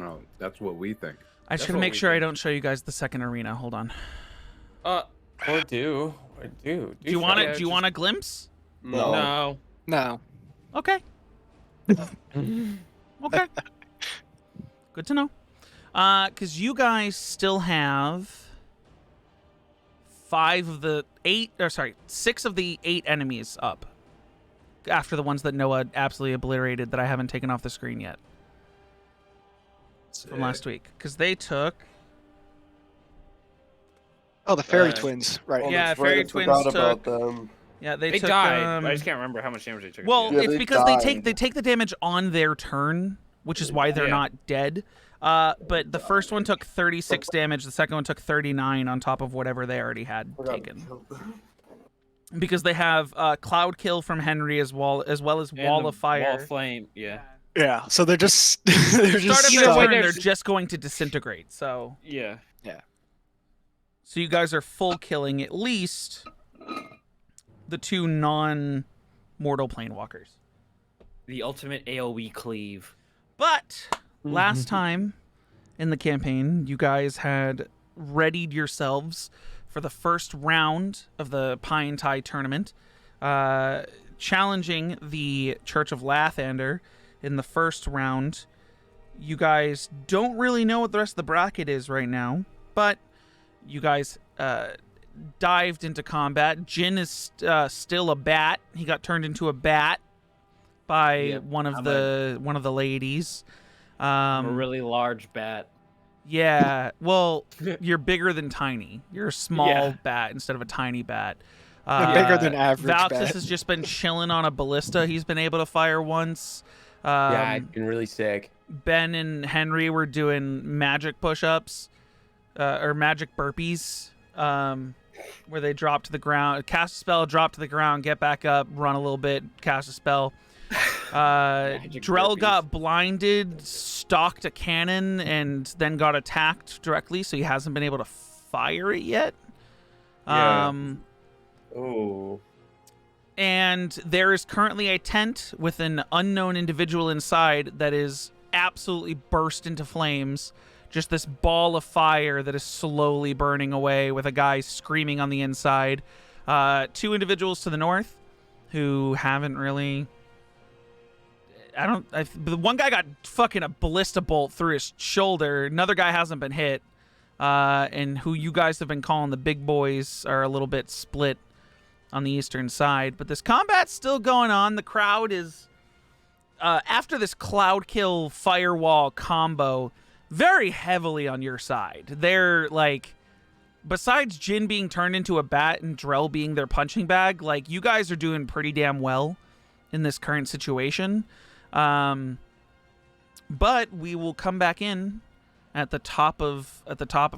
No, that's what we think. I should make sure I don't show you guys the second arena. Hold on. Or do. Do you want it? Do you want a glimpse? No. No. Okay. Okay. Good to know. Because you guys still have 6 of the 8 enemies up. After the ones that Noah absolutely obliterated that I haven't taken off the screen yet. From last week. Because they took... Oh, the fairy twins, right? Oh, Yeah, that's fairy right, I twins forgot took... about them. Yeah, they took, died. I just can't remember how much damage they took. Well, Yeah, it's they because died. they take the damage on their turn, which is why they're not dead. But the first one took 36 damage. The second one took 39 on top of whatever they already had taken. Because they have Cloud Kill from Henry as well as Wall of Fire. Wall of Flame, yeah. Yeah, so they're just they're Start of just their way, turn, they're there's- just going to disintegrate. So Yeah. so you guys are full killing at least the 2 non-mortal planewalkers. The ultimate AoE cleave. But last time in the campaign, you guys had readied yourselves for the first round of the Pine Tide tournament, challenging the Church of Lathander in the first round. You guys don't really know what the rest of the bracket is right now, but you guys dived into combat. Jin is still a bat. He got turned into a bat by one of the ladies. A really large bat. Yeah, well, you're bigger than tiny. You're a small bat instead of a tiny bat. bigger than average Valxis bat. has just been chilling on a ballista. He's been able to fire once. Yeah, it's been really sick. Ben and Henry were doing magic push-ups, or magic burpees, where they drop to the ground, cast a spell, drop to the ground, get back up, run a little bit, cast a spell. Drell got blinded, stalked a cannon, and then got attacked directly, so he hasn't been able to fire it yet. Oh. And there is currently a tent with an unknown individual inside that is absolutely burst into flames. Just this ball of fire that is slowly burning away with a guy screaming on the inside. 2 individuals to the north who haven't really... the one guy got fucking a ballista bolt through his shoulder. Another guy hasn't been hit. And who you guys have been calling the big boys are a little bit split on the eastern side. But this combat's still going on. The crowd is, after this cloud kill firewall combo, very heavily on your side. They're like, besides Jin being turned into a bat and Drell being their punching bag, like, you guys are doing pretty damn well in this current situation. But we will come back in at the top of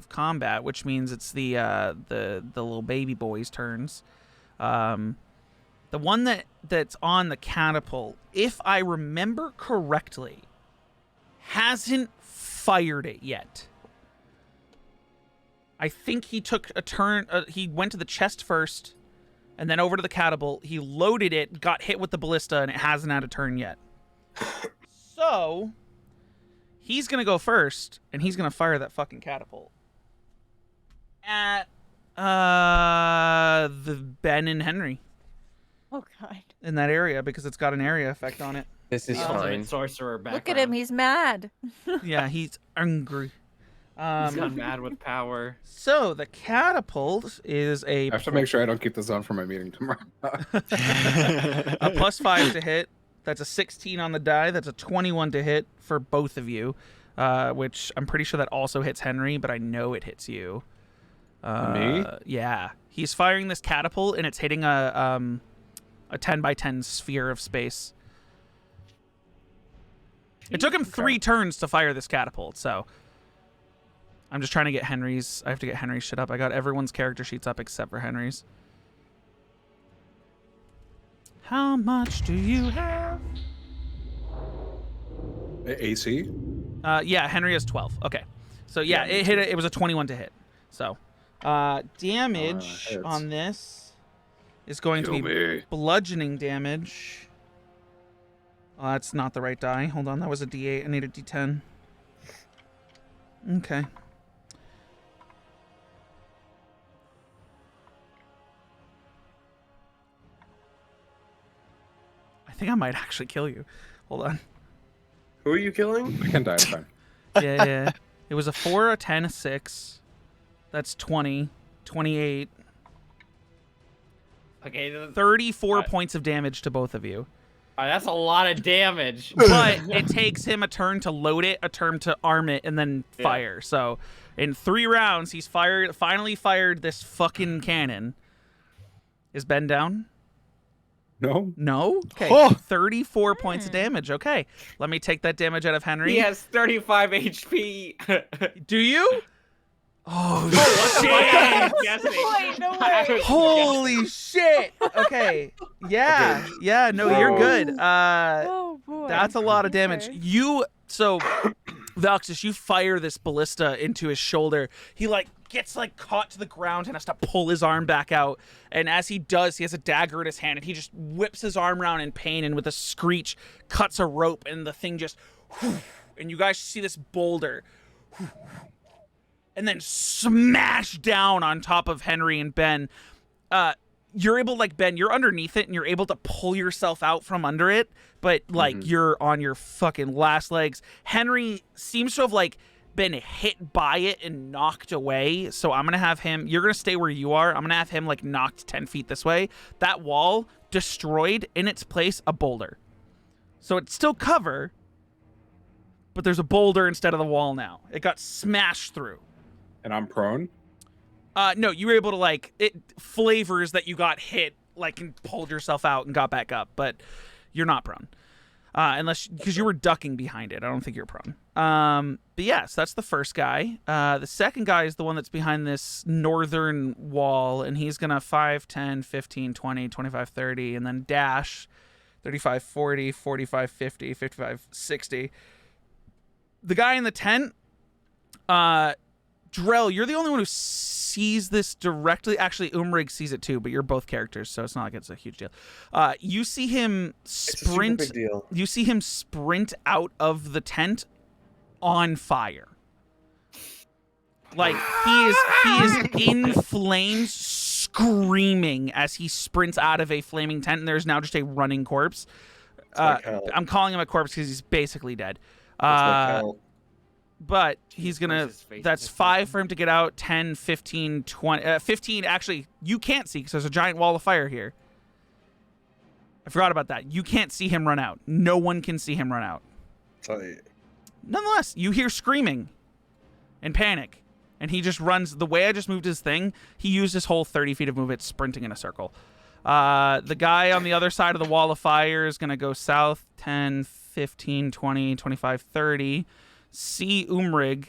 combat, which means it's the little baby boys' turns. The one that's on the catapult, if I remember correctly, hasn't fired it yet. I think he took a turn. He went to the chest first, and then over to the catapult. He loaded it, got hit with the ballista, and it hasn't had a turn yet. So he's gonna go first, and he's gonna fire that fucking catapult at the Ben and Henry. Oh god. In that area, because it's got an area effect on it. This is fine. Sorcerer background. Look at him, he's mad. Yeah, he's angry. He's gone mad with power. So the catapult is a I have to make sure I don't keep this on for my meeting tomorrow. a +5 to hit. That's a 16 on the die. That's a 21 to hit for both of you, which I'm pretty sure that also hits Henry, but I know it hits you. Me? Yeah. He's firing this catapult, and it's hitting a 10 by 10 sphere of space. It took him 3 turns to fire this catapult, so I'm just trying to get Henry's. I have to get Henry's shit up. I got everyone's character sheets up except for Henry's. How much do you have? AC? Yeah, Henry has 12. Okay. So yeah, it hit. It was a 21 to hit. So damage hits. on this is going to Kill be me. bludgeoning damage. Oh, that's not the right die. Hold on, that was a D8. I need a D10. Okay. I think I might actually kill you. Hold on. Who are you killing? I can die. It's fine. Yeah. It was a 4, a 10, a 6. That's 20. 28. Okay, 34 points of damage to both of you. that's a lot of damage. But it takes him a turn to load it, a turn to arm it, and then Yeah. fire. So in 3 rounds, he's finally fired this fucking cannon. Is Ben down? No. No? Okay. Oh. 34 points of damage. Okay. Let me take that damage out of Henry. He has 35 HP. Do you? Oh, Shit! Wait, no way. holy shit. Okay. Yeah. Yeah, no, you're good. Oh boy. That's a lot of damage. Okay. So Valxis, you fire this ballista into his shoulder. He gets caught to the ground and has to pull his arm back out. And as he does, he has a dagger in his hand and he just whips his arm around in pain and with a screech cuts a rope and the thing just and you guys see this boulder and then smash down on top of Henry and Ben. You're able, Ben, you're underneath it and you're able to pull yourself out from under it, but you're on your fucking last legs. Henry seems to have been hit by it and knocked away. So I'm gonna have him. You're gonna stay where you are. I'm gonna have him knocked 10 feet this way. That wall destroyed, in its place a boulder. So it's still cover, but there's a boulder instead of the wall now. It got smashed through. And I'm prone. No, you were able to it flavors that you got hit, and pulled yourself out and got back up, but you're not prone. Because you were ducking behind it. I don't think you're prone. But yes, that's the first guy. The second guy is the one that's behind this northern wall, and he's gonna 5, 10, 15, 20, 25, 30, and then dash 35, 40, 45, 50, 55, 60. The guy in the tent, Drell, you're the only one who sees this directly. Actually, Umrigg sees it too, but you're both characters, so it's not like it's a huge deal. You see him sprint. It's a super big deal. You see him sprint out of the tent on fire. He is in flames, screaming as he sprints out of a flaming tent, and there's now just a running corpse. I'm calling him a corpse because he's basically dead. But he's gonna, that's 5 for him to get out, 10, 15, 20, 15, actually, you can't see because there's a giant wall of fire here. I forgot about that. You can't see him run out. No one can see him run out. Nonetheless, you hear screaming and panic, and he just runs. The way I just moved his thing, he used his whole 30 feet of movement sprinting in a circle. The guy on the other side of the wall of fire is gonna go south, 10, 15, 20, 25, 30. See Umrigg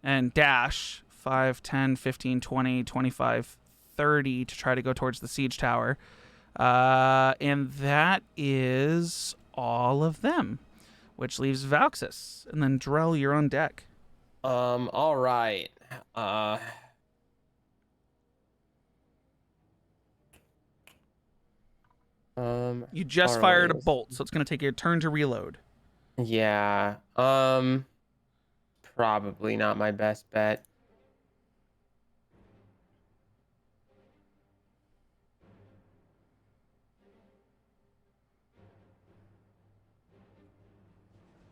and dash 5, 10, 15, 20, 25, 30 to try to go towards the siege tower. And that is all of them, which leaves Valxis. And then Drell, you're on deck. All right. You just fired a bolt, so it's going to take you a turn to reload. Yeah. Probably not my best bet.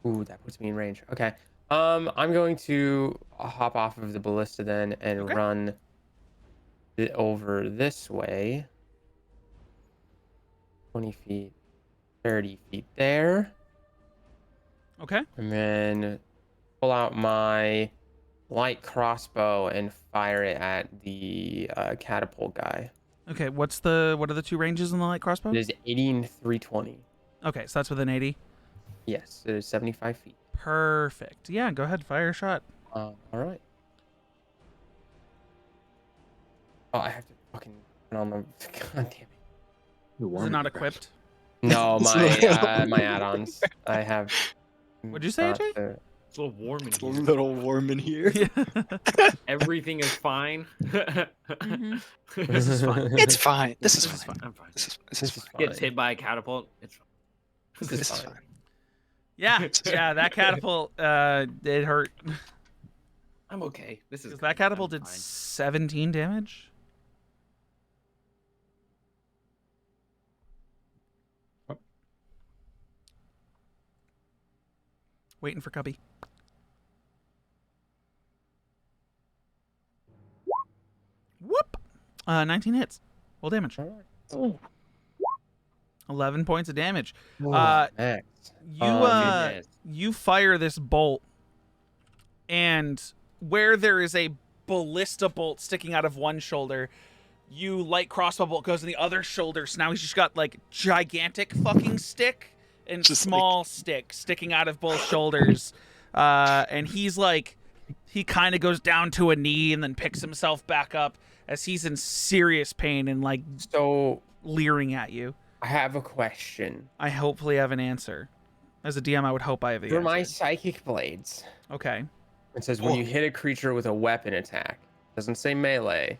Ooh, that puts me in range. Okay. I'm going to hop off of the ballista then and run it over this way. 20 feet, 30 feet there. Okay. And then pull out my light crossbow and fire it at the catapult guy. Okay, what are the 2 ranges on the light crossbow? It is 80 and 320. Okay, so that's within 80. Yes, it is 75 feet. Perfect. Yeah, go ahead, fire a shot. All right. Oh, I have to fucking put on the. God damn it. Is it not equipped? No, my add-ons. I have. What'd you say, not AJ? the- It's a little warm in It's a here. little warm in here. Yeah. Everything is fine. Mhm. This is fine. It's fine. This is This is fine. I'm fine. This is This is fine. Gets fine. hit by a catapult. It's fine. This is fine. Yeah, that catapult, it hurt. I'm okay. This is Because that good. I'm catapult did fine. 17 damage. Oh. Waiting for Cubby. Whoop! 19 hits. Full damage. Oh, 11 points of damage. max. goodness. You fire this bolt, and where there is a ballista bolt sticking out of one shoulder, you light crossbow bolt goes in the other shoulder. So now he's just got like gigantic fucking stick and Just small stick sticking out of both shoulders. And he's like, he kind of goes down to a knee and then picks himself back up as he's in serious pain and like So leering at you. I have a question. I hopefully have an answer. As a DM, I would hope I have the For answer. my psychic blades, Okay. it says when you hit a creature with a weapon attack. Doesn't say melee.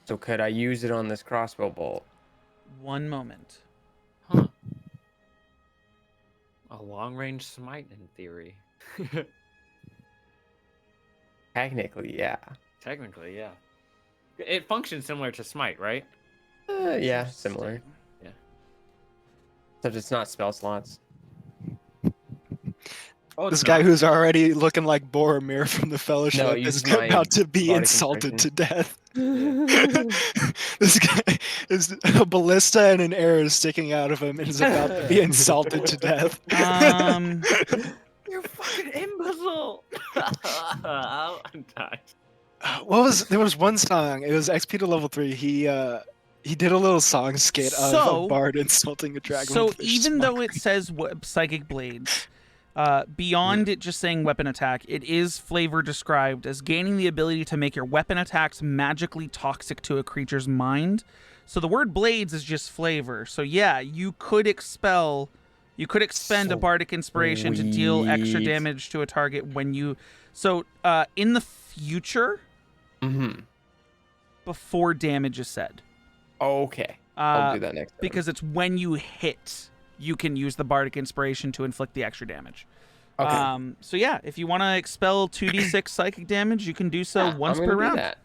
So could I use it on this crossbow bolt? One moment. Huh. A long-range smite in theory. Technically, yeah. Technically, yeah. It functions similar to smite, right? Yeah, similar. Yeah. Except it's not spell slots. Oh, This it's guy not? who's already looking like Boromir from the Fellowship No, is use my about to be body insulted to construction. death. This guy is a ballista and an arrow sticking out of him and is about to be insulted to death. You're fucking imbecile! I'm dying. There was one song. It was XP to level 3. He did a little song skit of So- a bard insulting a dragon. So with fish even though smoke. it says psychic blades, beyond it just saying weapon attack, it is flavor described as gaining the ability to make your weapon attacks magically toxic to a creature's mind. So the word blades is just flavor. So yeah, you could expend a bardic inspiration to deal extra Sweet. damage to a target when you. So in the future, Mm-hmm. before damage is said. Okay. I'll do that next time. Because it's when you hit, you can use the bardic inspiration to inflict the extra damage. Okay. So yeah, if you want to expel 2d6 psychic damage, you can do so Yeah, once I'm per gonna do round. that.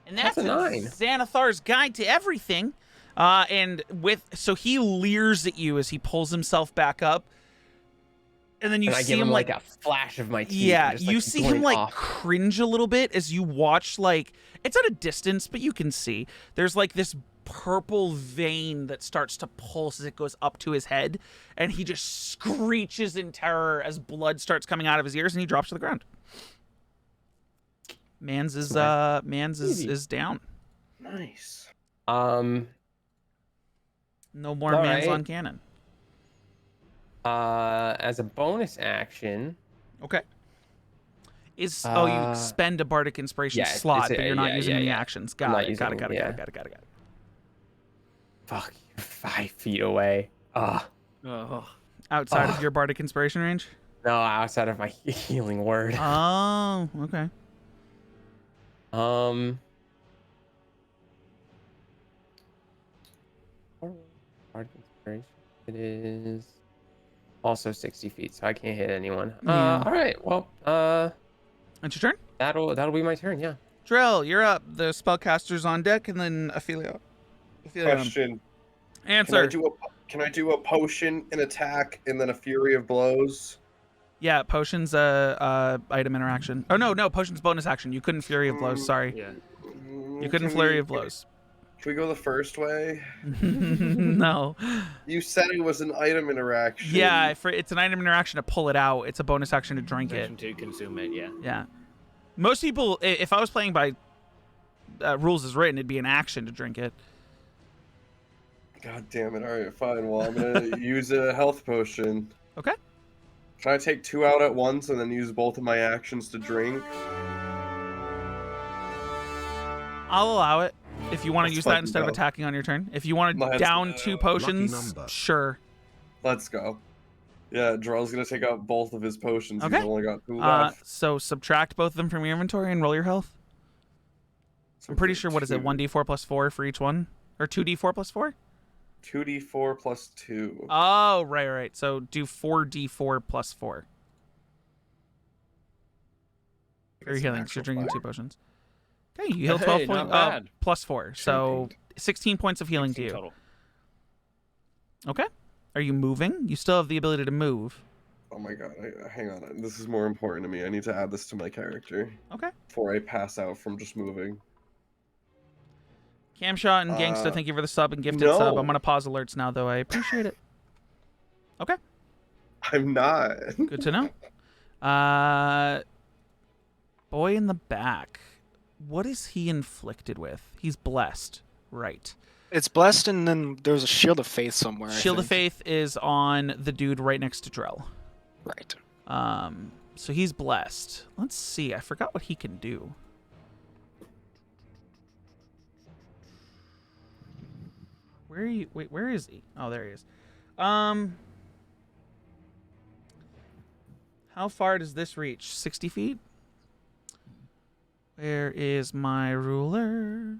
And that's That's a 9. Xanathar's Guide to Everything. So he leers at you as he pulls himself back up. And then you And I see give him him like a flash of my teeth. yeah, just, you like, see him going like off. cringe a little bit as you watch, like, it's at a distance, but you can see there's like this purple vein that starts to pulse as it goes up to his head, and he just screeches in terror as blood starts coming out of his ears, and he drops to the ground. Mans is down. Nice. Um. No more All Mans right. on cannon. As a bonus action. Okay. You Uh, spend a bardic inspiration yeah, slot, it's but you're not yeah, using yeah, any yeah. actions. I'm not Got it. using Got it. them, Got it. yeah. Got it. Got it. Got it. Fuck, you're 5 feet away. Ah. Oh. Outside of your bardic inspiration range. No, outside of my healing word. Oh, okay. Bardic inspiration. It is also 60 feet, so I can't hit anyone. Yeah. All right. Well, It's your turn. that'll be my turn. Yeah. Drell, you're up. The spellcaster's on deck, and then Ophelia. Question. Answer. Can I do a potion, an attack, and then a fury of blows? Yeah, potion's item interaction. Oh no, potion's bonus action. You couldn't flurry of blows. Sorry, Yeah. you couldn't flurry of blows. Can we go the first way? No. You said it was an item interaction. Yeah, it's an item interaction to pull it out. It's a bonus action to drink it. Action to consume it, yeah. Yeah. Most people, if I was playing by rules as written, it'd be an action to drink it. God damn it. All right, fine. Well, I'm going to use a health potion. Okay. Can I take 2 out at once and then use both of my actions to drink? I'll allow it. If you want to Let's use that fucking instead of go. attacking on your turn. If you want to Let's down go. 2 potions, number. sure. Let's go. Yeah, Drell's going to take out both of his potions. Okay. He's only got 2 left. So subtract both of them from your inventory and roll your health. I'm pretty sure, what is it, 1d4 plus 4 for each one? Or 2d4 plus 4? 2d4 plus 2. Oh, right. So do 4d4 plus 4. Or It's you're an healing, so you're actual drinking fire. 2 potions. Okay, you heal 12 Hey, points. not bad. Plus 4. So Champagne. 16 points of healing to 16 you. total. Okay. Are you moving? You still have the ability to move. Oh my god, hang on. This is more important to me. I need to add this to my character Okay. before I pass out from just moving. Camshot and Gangsta, thank you for the sub and gifted sub. I'm no. going to pause alerts now, though. I appreciate it. Okay. I'm not. Good to know. Boy in the back. What is he inflicted with? He's blessed. Right. It's blessed, and then there's a shield of faith somewhere. I Shield of think. Faith is on the dude right next to Drell. Right. So he's blessed. Let's see. I forgot what he can do. Where are you? Wait, where is he? Oh, there he is. How far does this reach? 60 feet? Where is my ruler?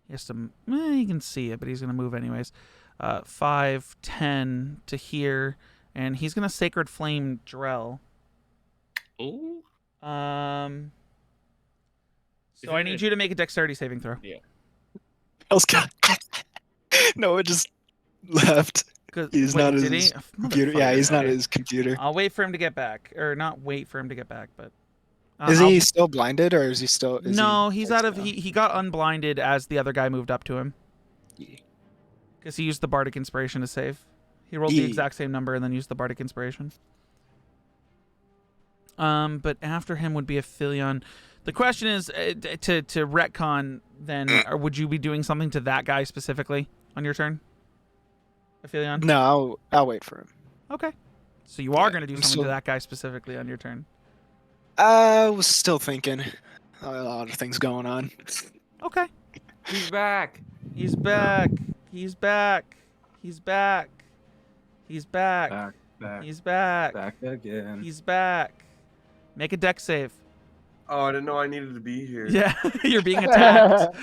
He has to. You can see it, but he's gonna move anyways. 5, 10 to here, and he's gonna Sacred Flame Drell. Ooh. So I need you to make a Dexterity saving throw. Else no, it just left. 'Cause- He's wait, not did his he? Oh, computer. Yeah, he's not motherfucker. his computer. I'll wait for him to get back, or not wait for him to get back, but Is I'll- he still blinded, or is he still? No, he's out of. now? He got unblinded as the other guy moved up to him Yeah. because he used the Bardic Inspiration to save. He rolled the Yeah. exact same number and then used the Bardic Inspiration. But after him would be Aphelion. The question is to retcon. Then, or would you be doing something to that guy specifically on your turn, Aphelion? No, I'll wait for him. Okay. So you are Yeah, going to do I'm something to still- that guy specifically on your turn. I was still thinking. A lot of things going on. Okay. He's back. He's back. He's back. He's back. He's back. Back He's back. again. He's back. Make a deck save. Oh, I didn't know I needed to be here. Yeah, you're being attacked.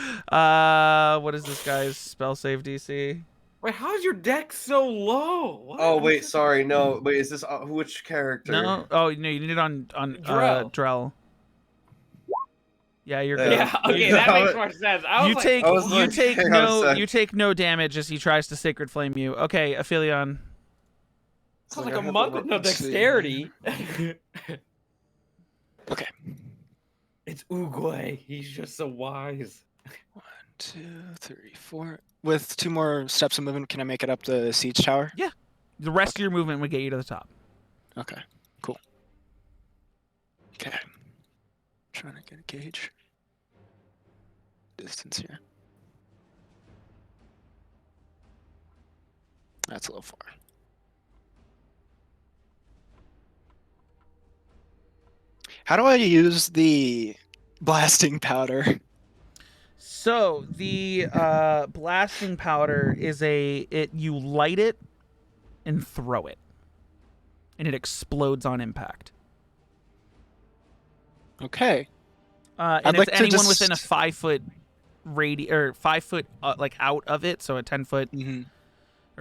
What is this guy's spell save DC? Wait, how's your deck so low? What? Oh wait, sorry. No, wait. Is this which character? No. Oh no, you need it on Drell. Drell. Yeah, you're Yeah. good. Yeah, okay, You- that makes more sense. I was You like, take I was you like, take hang on a no sec. you take no damage as he tries to Sacred Flame you. Okay, Aphelion. sounds Like, like I a had monk to with no look and see. dexterity. Okay. It's Uguay. He's just so wise. 1, 2, 3, 4. With 2 more steps of movement, can I make it up the siege tower? The rest of your movement would get you to the top. Okay. Cool. Okay. Trying to get a gauge. Distance here. That's a little far. How do I use the blasting powder? So the blasting powder is you light it and throw it, and it explodes on impact. Okay. And I'd it's like to anyone within a just- 5-foot radius or 5 foot like out of it, so a 10-foot Mm-hmm.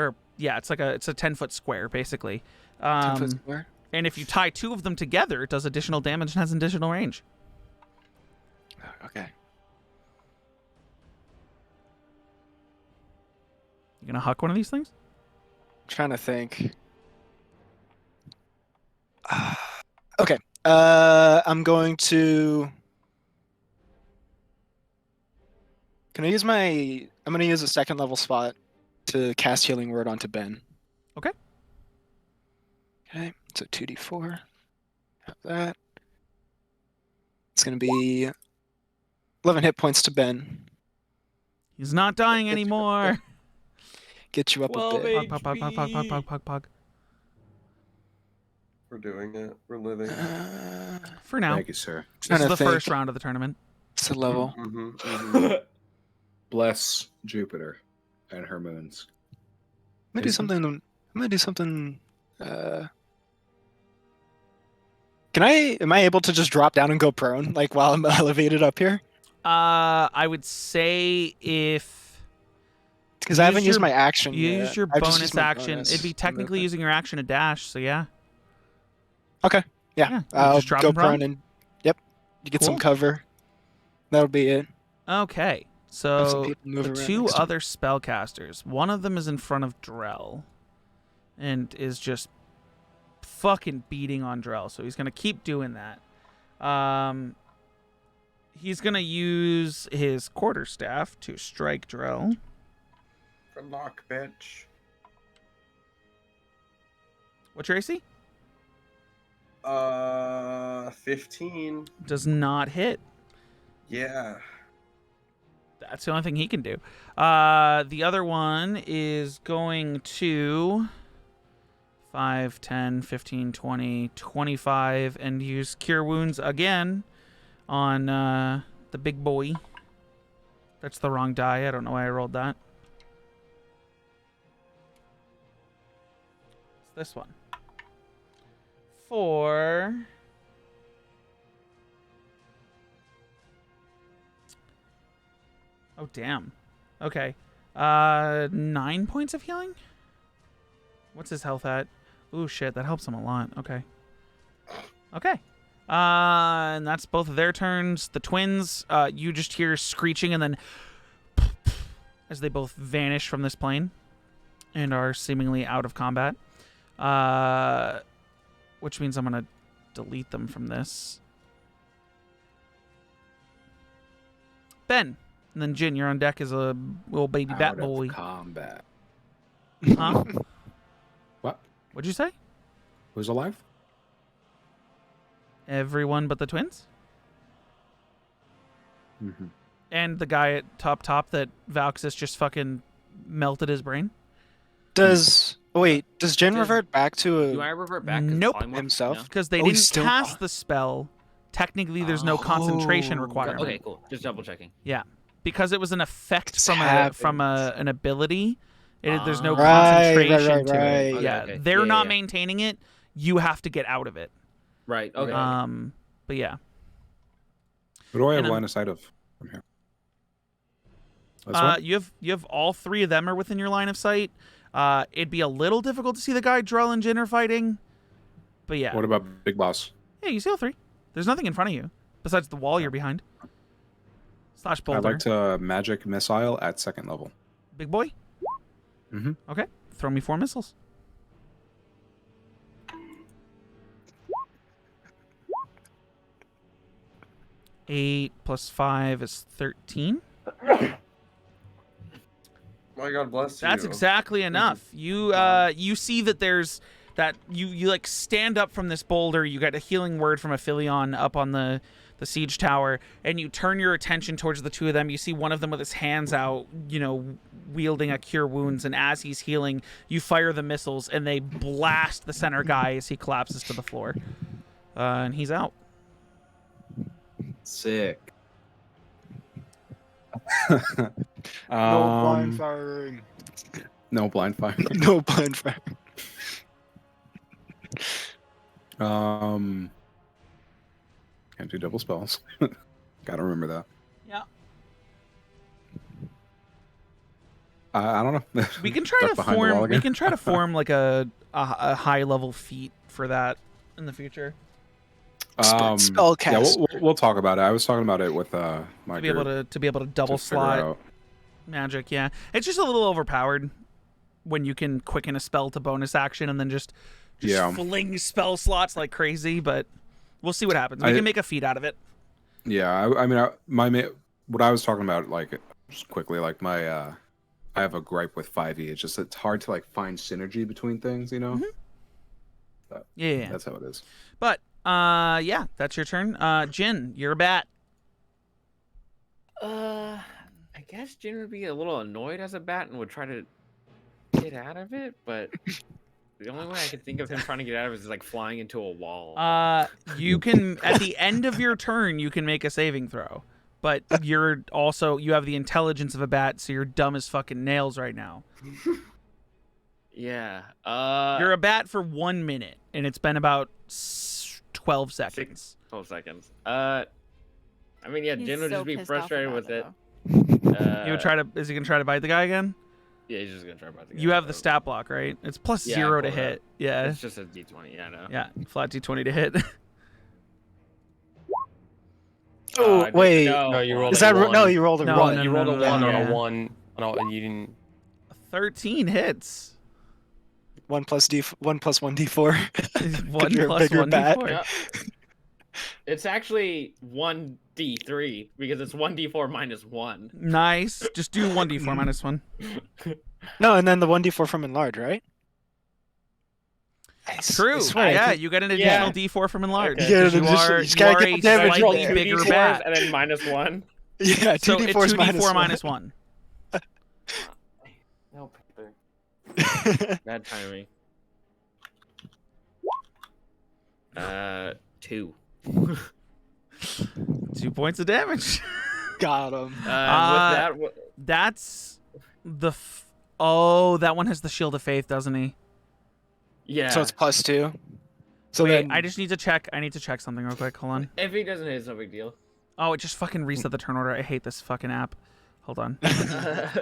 or yeah, it's a 10-foot square basically. 10 foot square. And if you tie 2 of them together, it does additional damage and has additional range. Okay. You gonna huck one of these things? Trying to think. Okay. I'm going to. Can I use my? I'm going to use a 2nd level spot to cast Healing Word onto Ben. Okay. Okay. So 2d4. Have that. It's going to be 11 hit points to Ben. He's not dying Gets you up anymore. Get you up a 12 bit. Pog, pog, pog, pog, pog, pog, pog, pog. We're doing it. We're living. For now. Thank you, sir. This Trying is to the think. first round of the tournament. It's a level. Bless Jupiter and her moons. I'm gonna do Jason? something. I'm gonna do something. Can I? Am I able to just drop down and go prone, like while I'm elevated up here? I would say if Because I Use haven't used your- my action. you yet. use your I've just bonus used my action, bonus it'd be technically movement. using your action to dash. So yeah, Yeah, you I'll just drop go him prone? prone and. Yep. You get some Cool. cover. That'll be it. Okay, Have some so people move the around two next to me. other spellcasters, one of them is in front of Drell and is just fucking beating on Drell, so he's going to keep doing that. He's going to use his quarterstaff to strike Drell. Good luck, bitch. What's your AC? 15. Does not hit. Yeah. That's the only thing he can do. The other one is going to 5, 10, 15, 20, 25, and use Cure Wounds again on the big boy. That's the wrong die. I don't know why I rolled that. It's this one. For... Oh, damn. Okay. 9 points of healing? What's his health at? Ooh, shit. That helps him a lot. Okay. Okay. And that's both of their turns. The twins, you just hear screeching and then as they both vanish from this plane and are seemingly out of combat. Which means I'm going to delete them from this. Ben. And then Jin, you're on deck as a little baby bat Out of boy. combat. Huh? What? What'd you say? Who's alive? Everyone but the twins? Mm-hmm. And the guy at top that Valxis just fucking melted his brain? Does Jin Does- revert back to Do I a revert back? 'cause Nope. polymorph? himself? No? Because they Oh, he's didn't still- cast the spell. Technically, there's no concentration Oh. requirement. Okay, cool. Just double checking. Yeah. Because it was an effect Just from an ability, there's no Right, concentration to right. it. Okay, Yeah, okay. they're Yeah, not yeah. maintaining it. You have to get out of it. Right. Okay. But yeah. Who do I have And, line of sight of from here? This one? You have all three of them are within your line of sight. It'd be a little difficult to see the guy Drell and Jin are fighting, but yeah. What about Big Boss? Yeah, you see all three. There's nothing in front of you besides the wall you're behind. Slash I'd boulder. like to magic missile at second level. Big boy. Mm-hmm. Okay, throw me 4 missiles. Eight plus 5 is 13. My God bless you. That's exactly enough. You you see that there's that you like stand up from this boulder. You got a healing word from Aphelion up on the siege tower, and you turn your attention towards the two of them. You see one of them with his hands out, wielding a cure wounds, and as he's healing, you fire the missiles, and they blast the center guy as he collapses to the floor, and he's out. Sick. no blind firing? No blind fire. No blind fire. Can't do double spells. Gotta remember that. Yeah. I don't know. We can try Duck to behind the wall form. We again. can try to form like a high level feat for that in the future. Spellcast. Yeah, we'll talk about it. I was talking about it with my To be able to double slot magic. Yeah, it's just a little overpowered when you can quicken a spell to bonus action and then just fling spell slots like crazy. But we'll see what happens. We can make a feat out of it. Yeah, I mean, what I was talking about, like, just quickly, like I have a gripe with 5e. It's hard to like find synergy between things, Mm-hmm. But Yeah. that's how it is. But yeah, that's your turn. Jin, you're a bat. I guess Jin would be a little annoyed as a bat and would try to get out of it, but the only way I can think of him trying to get out of it is like flying into a wall. You can at the end of your turn, you can make a saving throw. But you have the intelligence of a bat, so you're dumb as fucking nails right now. Yeah. You're a bat for 1 minute, and it's been about 12 seconds. 12 seconds. I mean, yeah, He's Jin would so just be pissed off frustrated about with it. though. You would try to? Is he gonna try to bite the guy again? Yeah, he's just gonna try about the You have the stat block, right? It's plus Yeah, 0 I to pulled it hit. Yeah, It's just a d20. Yeah, I know. yeah, flat d20 to hit. Oh, wait. No, you rolled Is a that one. no? You rolled a No, one. no, You no, rolled a no, one no, on yeah. a one, and you didn't. 13 hits. 1 plus 1 d4. One You're a plus bigger one bat. d4. Yeah. It's actually 1d3 because it's 1d4 minus 1. Nice. Just do 1d4 minus 1. No, and then the 1d4 from enlarge, right? Nice. I True. swear, I Yeah, think- you get an Yeah. additional d4 from enlarge. Okay. You get because an you additional- are, you just gotta you get are the damage a roll. slightly Two bigger D4s bat. and then minus 1. Yeah, So 2d4 it's is minus 2d4 one. minus 1. No paper. Bad timing. 2. 2 points of damage. Got him. With that, That's the... Oh, that one has the Shield of Faith, doesn't he? yeah. So it's +2. So Wait, then I just need to check. I need to check something real quick. Hold on. If he doesn't hit, it's no big deal. Oh, it just fucking reset the turn order. I hate this fucking app. Hold on. I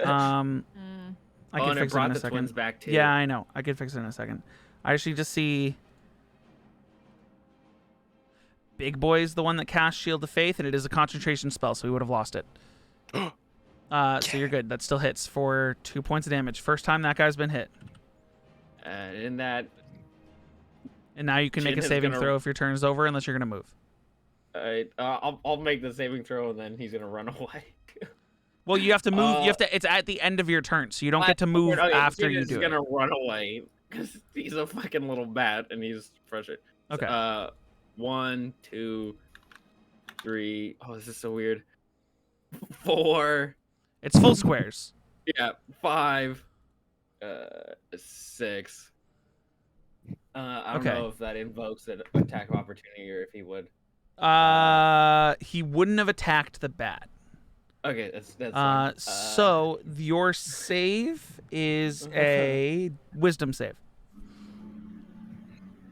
Mm. can and it fix it brought in a the second. twins back too. Yeah, I know. I can fix it in a second. I actually just see Big Boy's the one that casts Shield of Faith, and it is a concentration spell, so we would have lost it. So you're good. That still hits for 2 points of damage. First time that guy's been hit. In that, And now you can make Jin a is saving gonna- throw if your turn is over, unless you're gonna move. I'll make the saving throw, and then he's gonna run away. Well, you have to move. You have to. It's at the end of your turn, so you don't get to move Okay, after Jin you is do gonna it. run away because he's a fucking little bat and he's frustrated. Okay. 1, 2, 3. Oh, this is so weird. 4. It's full squares. Yeah, 5. 6. I don't Okay. know if that invokes an attack of opportunity or if he would. He wouldn't have attacked the bat. Okay, that's fine. So your save is a wisdom save.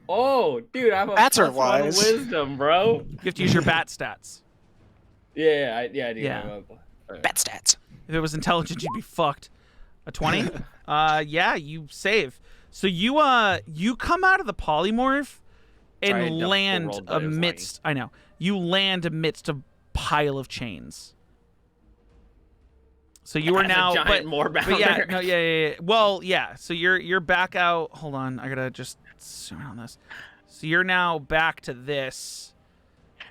Oh, dude, I have a Bats are +1 wise. wisdom, bro. You have to use your bat stats. Yeah, I do. Yeah. Alright. bet stats. If it was intelligent, you'd be fucked. A 20? Yeah, you save. So you come out of the polymorph Sorry, I and double land rolled, but it was amidst. I know. You land amidst a pile of chains. So you are As a now, giant but yeah, no, yeah. Well, yeah. So you're back out. Hold on, I gotta just zoom in on this. So you're now back to this.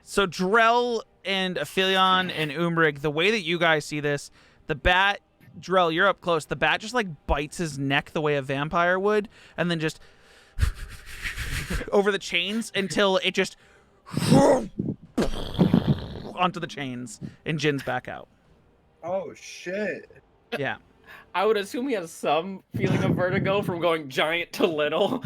So Drell and Aphelion and Umrigg, the way that you guys see this, the bat, Drell, you're up close. The bat just like bites his neck the way a vampire would, and then just over the chains until it just onto the chains, and Jin's back out. Oh shit. Yeah. I would assume he has some feeling of vertigo from going giant to little.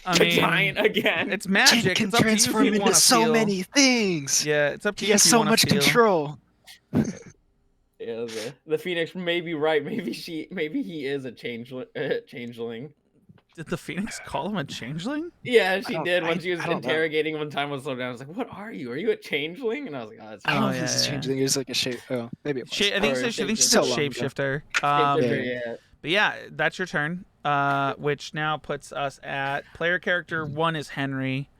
I to mean, giant again. It's Jin magic. can It's up to you if transform you into want to so feel. many things. Yeah, it's up to He you. has if you so wanna much feel. control. Yeah, the Phoenix may be right. Maybe he is a changeling. Did the Phoenix call him a changeling? Yeah, she don't- did when I- she was I don't know. interrogating him. One time was slowed down. I was like, "What are you? Are you a changeling?" And I was like, "Oh, it's I don't know Oh, if he's yeah, a changeling. He's like a shape. Oh, maybe it was. I think Or so, I think she's so a long ago. shapeshifter. yeah. But yeah, that's your turn. Which now puts us at player character 1 is Henry.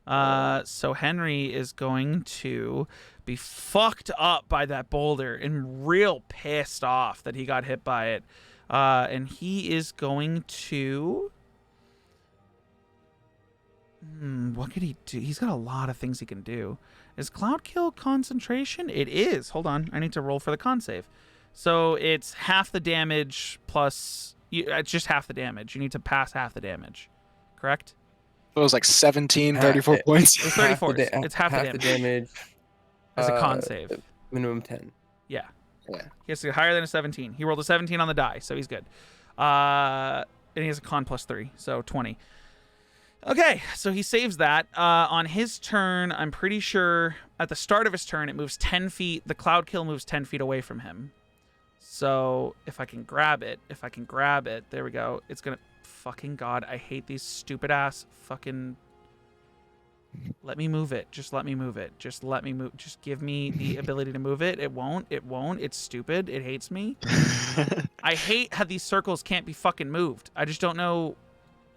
So Henry is going to be fucked up by that boulder and real pissed off that he got hit by it. And he is going to... what could he do? He's got a lot of things he can do. Is Cloud Kill concentration? It is. Hold on. I need to roll for the con save. So it's half the damage plus... it's just half the damage. You need to pass half the damage. Correct? It was like 17, Half 34 it. points. It's 34. It's half the the damage. damage. It's a con save. Minimum 10. Yeah. Yeah. He has to get higher than a 17. He rolled a 17 on the die, so he's good. And he has a con plus 3, so 20. Okay, so he saves that. On his turn, I'm pretty sure at the start of his turn, it moves 10 feet. The Cloud Kill moves 10 feet away from him. So if I can grab it, there we go. It's going to... Fucking God, I hate these stupid ass fucking... Let me move it. Just let me move it. Just let me move. Just give me the ability to move it. It won't. It won't. It's stupid. It hates me. I hate how these circles can't be fucking moved. I just don't know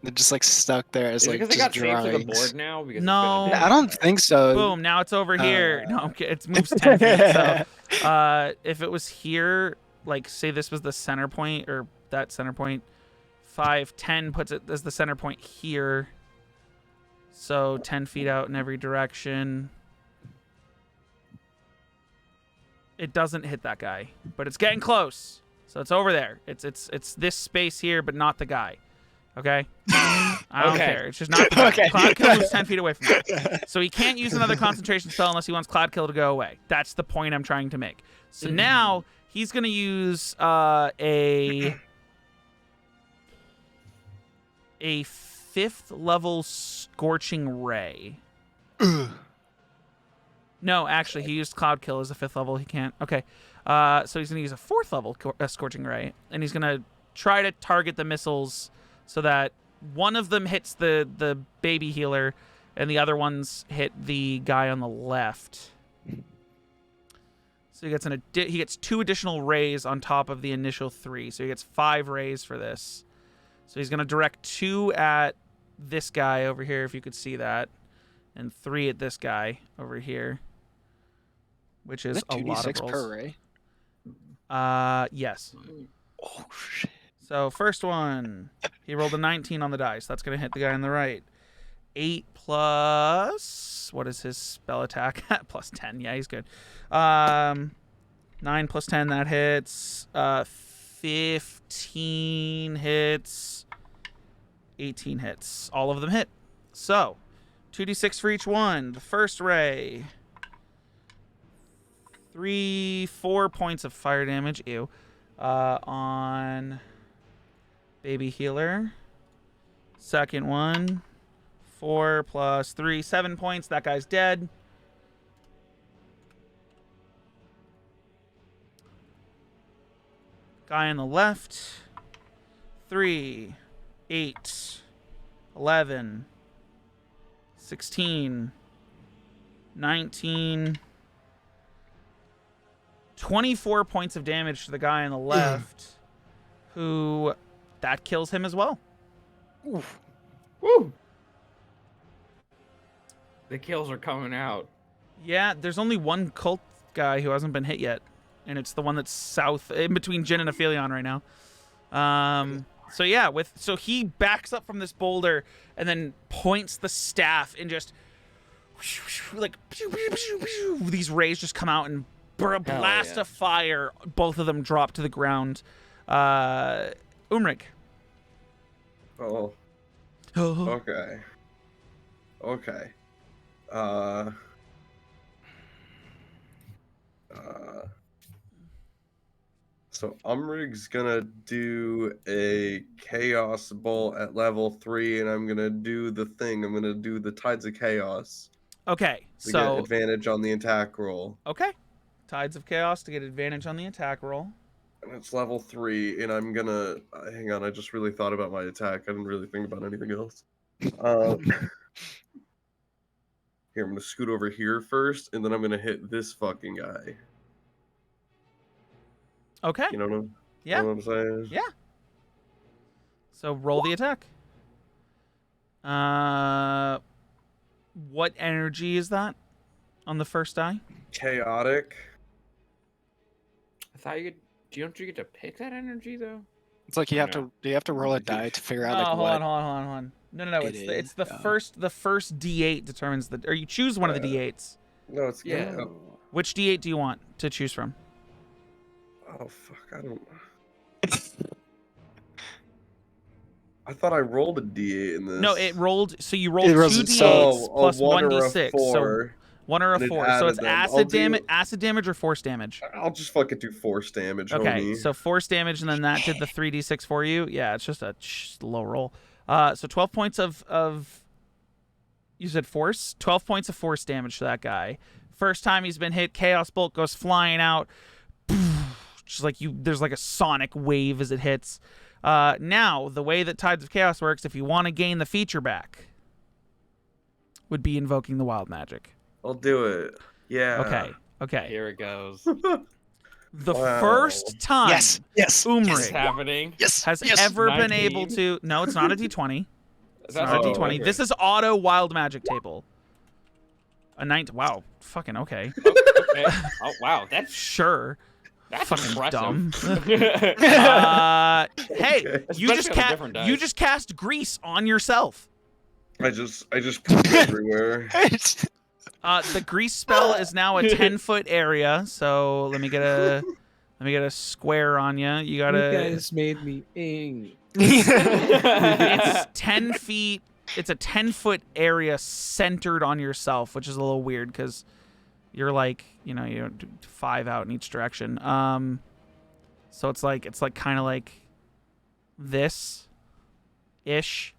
They're just like stuck there as Is it like because they just got saved to the drawings. board now? Because No. it's been a I day? don't think so. Boom, now it's over here. No, Uh, I'm kidding. It moves 10 feet. So if it was here, like say this was the center point or that center point, 5, 10 puts it as the center point here. So 10 feet out in every direction. It doesn't hit that guy, but it's getting close. So it's over there. It's this space here, but not the guy. Okay? I don't Okay. care. It's just not the guy. Okay. Cloud Kill moves 10 feet away from him. So he can't use another concentration spell unless he wants Cloud Kill to go away. That's the point I'm trying to make. So now he's going to use a 5th level Scorching Ray. No, actually, he used Cloud Kill as a 5th level. He can't. Okay. So he's going to use a 4th level Scorching Ray, and he's going to try to target the missiles so that one of them hits the baby healer, and the other ones hit the guy on the left. So he gets 2 additional rays on top of the initial 3, so he gets 5 rays for this. So he's going to direct 2 at this guy over here, if you could see that, and 3 at this guy over here, which is a lot of 2d6 rolls. per ray. Yes. Oh shit. So first one, he rolled a 19 on the dice. That's going to hit the guy on the right. 8 plus, what is his spell attack? Plus 10. Yeah, he's good. 9 plus 10, that hits. 15 hits. 18 hits. All of them hit. So, 2d6 for each one. The first ray. 4 points of fire damage. Ew. On baby healer. Second one. 4 plus 3, 7 points. That guy's dead. Guy on the left. 3, 8, 11, 16, 19, 24 points of damage to the guy on the left, who that kills him as well. Oof. Woo! The kills are coming out. Yeah, there's only one cult guy who hasn't been hit yet, and it's the one that's south, in between Jin and Aphelion right now. So yeah, so he backs up from this boulder and then points the staff and just like these rays just come out and a blast of fire. Both of them drop to the ground. Umrigg. Oh. Oh. Okay. Okay. So Umrigg's gonna do a Chaos Bolt at level 3, and I'm gonna do the thing. I'm gonna do the Tides of Chaos Okay, to so get advantage on the attack roll. okay, Tides of Chaos to get advantage on the attack roll. And it's level 3, and I'm gonna hang on. I just really thought about my attack. I didn't really think about anything else. Here, I'm gonna scoot over here first, and then I'm gonna hit this fucking guy. Okay, You know what I'm, yeah. know what I'm saying? Yeah. So roll the attack. What energy is that on the first die? Chaotic. I thought you could. Don't you get to pick that energy though? It's like you have No. to. Do you have to roll a die to figure out like hold what? on, hold on. No. It It's the is, first. The first D8 determines the. Or you choose one of the D8s. No, it's Yeah. oh, Which D8 do you want to choose from? oh fuck! I don't. I thought I rolled a d8 in this. No, it rolled. So you rolled It rolls two it- D8s a plus 1 or a 1d6. So 4. 1 or a and it 4. So added it's them. I'll acid do- damage, acid damage or force damage. I'll just fucking do force damage. Okay, homie. so force damage, and then that did the 3d6 for you. Yeah, it's just a low roll. So 12 points of you said force? 12 points of force damage to that guy. First time he's been hit, Chaos Bolt goes flying out. Just like there's like a sonic wave as it hits. Now, the way that Tides of Chaos works, if you want to gain the feature back, would be invoking the wild magic. I'll do it. Yeah. Okay. Here it goes. The Wow. first time Yes. It's Umrigg happening. Yes. has yes. ever been able 19. to. No, it's not a d20. It's That's not a Oh, D20. okay. This is auto wild magic table. A 9. Wow. Fucking okay. okay. Oh wow, that's Sure. Fucking impressive. dumb. Hey, Hey, Okay. you just Especially on a different dice. you just cast grease on yourself. I just poop everywhere. The grease spell is now a 10-foot area. So let me get a square on you. You gotta. made me ing. It's 10 feet. It's a 10-foot area centered on yourself, which is a little weird because you're like, you're 5 out in each direction. So it's like kind of like this ish,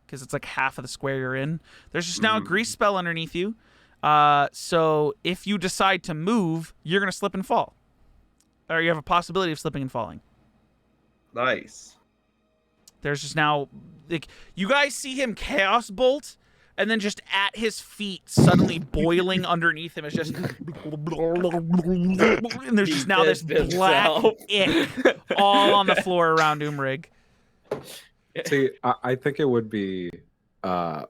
because it's like half of the square you're in. There's just now a grease spell underneath you. So if you decide to move, you're gonna slip and fall, or you have a possibility of slipping and falling. Nice. There's just now, like, you guys see him chaos bolt, and then just at his feet, suddenly boiling underneath him is just, and there's just now this pissed black himself. ick all on the floor around Umrigg. See, I think it would be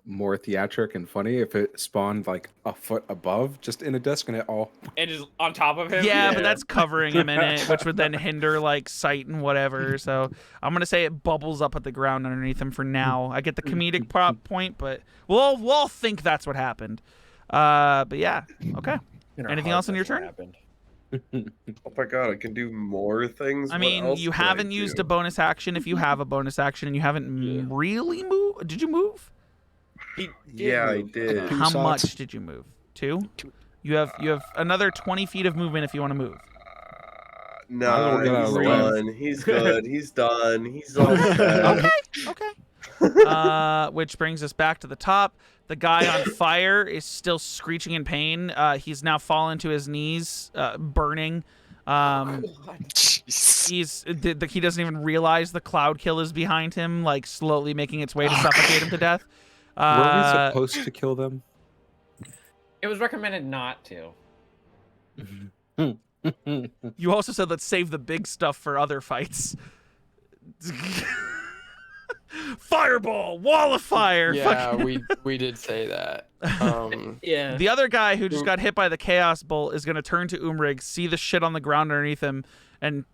more theatric and funny if it spawned like a foot above, just in a desk, and it all. and just on top of him. Yeah, but that's covering him in it, which would then hinder like sight and whatever. So I'm gonna say it bubbles up at the ground underneath him for now. I get the comedic prop point, but we'll all think that's what happened. But yeah, okay. Anything else on your turn? Oh my god, I can do more things. I What mean, else you can I haven't used do? a bonus action if you have a bonus action, and you haven't really moved. Did you move? He did Yeah, I move. did. How shots. much did you move? 2? You have another 20 feet of movement if you want to move. No, Get out of he's the way. done. He's good. He's done. He's all set. Okay. Which brings us back to the top. The guy on fire is still screeching in pain. He's now fallen to his knees, burning. Jeez. He doesn't even realize the cloud kill is behind him, like slowly making its way to suffocate him to death. Were we supposed to kill them? It was recommended not to. You also said let's save the big stuff for other fights. Fireball, wall of fire. Yeah, we did say that. Yeah. The other guy who just got hit by the chaos bolt is going to turn to Umrigg, see the shit on the ground underneath him, and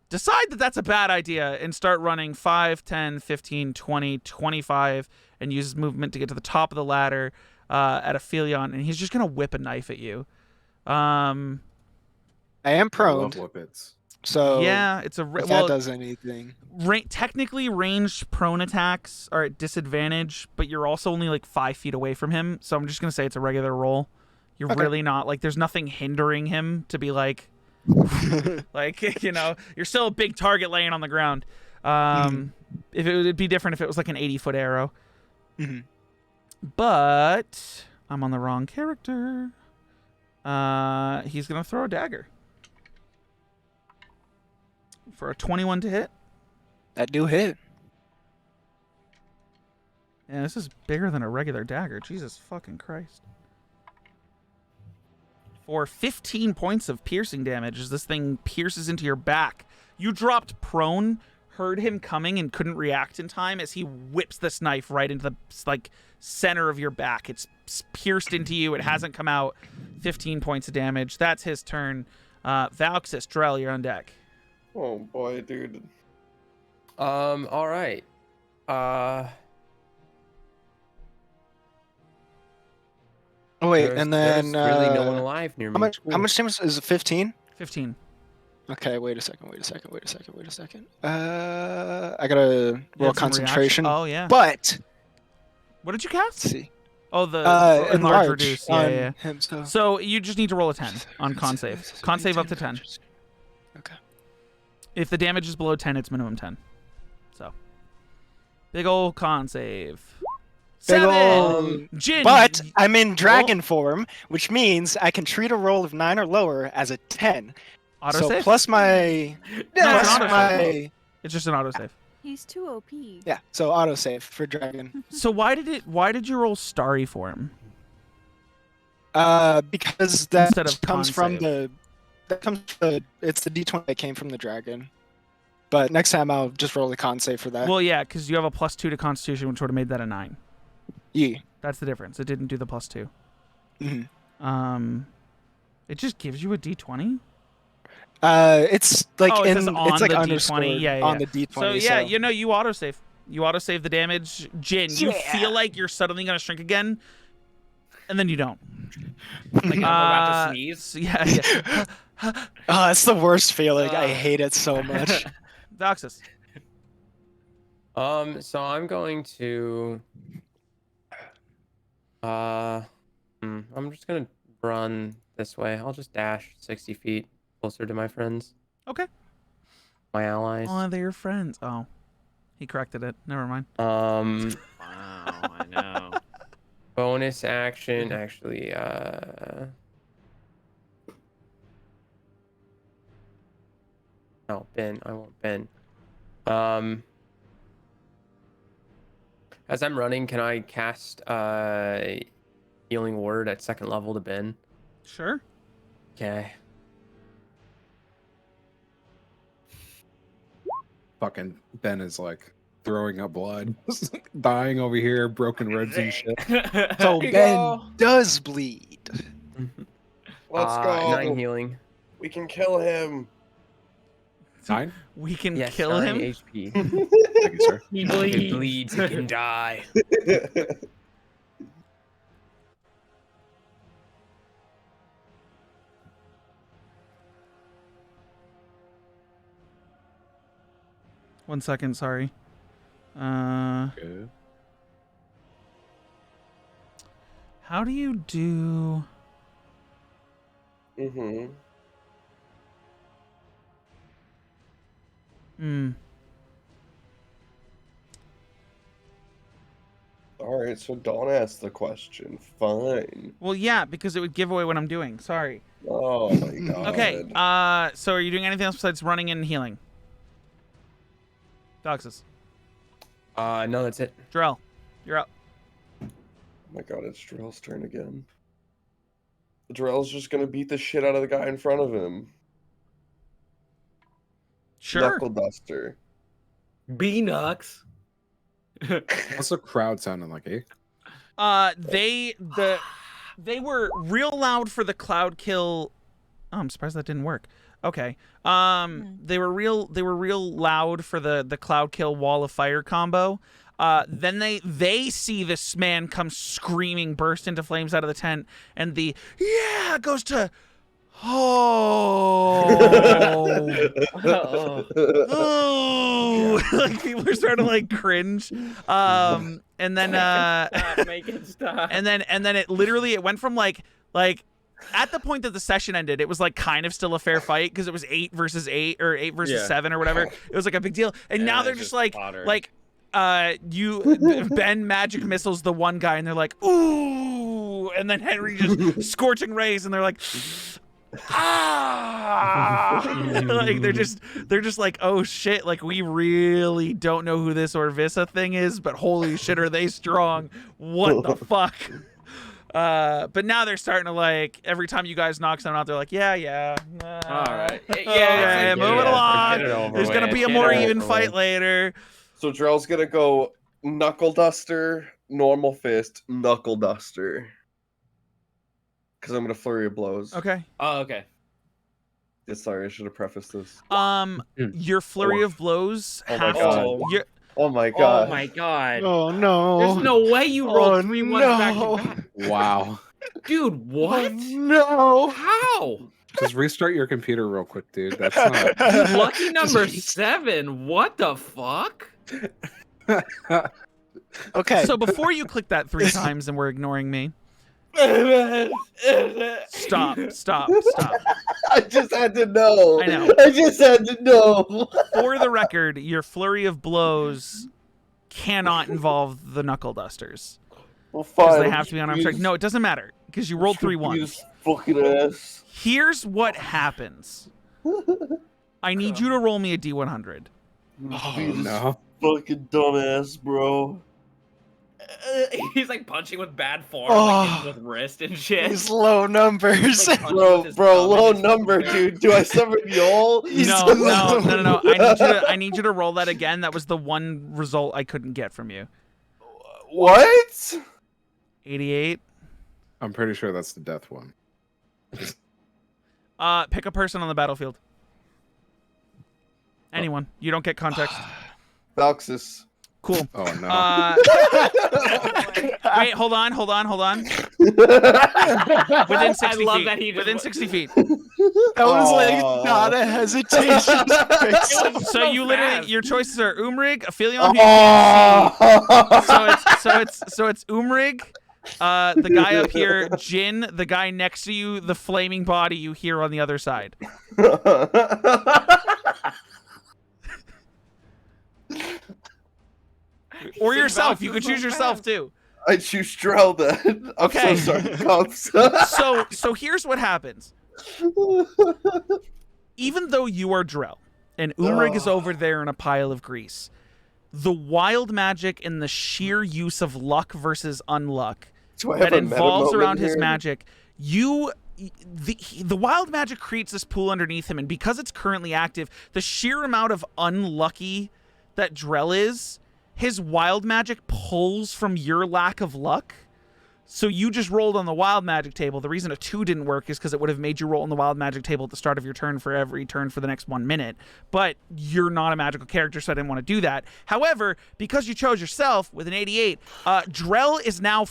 decide that that's a bad idea and start running 5, 10, 15, 20, 25, and use his movement to get to the top of the ladder at Aphelion, and he's just going to whip a knife at you. I am I love prone, whippets. so Yeah, it's a... if well, that does anything. technically ranged prone attacks are at disadvantage, but you're also only like 5 feet away from him, so I'm just going to say it's a regular roll. You're Okay. really not... Like, there's nothing hindering him to be like... Like, you're still a big target laying on the ground. If it would be different if it was like an 80-foot arrow. Mhm. But I'm on the wrong character. He's gonna throw a dagger for a 21 to hit. That do hit. Yeah, this is bigger than a regular dagger. Jesus fucking Christ. For 15 points of piercing damage as this thing pierces into your back. You dropped prone, heard him coming, and couldn't react in time as he whips this knife right into the center of your back. It's pierced into you. It hasn't come out. 15 points of damage. That's his turn. Valxis, Drell, you're on deck. Oh boy, dude. All right. Oh wait, There's- and then there's really no one alive near me. how much damage is it? 15? 15. Okay, wait a second. I gotta You roll had some concentration. reaction? Oh, yeah. But What did you let's cast? see. Oh, the enlarge Enlarge reduce. on Yeah. him. So So you just need to roll a 10 on con save. Con save up to 10. Okay. If the damage is below 10, it's minimum 10. So, big ol' con save. Big 7! ol'- Jin! But I'm in dragon form, which means I can treat a roll of 9 or lower as a 10. Auto so save? plus my No, it's plus an auto my It's just an auto save. He's too OP. yeah. So auto save for dragon. So why did you roll starry for him? Because that Instead of comes con from it's the D20 that came from the dragon. But next time I'll just roll the con save for that. Well, yeah, because you have a +2 to Constitution, which would have made that a 9. Yeah. That's the difference. It didn't do the +2. Mhm. It just gives you a D20. It's like Oh, it says in on it's like the D20. underscored Yeah, yeah, on yeah. the D20. So yeah, you know, you autosave. You autosave the damage. Jin, you feel like you're suddenly gonna shrink again, and then you don't. Like I'm about to sneeze. So yeah, yeah. Oh, it's the worst feeling. I hate it so much. Doxus. So I'm going to I'm just gonna run this way. I'll just dash 60 feet closer to my friends. Okay. My allies. Oh, they're your friends. Oh, he corrected it. Never mind. Um, Wow, I know. bonus action, actually, no, Ben, I won't Ben. As I'm running, can I cast healing word at 2nd level to Ben? Sure. Okay. Fucking Ben is like throwing up blood, dying over here, broken ribs and shit. So Here you Ben go. does bleed. Let's go. 9 healing. We can kill him. 9? We can Yes, kill 9 him. HP. Thank you, sir. He If it bleeds. bleeds, he can die. One second, sorry. Okay. How do you do? Mm-hmm. All right, so don't ask the question. Fine. Well, yeah, because it would give away what I'm doing. Sorry. Oh my god. Okay. So are you doing anything else besides running and healing? Doxus. No, that's it. Drell, you're up. Oh my god, it's Drell's turn again. Drell's just gonna beat the shit out of the guy in front of him. Sure. Knuckle duster. B-Nux. What's the crowd sounding like, eh? They were real loud for the cloud kill. Oh, I'm surprised that didn't work. Okay. They were real loud for the cloud kill wall of fire combo. Then they see this man come screaming, burst into flames out of the tent, and the goes to oh, like people are starting to like cringe. And then Stop, make it stop. and then it literally it went from like at the point that the session ended, it was like kind of still a fair fight because it was 8 versus 8 or 8 versus Yeah. 7 or whatever. It was like a big deal. And now Yeah, they're it's just just like fodder. Ben magic missiles the one guy and they're like, ooh, and then Henry just scorching rays and they're like like they're just like, oh shit, like we really don't know who this Orvissa thing is, but holy shit are they strong. What the fuck? But now they're starting to like every time you guys knock someone out, they're like, yeah. All right. Yeah, move it along. Get it over There's gonna with, be a get more it even over fight with. later. So Drell's gonna go knuckle duster, normal fist, knuckle duster. Because I'm gonna flurry of blows. Okay. Oh, okay. Yeah, sorry, I should have prefaced this. Your flurry of blows Oh my have God. to. Your, Oh my god. Oh my god. Oh no. There's no way you rolled Oh, 3 ones back no. to back. Wow. Dude, what? No. How? Just restart your computer real quick, dude. That's not. Dude, lucky number 7. What the fuck? Okay. so before you click that 3 times and we're ignoring me, stop. I just had to know. I know. I just had to know. For the record, your flurry of blows cannot involve the knuckle dusters Well, because fine. they have to be on arm strike. No, it doesn't matter because you rolled 3 ones. Fucking ass. Here's what happens. I need you to roll me a D100. Oh no. Fucking dumbass, bro. He's like punching with bad form, Oh. like hitting with wrist and shit. These low numbers. Like, punching Bro, with his bro, thumb low and his number, finger. dude. Do I summon y'all? No. I need you to roll that again. That was the one result I couldn't get from you. What? 88. I'm pretty sure that's the death one. Pick a person on the battlefield. Anyone. You don't get context. Valxis. Cool. Oh no. Wait, hold on. Within 60 I love feet. that he just Within went- 60 feet. That was like Aw. not a hesitation. So you literally, fast. your choices are Umrigg, Aphelion, who you Oh. can't see. So it's Umrigg, the guy up here, Jin, the guy next to you, the flaming body you hear on the other side. Or yourself. You could choose yourself too. I choose Drell then. I'm Okay. so sorry, Cops. So here's what happens. Even though you are Drell and Umrigg is over there in a pile of grease, the wild magic and the sheer use of luck versus unluck Do I that have a meta involves moment around his here? magic, the wild magic creates this pool underneath him, and because it's currently active, the sheer amount of unlucky that Drell is, his wild magic pulls from your lack of luck. So you just rolled on the wild magic table. The reason a 2 didn't work is because it would have made you roll on the wild magic table at the start of your turn for every turn for the next 1 minute. But you're not a magical character, so I didn't want to do that. However, because you chose yourself with an 88, Drell is now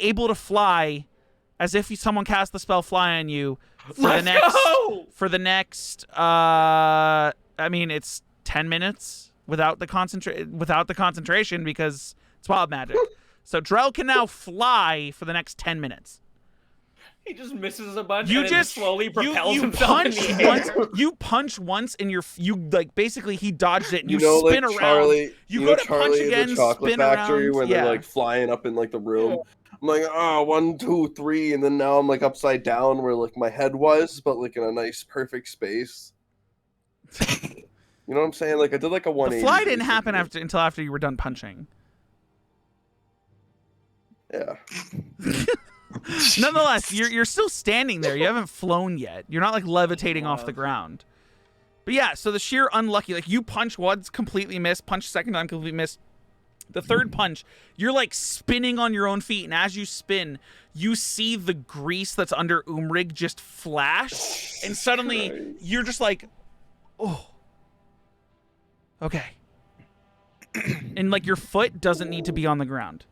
able to fly as if someone cast the spell fly on you for Let's go! the next I mean, it's 10 minutes without the concentration because it's wild magic. So Drell can now fly for the next 10 minutes. He just misses a bunch. You and then just slowly propels you himself punch in the once. air. You punch once, and you like basically he dodged it, and you, know, spin like around. Charlie, You know go to Charlie punch in again, the chocolate spin factory around. when Yeah. they're like flying up in like the room. I'm like, 1, 2, 3, and then now I'm like upside down where like my head was, but like in a nice perfect space. You know what I'm saying? Like I did like a The 180. fly didn't happen basically. until after you were done punching. Yeah. Nonetheless, you're still standing there. You haven't flown yet. You're not like levitating off the ground. But yeah, so the sheer unlucky, like you punch once, completely miss, punch second time, completely miss. The third punch, you're like spinning on your own feet, and as you spin, you see the grease that's under Umrigg just flash, and suddenly Christ. you're just like, oh, okay. And like your foot doesn't need to be on the ground.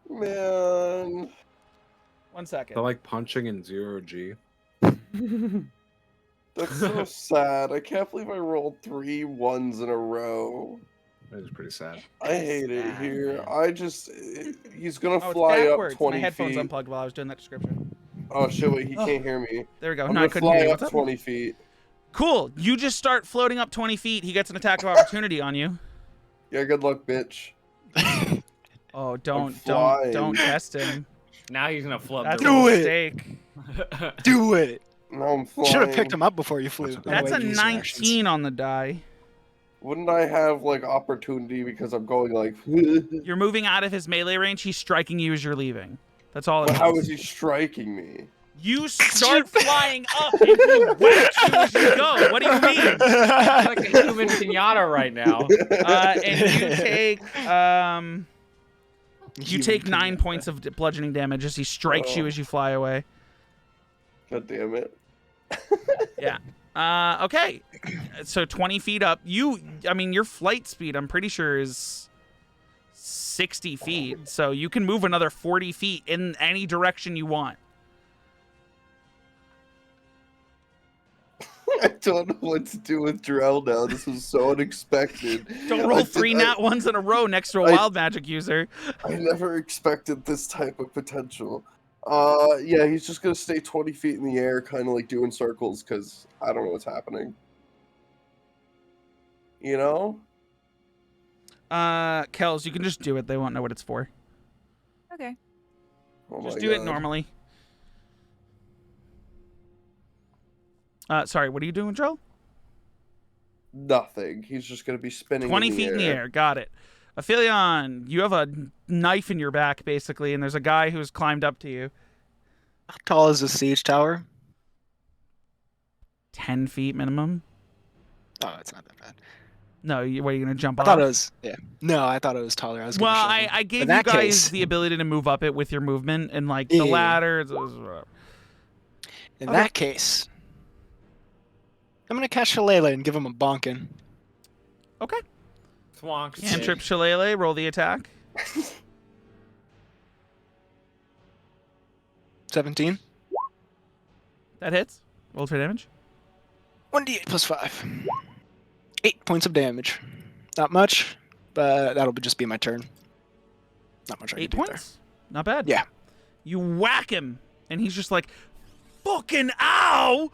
Man. 1 second. I like punching in 0G. That's so sad. I can't believe I rolled 3 1s in a row. That is pretty sad. I hate it sad, here. man. He's gonna Oh, it's fly up backwards. 20 My headphones feet. unplugged while I was doing that description. Oh shit, wait, he can't hear me. There we go. I'm No, I gonna couldn't hear fly you. up What's up? 20 feet. Cool. You just start floating up 20 feet. He gets an attack of opportunity on you. Yeah, good luck, bitch. Oh, don't flying. test him. Now he's gonna flub. That's the a Do roll. it. mistake. Do it. Now I'm flying. Should have picked him up before you flew. That's okay. Oh, That's wait, a use your actions. 19 on the die. Wouldn't I have like opportunity because I'm going like? You're moving out of his melee range. He's striking you as you're leaving. That's all it But how means. is he striking me? You start flying up and he whacks you as you go. What do you mean? It's like a human pinata right now. And you take 9 points of bludgeoning damage as he strikes you Oh. as you fly away. God damn it! Yeah. Okay. So 20 feet up. I mean, your flight speed, I'm pretty sure, is 60 feet. So you can move another 40 feet in any direction you want. I don't know what to do with Drell now. This was so unexpected. Don't roll I 3 did- nat ones in a row next to a I- wild magic user. I never expected this type of potential. Yeah, he's just gonna stay 20 feet in the air, kind of like doing circles, because I don't know what's happening. You know? Kels, you can just do it. They won't know what it's for. Okay. Oh Just my do it God. normally. Sorry, what are you doing, Joe? Nothing. He's just gonna be spinning. 20 feet in the air. Got it. Aphelion, you have a knife in your back, basically, and there's a guy who's climbed up to you. How tall is the siege tower? 10 feet minimum. Oh, it's not that bad. No, what are you gonna jump I off? thought it was No, I thought it was taller. I was gonna Well, shove him. I In gave you that guys case, the ability to move up it with your movement and like Yeah, the yeah, yeah. ladder. in Okay. that case, I'm gonna catch Shalala and give him a bonkin. Okay. Swonk. Cantrip Shillelagh, roll the attack. 17. That hits. Roll for damage. 1d8 plus 5. 8 points of damage. Not much, but that'll just be my turn. Not much I 8 can do there. points. Not bad. Yeah. You whack him, and he's just like, "Fucking ow!"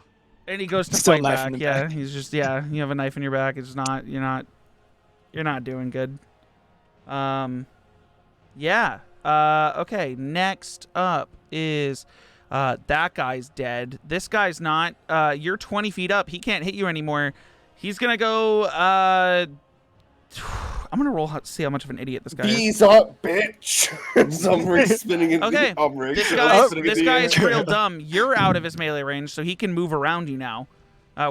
And he goes to Still fight knife back. in the Yeah, back. he's just You have a knife in your back. It's not. You're not doing good. Yeah. Okay. Next up is that guy's dead. This guy's not. You're 20 feet up. He can't hit you anymore. He's gonna go. I'm gonna roll. See how much of an idiot this guy is. He's up, bitch. Umrigg spinning in Okay, the Umrigg. This spinning in the guy is air. real dumb. You're out of his melee range, so he can move around you now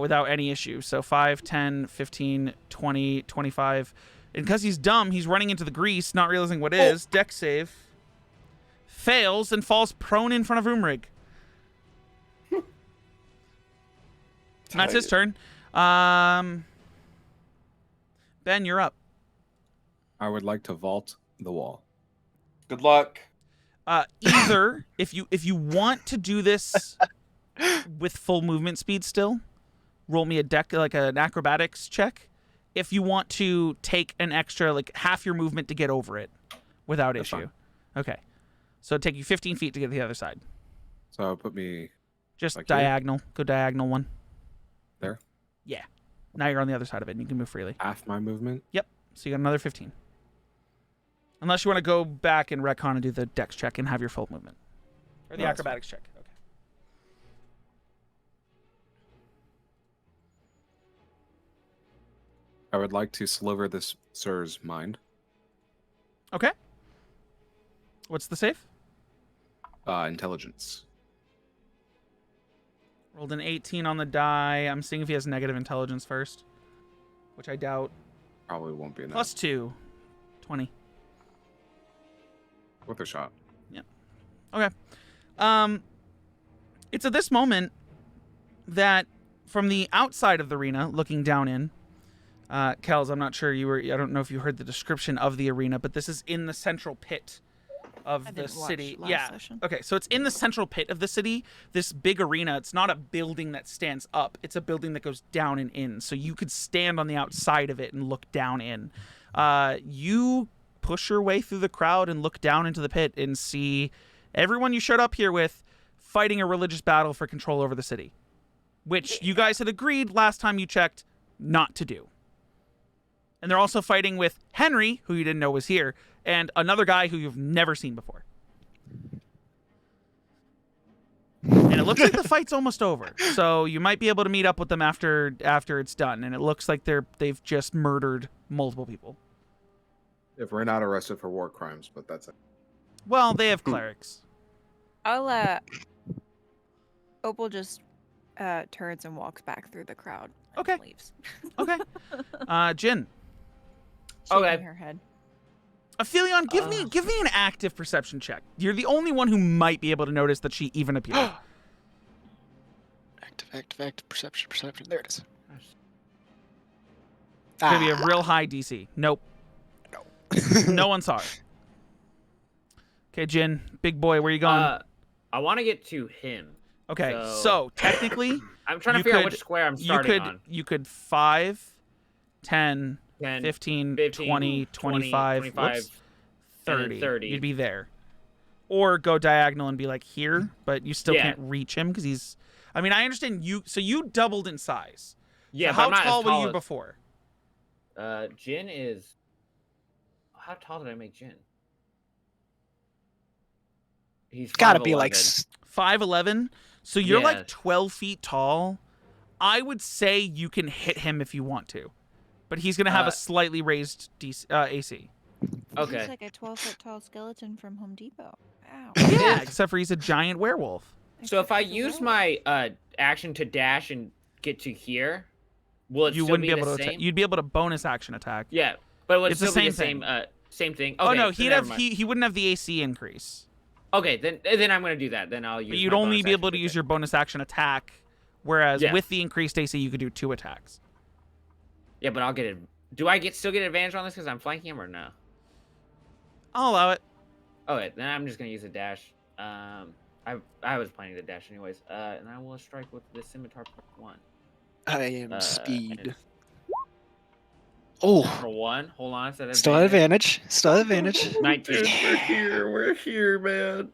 without any issue. So 5, 10, 15, 20, 25. And because he's dumb, he's running into the grease, not realizing what it is. Dex save. Fails and falls prone in front of Umrigg. That's his turn. Ben, you're up. I would like to vault the wall. Good luck. Either if you want to do this with full movement speed still, roll me an acrobatics check. If you want to take an extra half your movement to get over it without That's issue. fine. Okay. So it'd take you 15 feet to get to the other side. So put me Just Like here? diagonal. Go diagonal one. there. Yeah. Now you're on the other side of it and you can move freely. Half my movement. Yep. So you got another 15. Unless you want to go back and retcon and do the dex check and have your full movement. Or the No, that's acrobatics check. Okay. I would like to sliver this sir's mind. Okay. What's the save? Intelligence. Rolled an 18 on the die. I'm seeing if he has negative intelligence first, which I doubt. Probably won't be enough. Plus 2. 20. With a shot. Okay. It's at this moment that from the outside of the arena, looking down in, Kels, I'm not sure I don't know if you heard the description of the arena, but this is in the central pit of I the didn't watch city. last Yeah. session. Okay, so it's in the central pit of the city. This big arena, it's not a building that stands up. It's a building that goes down and in. So you could stand on the outside of it and look down in. You push your way through the crowd and look down into the pit and see everyone you showed up here with fighting a religious battle for control over the city, which you guys had agreed last time you checked not to do. And they're also fighting with Henry, who you didn't know was here, and another guy who you've never seen before. And it looks like the fight's almost over. So you might be able to meet up with them after it's done. And it looks like they've just murdered multiple people. If we're not arrested for war crimes, but that's it. Well, they have clerics. I'll Opal just turns and walks back through the crowd. And Okay. Leaves. Okay. Jin. Shaking Okay. her head. Aphelion, give me an active perception check. You're the only one who might be able to notice that she even appeared. Active, perception. There it is. It's gonna be a real high DC. Nope. No one saw it. Okay, Jin, big boy, where you going? I want to get to him. Okay, so- so technically, I'm trying to You figure out could- which square I'm starting on. you could 5, 10, 10, 15, 15, 20, 25, 25, whoops, and then 30. 30. You'd be there. Or go diagonal and be like here, but you still Yeah. can't reach him because he's... I mean, I understand you... So you doubled in size. Yeah, So but how I'm not as tall were you as- before? Jin is. How tall did I make Jin? He's Gotta be 5'11". like 5'11". So you're Yeah. like 12 feet tall. I would say you can hit him if you want to. But he's going to have Uh, a slightly raised AC. Okay. He's like a 12-foot tall skeleton from Home Depot. Ow. Yeah, except for he's a giant werewolf. So if I Except for use the my action to dash and get to here, Will it You still wouldn't be be able the to. same? You'd be able to bonus action attack. Yeah, but would it It's the still be the same same same thing? Oh Okay, no, so he'd never have mind. he wouldn't have the AC increase. Okay, then I'm gonna do that. Then I'll use. But you'd my only bonus be able action to for use that. your bonus action attack, whereas Yeah. with the increased AC you could do 2 attacks. Yeah, but I'll get it. Do I still get advantage on this because I'm flanking him or no? I'll allow it. Okay, then I'm just gonna use a dash. I was planning the dash anyways. And I will strike with the scimitar +1. I am and speed. it's Oh, For 1. Hold on, so that's still at advantage. Still at advantage. 19. We're here, man.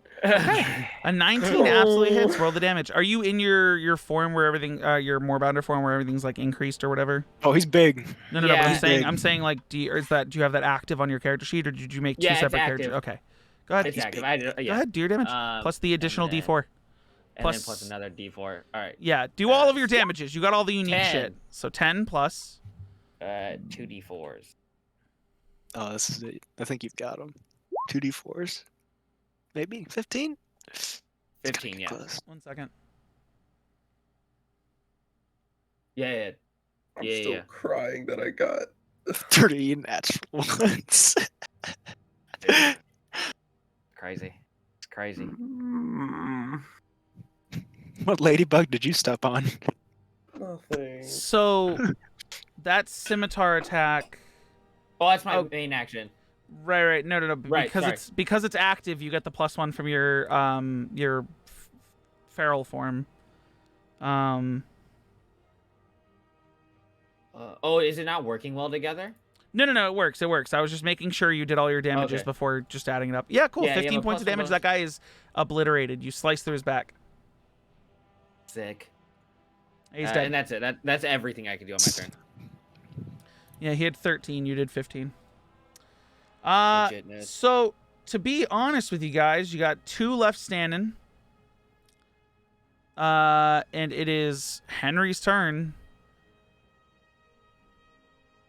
A 19 absolutely hits. Roll the damage. Are you in your form where everything, your Moorbounder form where everything's like increased or whatever? Oh, he's big. No. But Yeah. I'm saying like, do you have that active on your character sheet, or did you make 2 Yeah, it's separate active. characters? Okay, go ahead. It's He's active. big. Yeah. Go ahead. Do your damage plus the additional and then- D4. And plus- then plus another D4. All right. Yeah, do all of your damages. You got all the unique 10. shit. So 10 plus. 2 D4s. Oh, this is it. I think you've got him. 2d4s. Maybe 15. 15, yeah. 1 second. Yeah. I'm Yeah, still yeah. crying that I got. 3 natural ones. Crazy. It's crazy. What ladybug did you step on? Nothing. So that scimitar attack. Oh, that's my Oh. main action. Right. No. Right, Because it's active, you get the +1 from your feral form. Is it not working well together? No. It works. I was just making sure you did all your damages Okay. before just adding it up. Yeah, cool. Yeah, 15 but points of plus one damage. bonus. That guy is obliterated. You slice through his back. Sick. He's dead. And that's it. That's everything I can do on my turn. Yeah, he had 13. You did 15. Legitness. So to be honest with you guys, you got 2 left standing. And it is Henry's turn.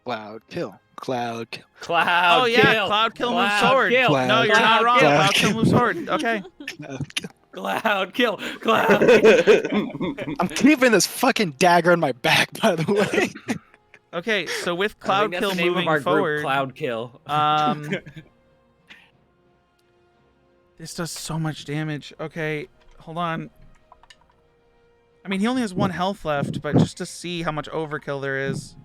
Cloud kill. Cloud kill. Cloud Oh yeah, kill. Cloud kill moves Cloud forward. kill. Cloud No, you're Cloud not wrong. kill. Cloud kill moves forward. Okay. Cloud kill. Cloud kill. Cloud kill. I'm keeping this fucking dagger on my back, by the way. Okay, so with I Cloud think that's kill the name moving of our group, forward, Cloud kill. this does so much damage. Okay, hold on. I mean, he only has 1 health left, but just to see how much overkill there is.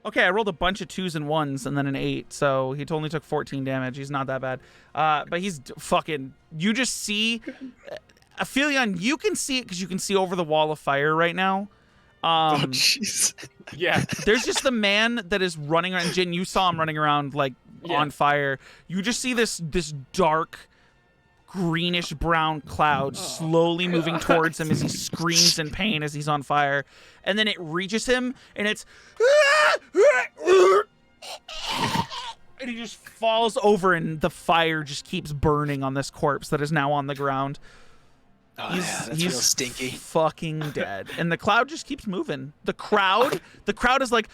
Okay, I rolled a bunch of 2s and 1s and then an 8, so he only took 14 damage. He's not that bad. But he's fucking... You just see... Aphelion, you can see it because you can see over the wall of fire right now. Oh, jeez. Yeah. There's just the man that is running around. Jin, you saw him running around like Yeah. on fire. You just see this dark greenish brown cloud slowly moving towards him as he screams in pain as he's on fire. And then it reaches him and it's and he just falls over and the fire just keeps burning on this corpse that is now on the ground. Oh, yeah, that's real stinky. Fucking dead. And the cloud just keeps moving. The crowd is like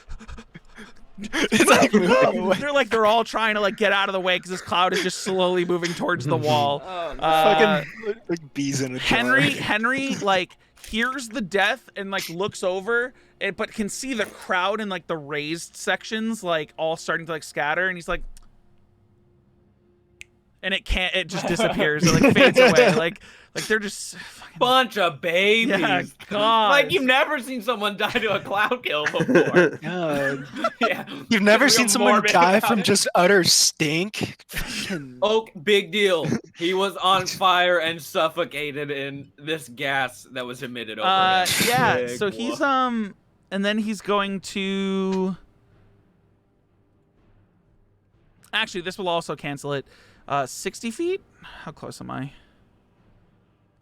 It's like moving away. they're all trying to like get out of the way because this cloud is just slowly moving towards the wall. Oh, no. Fucking like bees in a jar. Henry like hears the death and like looks over but can see the crowd in like the raised sections like all starting to like scatter, and he's like, and it just disappears. It like fades away. Like they're just fucking, Bunch of babies. yeah, God. Like you've never seen someone die to a cloud kill before. God. Yeah. You've never Real seen someone morbid die about from it. just utter stink. Fucking- Oak, big deal. He was on fire and suffocated in this gas that was emitted over him. Yeah, Big so he's whoop. and then he's going to actually this will also cancel it. 60 feet? How close am I?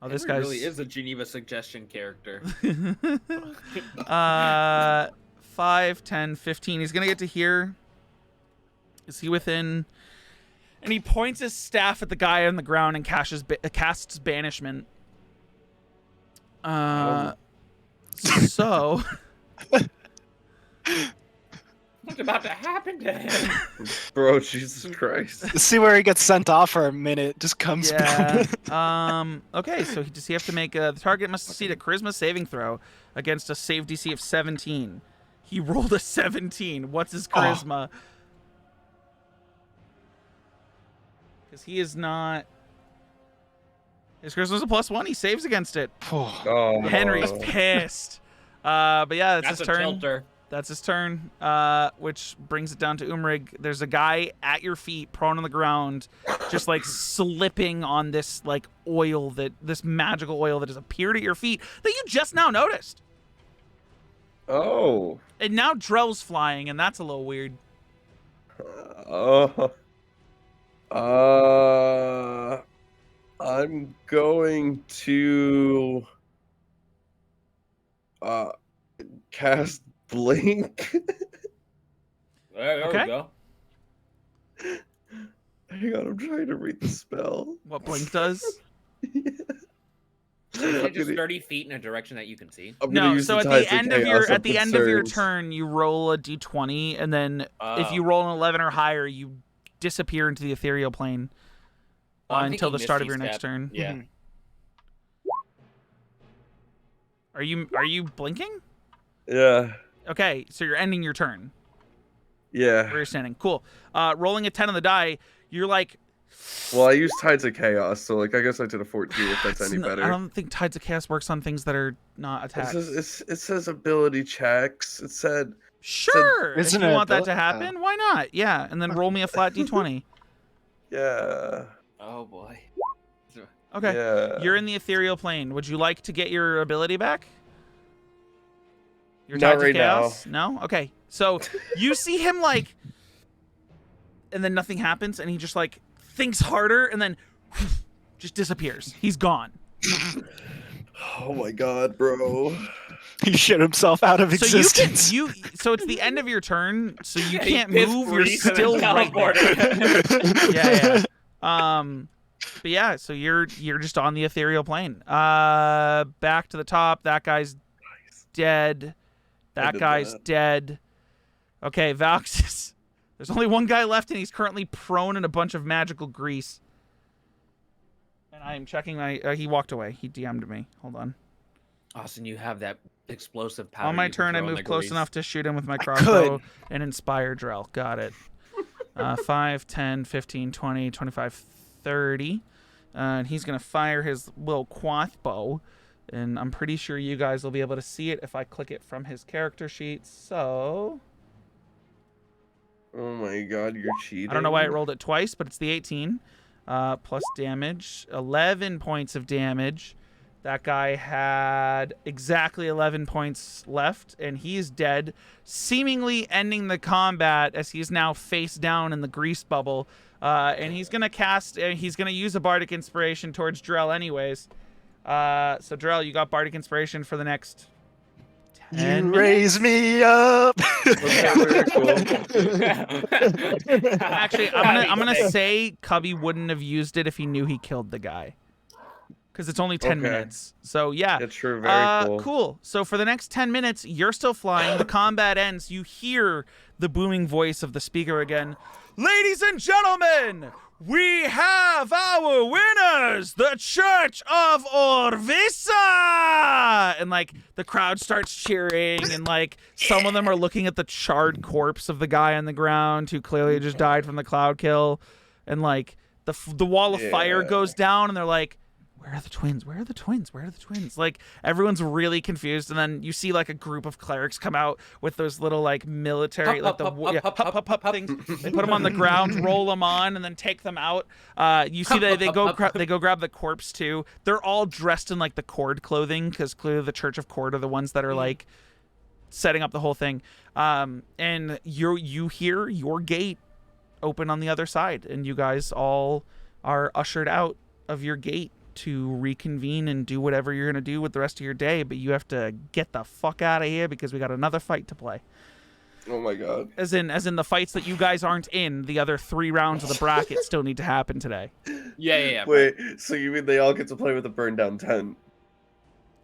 Oh, this Henry guy's really is a Geneva suggestion character. 5, 10, 15. He's gonna get to here. Is he within? And he points his staff at the guy on the ground and casts banishment. So What's about to happen to him? Bro, Jesus Christ. Let's see where he gets sent off for a minute. Just comes Yeah. back. Okay, so does he have to make the target must succeed a charisma saving throw against a save DC of 17. He rolled a 17. What's his charisma? Because he is not. His charisma's a +1. He saves against it. Oh, Henry's pissed. But yeah, that's his a turn. tilter. That's his turn, which brings it down to Umrigg. There's a guy at your feet, prone on the ground, just like slipping on this like oil this magical oil that has appeared at your feet that you just now noticed. Oh. And now Drell's flying, and that's a little weird. I'm going to cast Blink. There Okay. we go. Hang on, I'm trying to read the spell. What Blink does? Is it just 30 feet in a direction that you can see? I'm gonna No, use so at Tides the end of Chaos, your I'm at the end of your concerned. turn, you roll a d20, and then if you Oh. roll an 11 or higher, you disappear into the ethereal plane Oh, I'm until the thinking start of your Misty next Step. turn. Yeah. Mhm. Are you blinking? Yeah. Okay, so you're ending your turn Yeah. where you're standing. Cool. Rolling a 10 on the die, you're like. Well, I used Tides of Chaos, so like I guess I did a 14 if that's any I better. don't think Tides of Chaos works on things that are not It attacks. says ability checks. It said Sure, if Isn't you it want that to ability? happen, why not? Yeah, and then roll me a flat d20. yeah. Oh boy. Okay, Yeah. you're in the ethereal plane. Would you like to get your ability back? Your Not Tides of right now. Chaos? No? Okay, so you see him like, and then nothing happens, and he just like thinks harder, and then just disappears. He's gone. Oh my god, bro. He shit himself out of So existence. so it's the end of your turn, so you Yeah, he can't pissed move. You're Reese and still then right there. teleported. Yeah. But yeah, so you're just on the ethereal plane. Back to the top. That guy's dead. That did guy's that. dead. Okay, Valxis. There's only one guy left, and he's currently prone in a bunch of magical grease. And I'm checking my. He walked away. He DM'd me. Hold on. Austin, you have that explosive powder. On my you can turn, I throw in move the close grease. enough to shoot him with my could. crossbow and inspire Drell. Got it. 5, 10, 15, 20, 25, 30. And he's going to fire his little crossbow. And I'm pretty sure you guys will be able to see it if I click it from his character sheet. So Oh my god, you're cheating. I don't know why it rolled it twice, but it's the 18. Plus damage. 11 points of damage. That guy had exactly 11 points left, and he's dead, seemingly ending the combat as he's now face down in the grease bubble. And he's going to cast, he's going to use a Bardic Inspiration towards Drell anyways. So Drell, you got Bardic Inspiration for the next 10 You minutes? raise me up. Okay, very cool. Actually, I'm gonna say Cubby wouldn't have used it if he knew he killed the guy. Because it's only 10 Okay. minutes. So yeah. Yeah, true, very cool. Cool. So for the next 10 minutes, you're still flying. The combat ends. You hear the booming voice of the speaker again. Ladies and gentlemen, we have our winners, the Church of Orvissa! And like the crowd starts cheering, and like some of them are looking at the charred corpse of the guy on the ground who clearly just died from the cloud kill. And like the wall of fire Yeah. goes down, and they're like, where are the twins? Where are the twins? Where are the twins? Like, everyone's really confused. And then you see, like, a group of clerics come out with those little, like, military, like, the hup things. They put them on the ground, roll them on, and then take them out. You see they go grab the corpse, too. They're all dressed in, like, the Cord clothing, because clearly the Church of Cord are the ones that are, like, setting up the whole thing. And you hear your gate open on the other side, and you guys all are ushered out of your gate to reconvene and do whatever you're gonna do with the rest of your day, but you have to get the fuck out of here because we got another fight to play. Oh my god. As in the fights that you guys aren't in, the other 3 rounds of the bracket still need to happen today. Yeah. Wait, so you mean they all get to play with the burned down tent?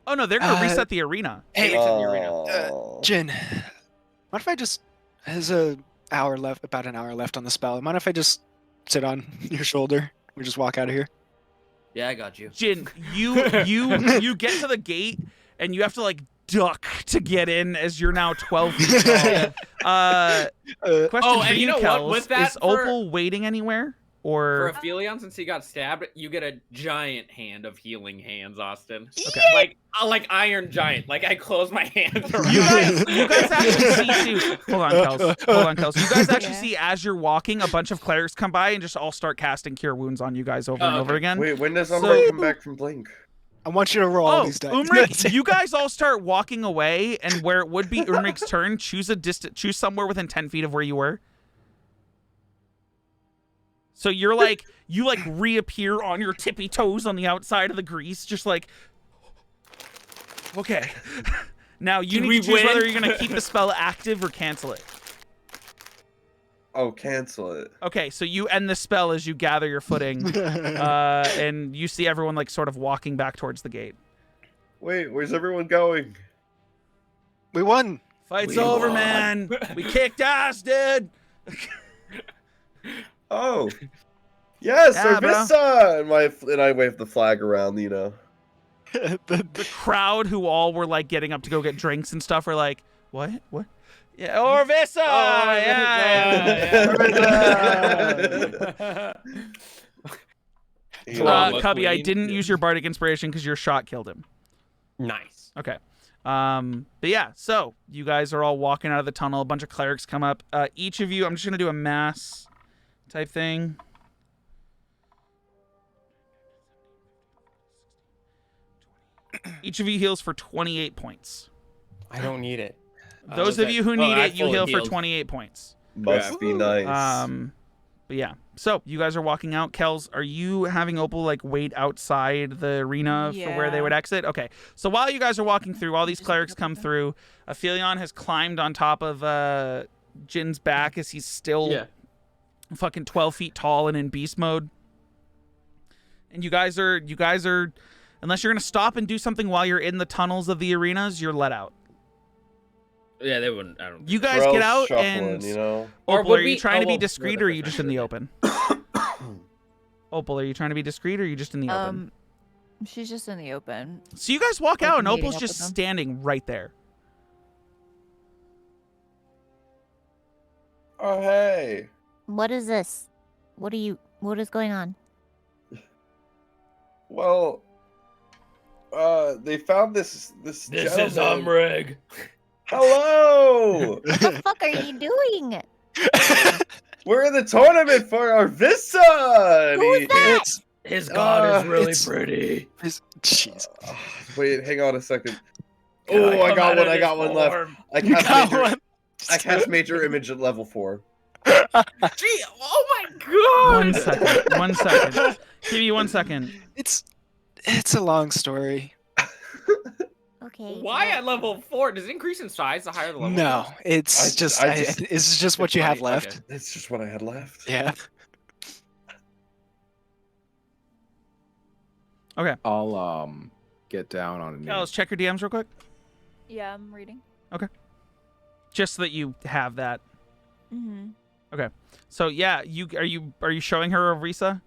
Oh no, they're gonna reset the arena. Hey, Reset the arena. Oh. Jin, what if I just There's a hour left, about an hour left on the spell. Mind if I just sit on your shoulder? We just walk out of here. Yeah, I got you. Jin, you get to the gate and you have to like duck to get in as you're now 12 feet tall. Question Oh, for and you know what? Kels, With that, is Opal waiting anywhere? For Or Aphelion, since he got stabbed, you get a giant hand of healing hands, Austin. Okay. Like Iron Giant. Like I close my hands around. you guys actually see too. Hold on, Kels. You guys actually see as you're walking, a bunch of clerics come by and just all start casting cure wounds on you guys over and over again. Wait, when does So- Umrigg come back from Blink? I want you to roll all these dice. Umrigg, you guys all start walking away, and where it would be Umrigg's turn, choose somewhere within 10 feet of where you were. So you're like, you like reappear on your tippy toes on the outside of the grease, just like, okay. Now you need to choose whether you're gonna keep the spell active or cancel it. Oh, cancel it. Okay, so you end the spell as you gather your footing, and you see everyone like sort of walking back towards the gate. Wait, where's everyone going? We won. Fight's over, man. We kicked ass, dude. Oh, yes, Yeah, bro. Orvissa! And I wave the flag around, you know. The crowd, who all were like getting up to go get drinks and stuff, are like, what? Yeah, Orvissa! Cubby, I didn't use your bardic inspiration because your shot killed him. Nice. Okay. But yeah, so you guys are all walking out of the tunnel. A bunch of clerics come up. Each of you, I'm just gonna do a mass type thing. Each of you heals for 28 points. I don't need it. Those of you who need it, you heal for 28 points. Must be nice. But yeah, so you guys are walking out. Kels, are you having Opal like wait outside the arena for where they would exit? Okay, so while you guys are walking through, all these clerics come through. Aphelion has climbed on top of Jin's back as he's still fucking 12 feet tall and in beast mode. And you guys are, unless you're gonna stop and do something while you're in the tunnels of the arenas, you're let out. Yeah, they wouldn't. I don't. You guys We're all get out shuffling, and you know? Opal, Or are you trying to be discreet, or are the you first just in the action. open? Opal, are you trying to be discreet, or are you just in the open? She's just in the open. So you guys walk like out, and meeting Opal's up just with them. standing right there. Oh, hey. What is this? What is going on? Well, they found this This gentleman. is Umrigg. Hello! What the fuck are you doing? We're in the tournament for Orvissa! Who's that? His god is really it's- pretty. Jeez. Wait, hang on a second. Can Oh, I come got out one, of I this got one left. form? I You cast got major, one. I cast major image at level 4. Gee, oh my god! 1 second. 1 second. Give me 1 second. It's a long story. Okay. Why at level 4? Does it increase in size the higher the level? No, goes? it's just it's just what you have funny, left. okay. That's just what I had left. Yeah. I'll get down on a knee. Let's check your DMs real quick, Yeah, I'm reading. just so that you have that. Mm-hmm. So yeah, are you showing her Orvissa?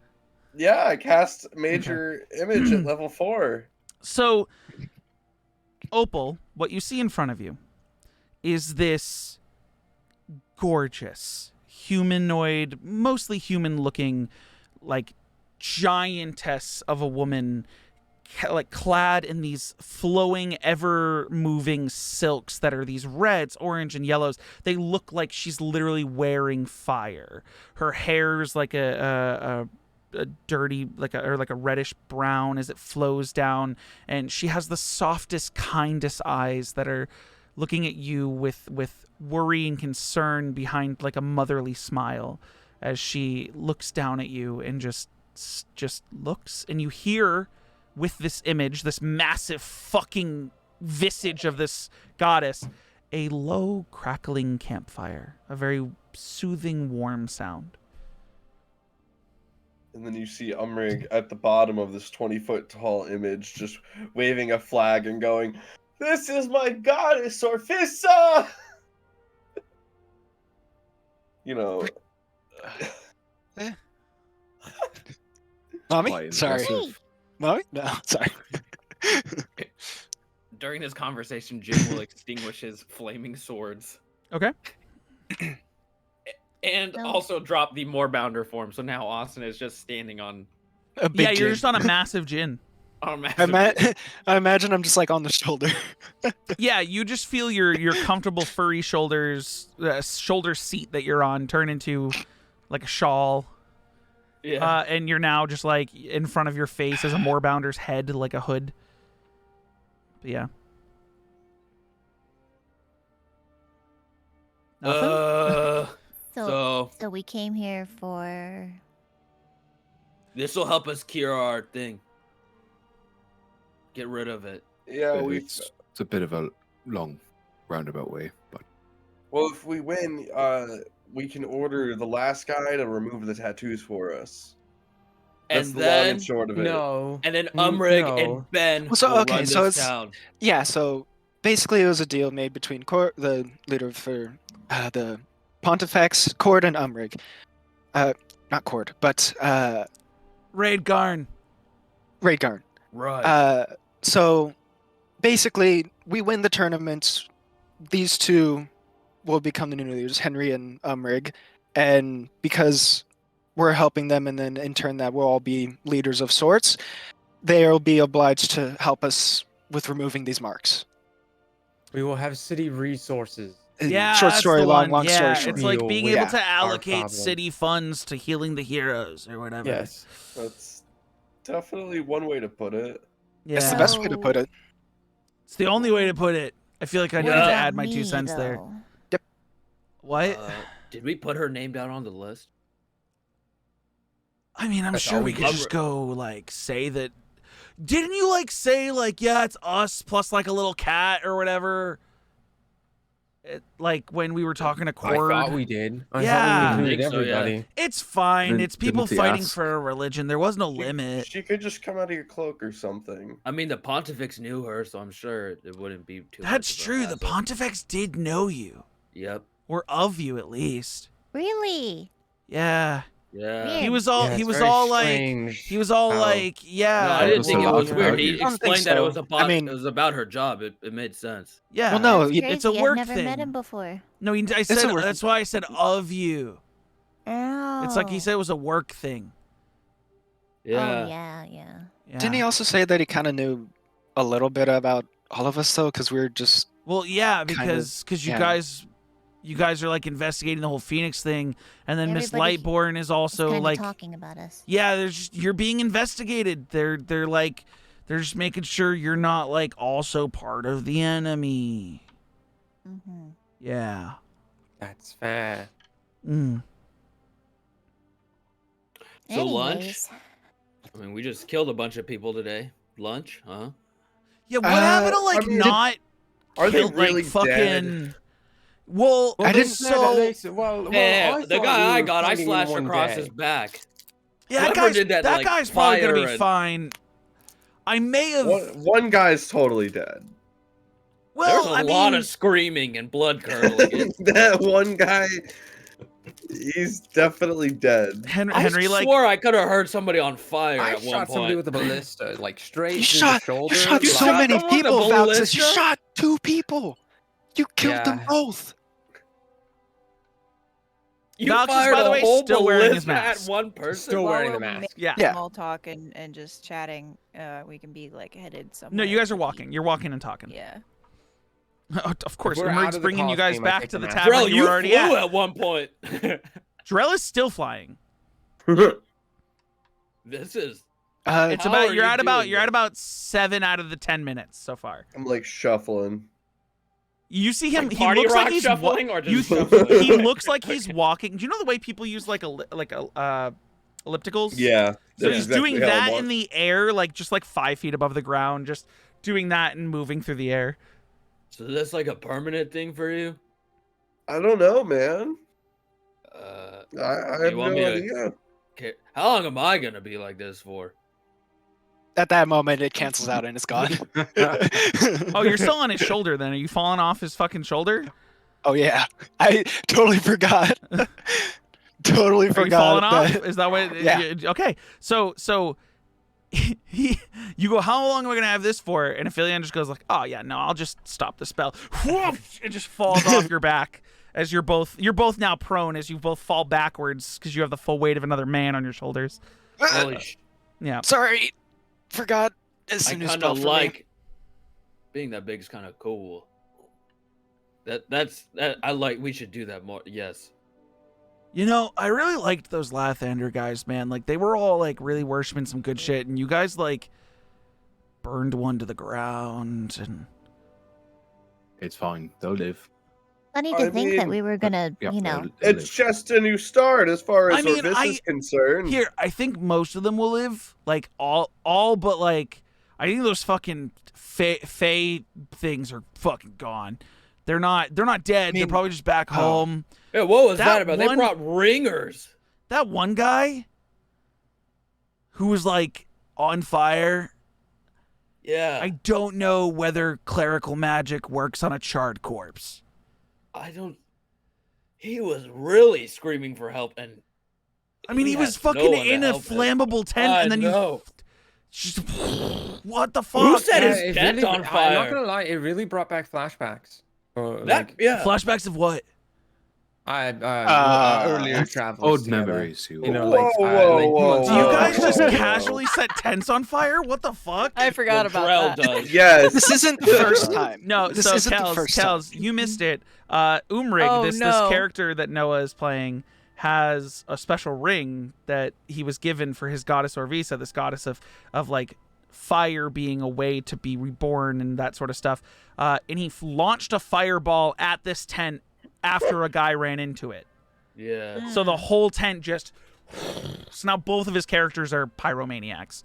Yeah, I cast major image at level 4. So, Opal, what you see in front of you is this gorgeous, humanoid, mostly human-looking, like, giantess of a woman, like, clad in these flowing, ever-moving silks that are these reds, orange, and yellows. They look like she's literally wearing fire. Her hair's like a dirty, like a reddish brown as it flows down, and she has the softest, kindest eyes that are looking at you with worry and concern behind like a motherly smile as she looks down at you and just looks. And you hear, with this image, this massive fucking visage of this goddess, a low crackling campfire, a very soothing, warm sound. And then you see Umrigg at the bottom of this 20-foot tall image just waving a flag and going, "This is my goddess, Orvissa!" you know. Mommy? Quite Sorry. impressive. Mommy? No, sorry. During this conversation, Jim will extinguish his flaming swords. Okay. And No. also drop the Moorbounder form, so now Austin is just standing on A big Yeah, you're gin. just on a massive gin. a massive I imagine I'm just like on the shoulder. Yeah, you just feel your comfortable furry shoulders, shoulder seat that you're on turn into like a shawl. yeah. And you're now just like in front of your face as a Moorbounder's head, like a hood. But yeah. Nothing? So So we came here for. this will help us cure our thing. Get rid of it. Yeah, we. It's a bit of a long roundabout way, but Well, if we win, we can order the last guy to remove the tattoos for us. That's And the long then and short of it. No. and then Umrigg No. and Ben Well, so- will okay, run so this it's- town. Yeah, so basically it was a deal made between the leader for the Pontifex, Cord, and Umrigg. Not Cord, but Raid Garn. Rhaegarn. Right. So basically, we win the tournament. These two will become the new leaders, Henry and Umrigg, and because we're helping them, and then in turn that we'll all be leaders of sorts, they'll be obliged to help us with removing these marks. We will have city resources. Yeah, short that's story the long, one. long story Yeah, short. it's like being Deal able with to our allocate problem. city funds to healing the heroes or whatever. Yes. That's definitely one way to put it. Yeah. It's the best way to put it. It's the only way to put it. I feel like I need What to about add my 2 cents there. What? Did we put her name down on the list? I mean, I'm That's sure all we we could did. just go like say that. Didn't you like say like yeah, it's us plus like a little cat or whatever? Like when we were talking to I Cord. thought we did. I Yeah. thought we I included think so, yeah. everybody. It's fine. Didn't- It's people didn't he fighting ask? for a religion. There was no She- limit. She could just come out of your cloak or something. I mean, the Pontifex knew her, so I'm sure it wouldn't be too. That's much of a true. The hassle. Pontifex did know you, Yep. or of you at least. Really? Yeah. Yeah. Weird. He was all. Yeah, he it's was very all like. strange He was all how- like, yeah. No, I didn't think it a was lot weird. about He you. I don't think explained that it so. was about. I mean- it was about her job. It made sense. Yeah. Well, no, That's you- crazy. it's a work I've never thing. met him before. No, I a said work- that's why I said of you. Oh. It's like he said it was a work thing. Yeah. Oh yeah, yeah. Yeah. Didn't he also say that he kind of knew a little bit about all of us though? Because we were just Well, yeah, Kind of, because you yeah. guys are like investigating the whole Phoenix thing, and then Miss Everybody Lightborn is Just also kinda like, talking about us. yeah, you're being investigated. They're like, they're just making sure you're not like also part of the enemy. Mm-hmm. Yeah. That's fair. Mm. So lunch? Anyways, I mean, we just killed a bunch of people today. Lunch, huh? Yeah. What happened to like I mean, not Are they kill, really like fucking? dead? Well, I they didn't- said that they said- Yeah, I the thought guy we I were got, I fighting in slashed one across day. his back. yeah, that whoever guy's, did that, like, guy's probably gonna fire be and- fine. I may have. One guy's totally dead. Well, There's a I lot mean, of screaming and blood curdling. That one guy, he's definitely dead. Henry, I like, swore I could have heard somebody on fire I at one shot somebody point. with a ballista, like straight you through shot. the shoulder. You shot You so shot many them with a people, Valxis. You ballista? shot 2 people. You killed them Yeah. both. You Valk is, fired by the a way, whole still wearing his ballista mask. at one person. Still wearing the While we're mask. yeah. Yeah. Small talk and just chatting. We can be like headed somewhere. No, you guys are to walking. eat. You're walking and talking. Yeah. Of course, we're out Umrigg's of the bringing you guys costume, I back take to the the mask. tavern Drell, you you were already flew at. at one point. Drell is still flying. This is It's How about are you're you at about doing you're at this? about 7 out of the 10 minutes so far. I'm like shuffling. You see him. like he party looks rock like he's shuffling or you, just shuffling? he looks like he's walking. Do you know the way people use like ellipticals? Yeah. So that's he's exactly doing how that I'm in the air, like just like 5 feet above the ground, just doing that and moving through the air. So that's like a permanent thing for you? I don't know, man. I have you no want me to- idea. Okay, how long am I gonna be like this for? At that moment, it cancels out and it's gone. Oh, you're still on his shoulder then. Are you falling off his fucking shoulder? Oh yeah, I totally forgot. Totally Are you forgot falling off? that. Is that what? Yeah. Okay. So you go, how long am I gonna have this for? And Aphelion just goes like, oh yeah, no, I'll just stop the spell. It just falls off your back as you're both now prone as you both fall backwards because you have the full weight of another man on your shoulders. Holy sh! Yeah. Sorry, forgot. As I soon as kind spell of for me. like being that big is kind of cool. That's I like. We should do that more. Yes. You know, I really liked those Lathander guys, man. Like they were all like really worshiping some good shit, and you guys like burned one to the ground and. It's fine. They'll live. Funny to I think that mean, we were gonna, Yeah, you know. they'll It's live. just a new start as far I as mean, Orvis is concerned. Here, I think most of them will live. Like all but like I think those fucking Fae things are fucking gone. They're not dead. They're mean- probably just back oh. home. Yeah. What was That that about? They one- brought ringers. That one guy who was like on fire. Yeah. I don't know whether clerical magic works on a charred corpse. I don't. He was really screaming for help, and I mean, he was has no fucking one to in a help him. flammable tent, I and then know. just what the fuck? Who said man? his it tent's on I'm not fire? gonna lie, it really brought back flashbacks. Or, That yeah. Flashbacks of what? earlier travels. Old together. memories. You know, like, Whoa, Do you whoa, guys just whoa. casually set tents on fire? What the fuck? I forgot Well, about Drell that. does. Yes. This isn't the first time. No, this so isn't the first time. Kels, you missed it. Umrigg, Oh, this no. character that Noah is playing, has a special ring that he was given for his goddess Orvisa, this goddess of like fire being a way to be reborn and that sort of stuff. And he launched a fireball at this tent after a guy ran into it. Yeah. So the whole tent just. So now both of his characters are pyromaniacs.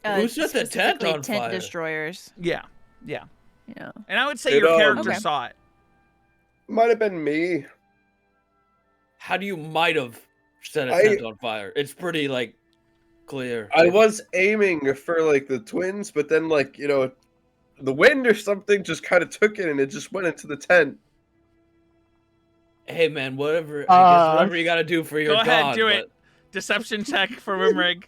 Who set the tent specifically on tent fire? destroyers. Yeah. Yeah. And I would say It, your character Okay. saw it. Might have been me. How do you might have set a I- tent on fire? It's pretty like clear. I was aiming for like the twins, but then like the wind or something just kind of took it and it just went into the tent. Hey man, whatever. I guess whatever you gotta do for your Go ahead, god. do it. Deception check for Umrigg.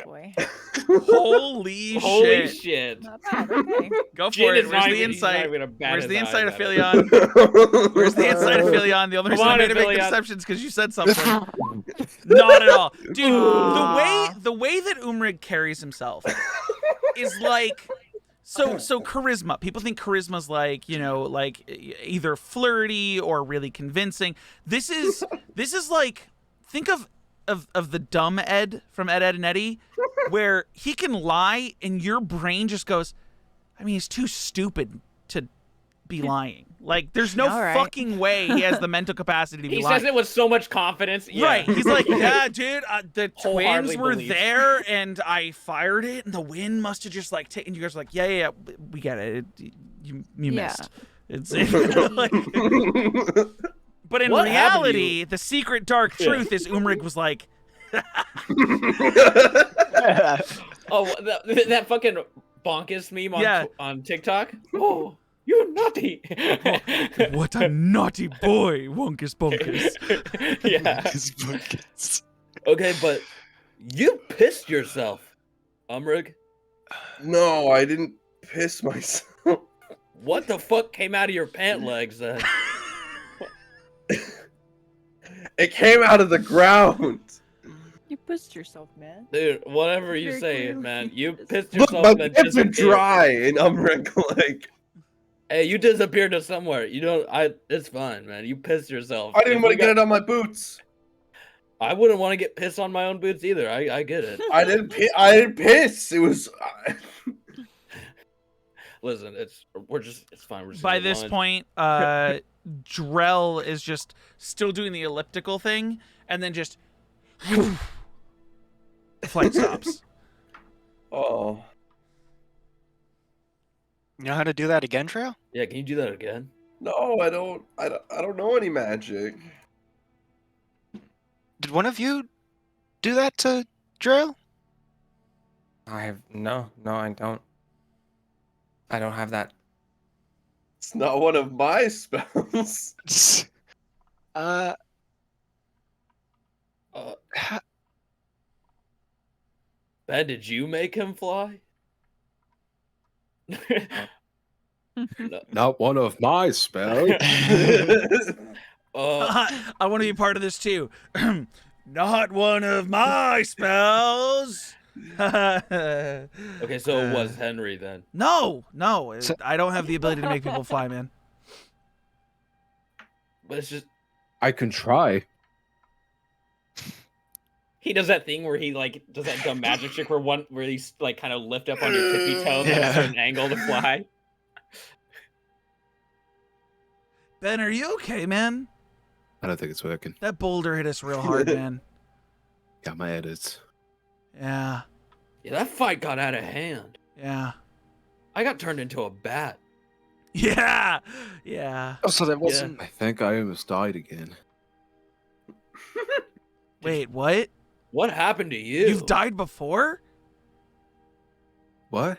Boy. Holy but- Holy shit. shit. Not bad. Okay. Go for Jin it. is Where's not the even- he's not insight? even gonna bat Where's his the eye insight, at it. Aphelion? Where's the insight, Aphelion? The only reason Come I on, made him make the Aphelion. deceptions because you said something. Not at all. Dude, the way that Umrigg carries himself is like so charisma. People think charisma's like, like either flirty or really convincing. This is like, think of the dumb Ed from Ed, Ed and Eddie, where he can lie and your brain just goes, I mean, he's too stupid to be lying. Like, there's no All right. fucking way he has the mental capacity to be He lying. says it with so much confidence. Yeah. Right. He's like, yeah, dude, the twins Wholeheartedly were believes. there and I fired it and the wind must have just like taken. You guys are like, yeah, we get it. You Yeah. missed. It's like, but in What happened to reality, the secret dark Yeah. truth is Umrigg was like, Oh, that fucking bonkers meme on Yeah. on TikTok. Oh, you naughty. what a naughty boy, Wonkus Bonkus. Yeah. Okay, but you pissed yourself, Umrigg. No, I didn't piss myself. What the fuck came out of your pant legs then? It came out of the ground. You pissed yourself, man. Dude, whatever you Very say, clearly man. you You pissed pissed Look, yourself my and lips are disappeared. dry, and I'm like, Hey, you disappeared to somewhere. You know, it's fine, man. You pissed yourself. I didn't If want you to get got- it on my boots. I wouldn't want to get pissed on my own boots either. I get it. I didn't piss. It was. Listen, it's fine. We're just By gonna this move on. point, Drell is just still doing the elliptical thing and then just flight stops. Oh. You know how to do that again, Trail? Yeah, can you do that again? No, I don't. I don't know any magic. Did one of you do that to Trail? No, I don't. I don't have that It's not one of my spells. Uh, Ben, did you make him fly? No. Not one of my spells. I want to be part of this too. Not one of my spells. Okay, so it was Henry then. No, So- I don't have the ability to make people fly, man. But it's just I can try. he does that thing where he like does that dumb magic trick where he's like kind of lift up on your tippy toes at a certain angle to fly. Ben, are you okay, man? I don't think it's working. That boulder hit us real hard, man. Got my edits. Yeah, Yeah, that fight got out of hand. yeah, I got turned into a bat. yeah. Oh, so that wasn't. I think I almost died again. Wait, what? What happened to you? You've died before? What?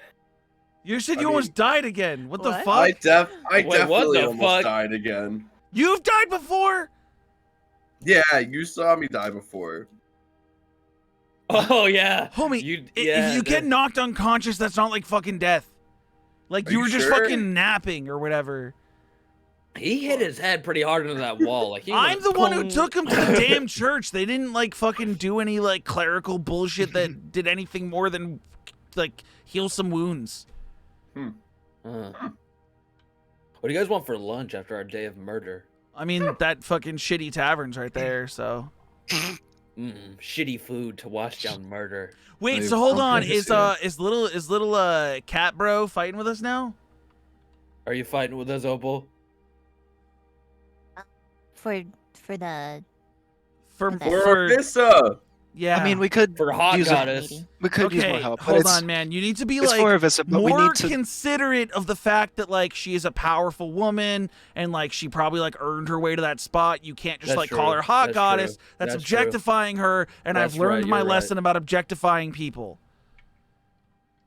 You said I you almost mean- died again. What the What? fuck? I Wait, what definitely the almost fuck? died again. You've died before? Yeah, you saw me die before. Oh yeah, Homie, if you get knocked unconscious, that's not like fucking death. Like Are you you were just sure? fucking napping or whatever. he hit his head pretty hard into that wall. Like he I'm went the one who boom. took him to the damn church. They didn't like fucking do any like clerical bullshit that did anything more than like heal some wounds. What do you guys want for lunch after our day of murder? I mean, that fucking shitty tavern's right there, so. Shitty food to wash down murder. Wait, They've so hold on. pumped Is it. little cat bro fighting with us now? Are you fighting with us, Opal? For the For Okay. For Abyssa! yeah. I mean, we could For hot use goddess. lady. we could use more Okay, help. but hold it's, on, man. You need to be It's like for Abyssa, but we more need to. considerate of the fact that like she is a powerful woman and like she probably like earned her way to that spot. You can't just That's like call true. her hot That's goddess. true. That's That's true. objectifying her, and That's I've learned right, my you're right. lesson about objectifying people.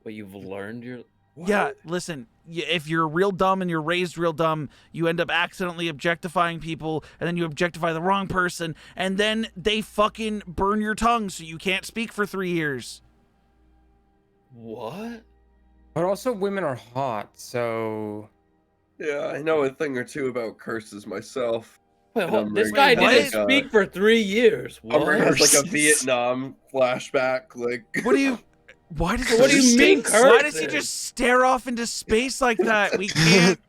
What you've learned? Yeah, listen, if you're real dumb and you're raised real dumb, you end up accidentally objectifying people, and then you objectify the wrong person, and then they fucking burn your tongue so you can't speak for 3 years. What? But also, women are hot, so Yeah, I know a thing or two about curses myself. Wait, hold, Umrigg this guy has didn't like a- speak for 3 years. What? Umrigg has like a Curses. Vietnam flashback. Like, What do you... Why does What do you mean, Why does he curses? just stare off into space like that? We can't...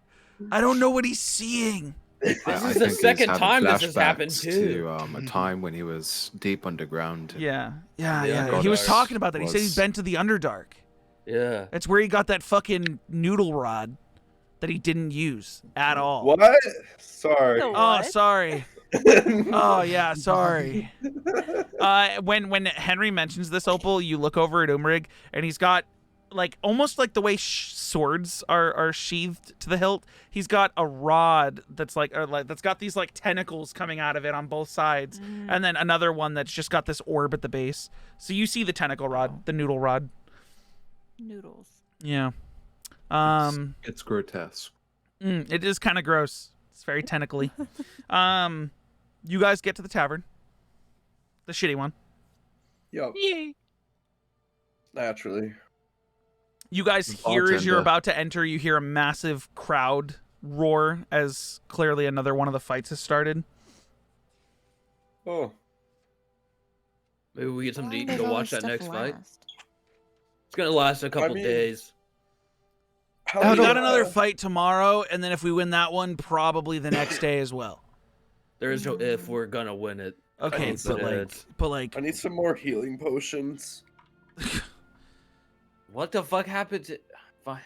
I don't know what he's seeing. This I is think the he's second having time this has happened flashbacks too. To a time when he was deep underground. Yeah. Yeah, He was Underdark talking about that. He said he's was- been to the Underdark. Yeah. That's where he got that fucking noodle rod that he didn't use at all. what? Sorry. No. Oh, What? sorry. Oh yeah, sorry. When Henry mentions this, Opal, you look over at Umrigg, and he's got like almost like the way swords are sheathed to the hilt. He's got a rod that's like that's got these like tentacles coming out of it on both sides, and then another one that's just got this orb at the base. So you see the tentacle rod, the noodle rod. Noodles. Yeah. It's grotesque. It is kind of gross. It's very tentacly. You guys get to the tavern, the shitty one. Yup, Yay. naturally. You guys hear as you're Bartender. about to enter, you hear a massive crowd roar as clearly another one of the fights has started. Oh, Maybe we get something to Why eat and does go all watch this that stuff next fight. last? It's gonna last a couple mean- days. how We do got I- another fight tomorrow, and then if we win that one, probably the next day as well. There is no if we're gonna win it. Okay, need but like, I need some more healing potions. What the fuck happened to? Fine.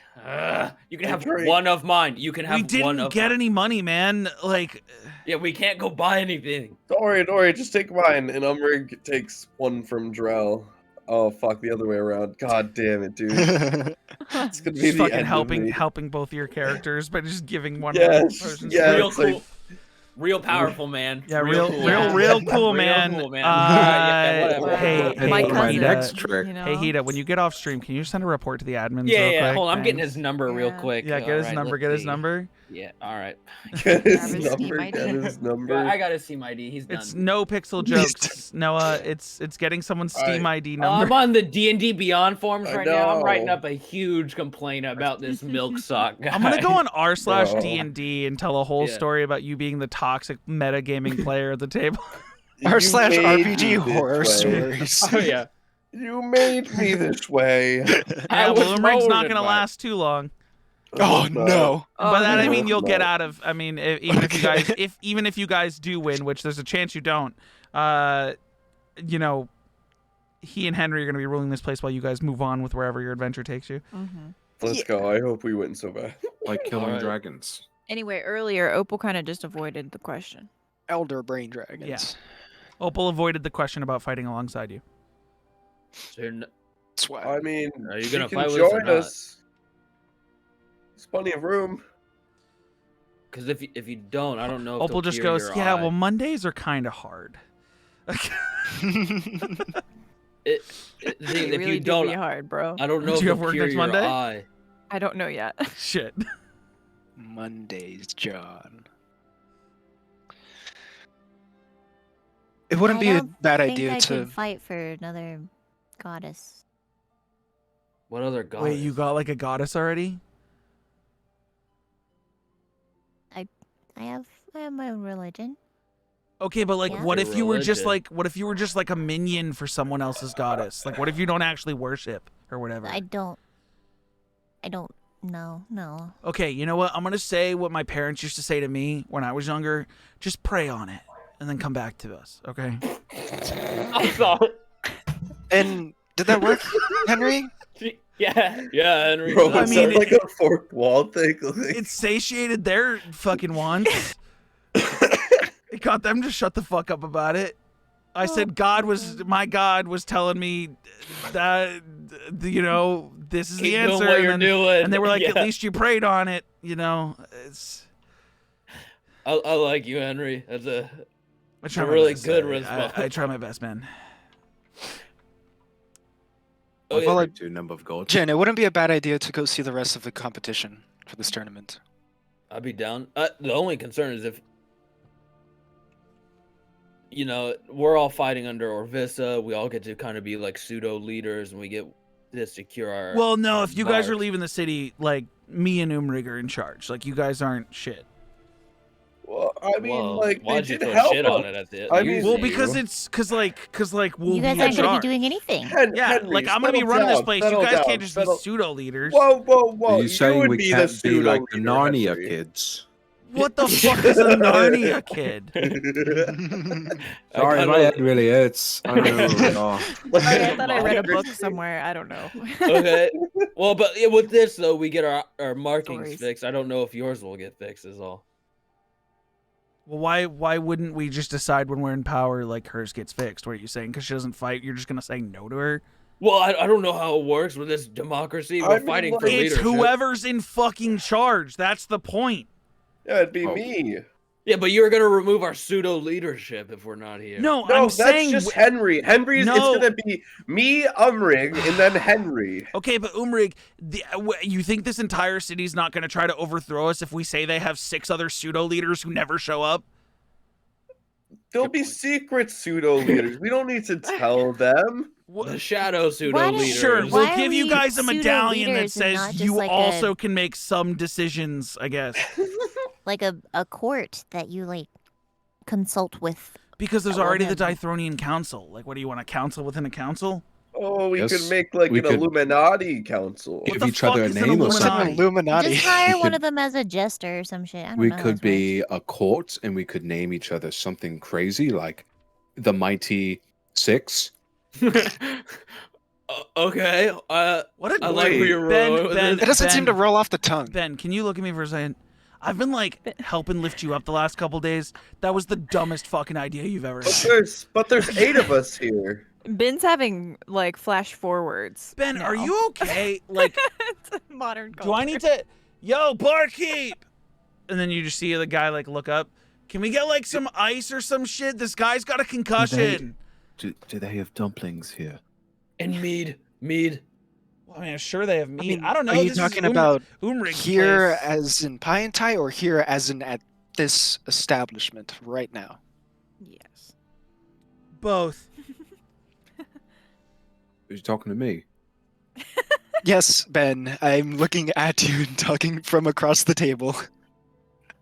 You can I have drank- one of mine. You can have we one didn't of get mine. any money, man. Like, Yeah, we can't go buy anything. Don't worry, just take mine. And Umrigg takes one from Drell. Oh fuck, the other way around. God damn it, dude. It's gonna be just the fucking end helping of me. helping both your characters by just giving one. Yes, person- yeah, real it's cool. like- Real powerful, man. Yeah, real cool. cool, Real man. cool, man. Yeah, whatever. Hey, And My for my cousin, next trick. you know? Hey, Hida, when you get off stream, can you just send a report to the admins? Yeah, real yeah. quick? Hold on, I'm getting Thanks. his number real Yeah. quick. Yeah, get his Alright, number. let's Get his see. number. Yeah. All right. Get his Grab his Steam number. ID. Get his number. I gotta see my ID. He's done. It's no pixel jokes, Noah. It's getting someone's Steam ID number. I'm on the D&D Beyond forums I right now. I'm writing know. up a huge complaint about this milk sock guy. I'm gonna go on Bro. r/D&D and tell a whole Yeah. story about you being the toxic metagaming player at the table. You R/RPG made me horror this way. stories. Oh yeah. You made me this way. Yeah, was well, Umrigg's not molded gonna by it. last too long. Oh no. By that I no. mean you'll get No. out of. I mean, even if you guys, even if you guys do win, which there's a chance you don't, you know, he and Henry are gonna be ruling this place while you guys move on with wherever your adventure takes you. Mhm. Let's go. I hope we win so bad. Like killing Alright. dragons. Anyway, earlier Opal kind of just avoided the question. Elder brain dragons. Yeah. Opal avoided the question about fighting alongside you. So you're That's why. I mean, Are you she gonna can fight with us or join not? us. There's plenty of room. Because if you don't, I don't know. If Opal they'll just peer goes, your yeah, eye." well, Mondays are kind of hard. If They you really do don't, be hard, bro. I don't know Do if you they'll have work peer next your Monday? eye. I don't know yet. Shit. Mondays, John. It wouldn't I be a don't bad think idea I to. could fight for another goddess. What other god? Wait, you got like a goddess already? I have my own religion. Okay, but like, Yeah. what Your if you were just religion. like a minion for someone else's goddess? Like, what if you don't actually worship or whatever? I don't know. No. Okay, you know what? I'm gonna say what my parents used to say to me when I was younger. Just pray on it, and then come back to us. Okay. I'm sorry. And did that work, Henry? Yeah, Henry. Bro, I is mean, that like a fourth wall thing? Like, It satiated their fucking wants. It got them to shut the fuck up about it. I said my God was telling me that, you know, this is the Keep answer. doing what and you're then- doing. And they were like, Yeah. at least you prayed on it, you know. It's I like you, Henry. That's I try a my really best. good I response. try my best, man. Oh, yeah. Well, like, To number of gold. Jen, it wouldn't be a bad idea to go see the rest of the competition for this tournament. I'd be down. The only concern is if, you know, we're all fighting under Orvissa. We all get to kind of be like pseudo leaders, and we get to secure our. Well, no, if you guys are marks. leaving the city, like, me and Umrigg are in charge. Like, you guys aren't shit. well, I mean, Well, like, they why'd you did throw help shit us. on it at the I end? mean- Well, you. because we'll you guys be in aren't gonna charge. be doing anything. Yeah, Henry, like I'm gonna be settle running this down, place. You settle guys down, can't just be settle- pseudo leaders. Whoa, whoa, whoa! Are you saying would we be can't the be like the pseudo-leader, Narnia Henry. kids? What the fuck is a Narnia kid? Sorry, my head really hurts. I know. Oh. Sorry, I thought I read a book somewhere. I don't know. Okay. Well, but yeah, with this though, we get our markings Stories. fixed. I don't know if yours will get fixed. Is all. Well, why wouldn't we just decide when we're in power, like hers gets fixed? What are you saying? Because she doesn't fight, you're just gonna say no to her? Well, I don't know how it works with this democracy. I We're mean, fighting like- for It's leadership. whoever's in fucking charge. That's the point. Yeah, it'd be Oh. me. Yeah, but you're gonna remove our pseudo leadership if we're not here. No, No, I'm that's saying. just Henry. Henry's No. it's gonna be me, Umrigg, and then Henry. Okay, but Umrigg, you think this entire city's not going to try to overthrow us if we say they have 6 other pseudo leaders who never show up? There'll be secret pseudo leaders. We don't need to tell them. The shadow pseudo Why leader. don't- Sure, is- we'll Why are give you we guys a medallion that pseudo-leaders and not says just you like also can make some decisions, I guess. Like a court that you like consult with. Because there's Well, already the then- Dithronian Council. Like, what do you want, a council within a council? Oh, we Yes, could make like we an could- Illuminati council. What Give the each other fuck a is an name or What's an Illuminati? Illuminati? Just hire We one could- of them as a jester or some shit. I don't We know how could this works. be a court and we could name each other something crazy like the Mighty Six. Okay. What a I like where you're Ben, rolling with Ben, this. It doesn't seem to roll off the tongue. Ben, can you look at me for a second? I've been like helping lift you up the last couple days. That was the dumbest fucking idea you've ever But had. there's 8 of us here. Ben's having like flash forwards. Ben, are now. you okay? Like, It's a modern culture. do I need to? Yo, barkeep! And then you just see the guy like look up. Can we get like some ice or some shit? This guy's got a concussion. Do they have dumplings here? And mead. Well, I mean, I'm sure they have meat. I mean, I don't know. are you This is talking about Umrigg's here place. as in Pie and Tie, or here as in at this establishment right now? Yes. Both. Are you talking to me? Yes, Ben. I'm looking at you and talking from across the table.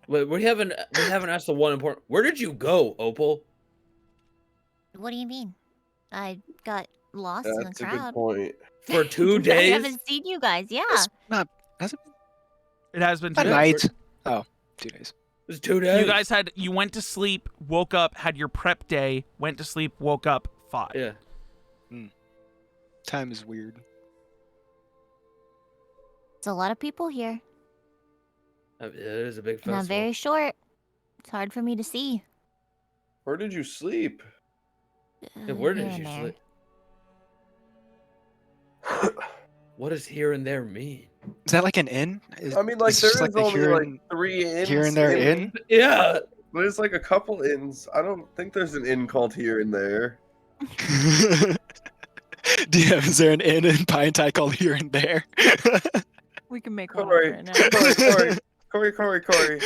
But we haven't asked the one important. Where did you go, Opal? What do you mean? I got lost in the That's a good crowd. point. For 2 I days? haven't seen you guys. Yeah. It's not. Has it It has been been 2 a days. night? Oh, 2 days. It was 2 days. You went to sleep, woke up, had your prep day, went to sleep, woke up, fought. Yeah. Time is weird. It's a lot of people here, It is a big and festival. I'm very short. It's hard for me to see. Where did you sleep? Yeah, where Here did and you there. sleep? What does here and there mean? Is that like an inn? I mean, like is there this is the only here like and- 3 inns. here and there in- inn? Yeah. There's like a couple inns. I don't think there's an inn called Here and There. DM, is there an inn in Pie and Tie called Here and There? We can make one up Corey, right now. Corey.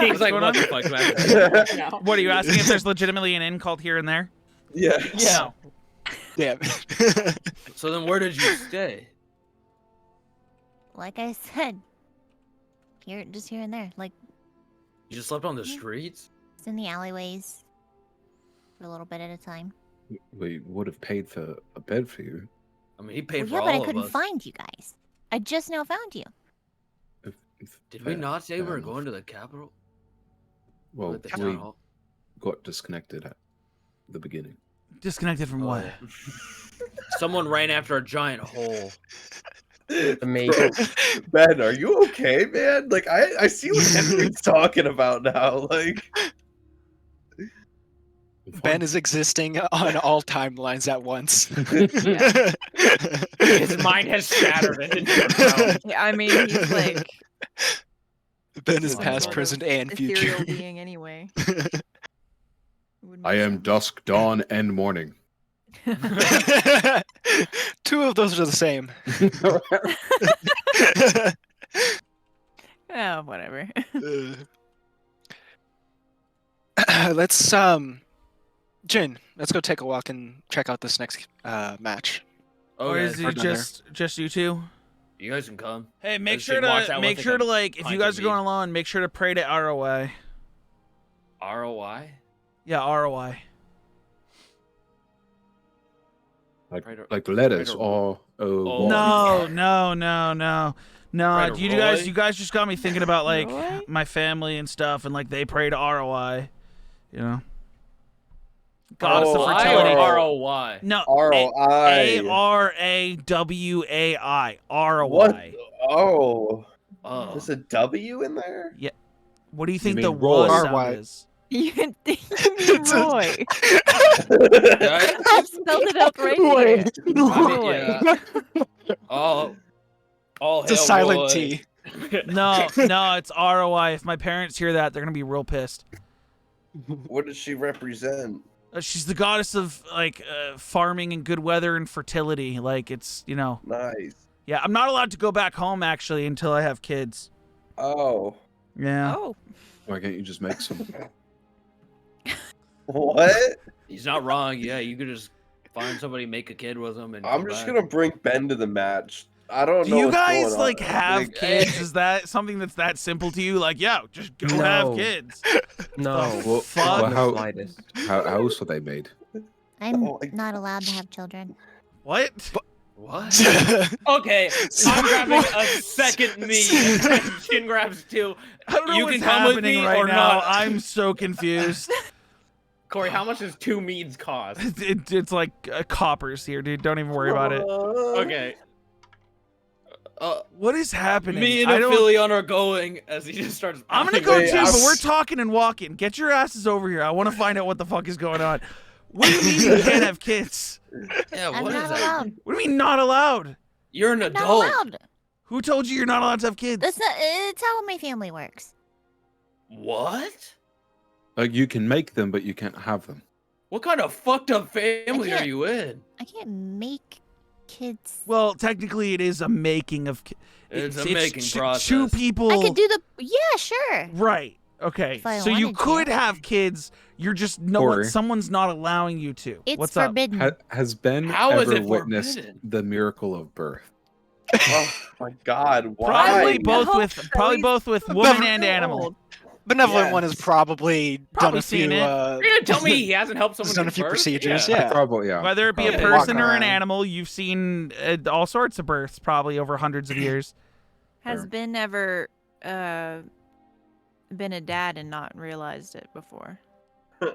He's like, going what on? the fuck, man? No. What are you asking if there's legitimately an inn called Here and There? Yeah. No. Damn. So then where did you stay? Like I said, just here and there, like You just slept on the streets? it's in the alleyways for a little bit at a time. We would have paid for a bed for you. I mean, he paid Well, for yeah, all but I of couldn't us. find you guys. I just now found you. Did we Fair- not say we fair were enough. going to the capital? Well, At the town we hall? got disconnected at the beginning. Disconnected from Oh, what? yeah. Someone ran after a giant hole. Amazing. Ben, are you okay, man? Like I see what Henry's talking about now. Like Ben is existing on all timelines at once. His mind has shattered and it's grown. Yeah, I mean, he's like Ben is some past, sort present, of and ethereal future. being anyway. I am dusk, dawn, and morning. Two of those are the same. Oh, whatever. Let's Jin, let's go take a walk and check out this next match. Or Okay. is we're it done there. just you two? You guys can come. Hey, make Just sure walks to out make with, sure like, to a like if pint you guys of are going meat. along, make sure to pray to ROI. ROI? Yeah, ROI. Like, Right or- like the letters, right or Oh. No, no. Pray to You Roy? guys just got me thinking about like Roy? my family and stuff, and like they pray to ROI. You know, goddess of ROI fertility. or ROI. No, ROI. ARAWAI. ROI. What? Oh, Oh. there's a W in there. What do you You think mean the Roy? ROI sound RY. is? You mean It's a- Roy? Yeah, I spelled it out right here. I mean, Roy. yeah. All It's a hail silent Roy. T. No, it's ROI. If my parents hear that, they're gonna be real pissed. What does she represent? She's the goddess of like farming and good weather and fertility. Like it's Nice. Yeah, I'm not allowed to go back home actually until I have kids. Oh, Yeah. Oh, why can't you just make some? what? He's not wrong. Yeah, you could just find somebody, make a kid with him, and I'm come just back. gonna bring Ben to the match. I don't Do know. you what's guys going like on. have Like, kids? Is that something that's that simple to you? Like, yeah, just go have No. kids. No. The fuck? Not in the How- slightest. How else are they made? I'm Oh, not allowed to have children. What? What? Okay, I'm grabbing a second meat. And Shin grabs two. I don't know You what's can come with happening me right or now. not. I'm so confused. Corey, how much does 2 meads cost? It's like coppers here, dude. Don't even worry about it. Okay. What is happening? Me and I don't- Aphelion are going as he just starts. I'm gonna pounding go Wait, too, I'm- but we're talking and walking. Get your asses over here. I want to find out what the fuck is going on. What do you mean you can't have kids? Yeah, I'm what is not that? allowed. What do you mean not allowed? You're an I'm not adult. allowed. Who told you you're not allowed to have kids? That's not. It's how my family works. What? Like you can make them, but you can't have them. What kind of fucked up family are can't- you in? I can't make kids. Well, technically, it is a making of. It's a making process. Two people. I could do the. Yeah, sure. Right. Okay. If I So you wanted to. could have kids. You're just no one. Corey. Someone's not allowing you to. It's What's forbidden. Has Ben How is ever it witnessed forbidden? the miracle of birth? Oh my God! Why? Probably both No, with Kelly's both with so woman and so animal. old. Benevolent Yes. one has probably done Probably a few. seen it. You're gonna tell me he hasn't helped someone done a give few birth? procedures. Yeah. Yeah. Probably, yeah. Whether it be a Yeah. person Walking or an around. animal, you've seen all sorts of births probably over hundreds of years. Has Fair. Ben ever been a dad and not realized it before?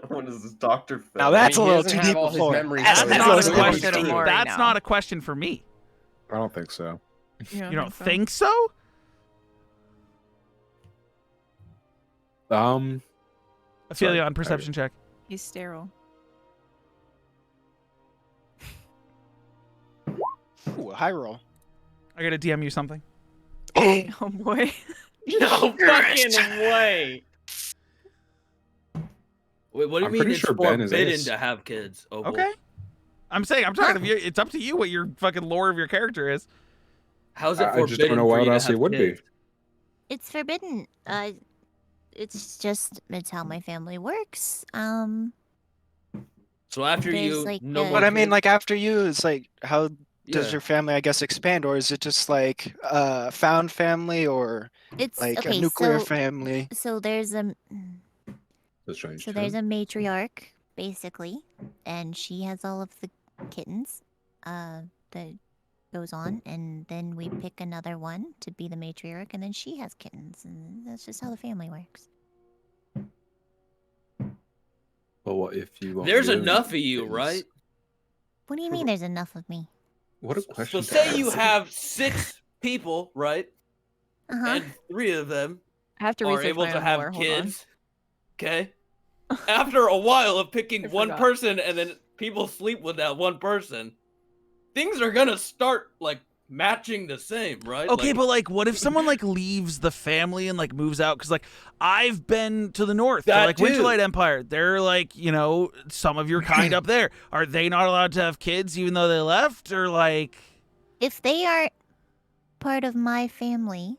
What is this, Dr. Phil? Now that's I mean, a he little doesn't too have deep all his before. memories, That's so That's it's not not a really question. true. Mori That's now. not a question for me. I don't think so. You don't think so? Ophelia on perception check. He's sterile. Ooh, a high roll. I gotta DM you something. Oh boy. No fucking way. Wait, what do you I'm mean pretty it's sure Ben is forbidden ace. to have kids? Opal? Okay. I'm saying I'm talking to you. It's up to you what your fucking lore of your character is. How's it I forbidden just don't know for what you to else he have would be. kids? It's forbidden. It's how my family works. So after There's, you, like, no a- more But I mean, kids? like after you, it's like how does Yeah. your family, I guess, expand, or is it just like found family, or It's like okay. a nuclear so, family? so there's a That's strange. so there's a matriarch basically, and she has all of the kittens. That goes on, and then we pick another one to be the matriarch, and then she has kittens, and that's just how the family works. But what if you? won't There's give enough of you, kittens? right? What do you mean? There's enough of me? What a So question. to say you ask. have 6 people, right? Uh huh. And 3 of them I have to are research able my to own have lore. Hold on. kids. Okay. After a while of picking I one forgot. person and then people sleep with that one person, things are gonna start like matching the same, right? Okay, Like, but like, what if someone like leaves the family and like moves out? Because like, I've been to the north, to, That like too. Winterlight Empire. They're like, some of your kind up there. Are they not allowed to have kids even though they left, or like? If they aren't part of my family,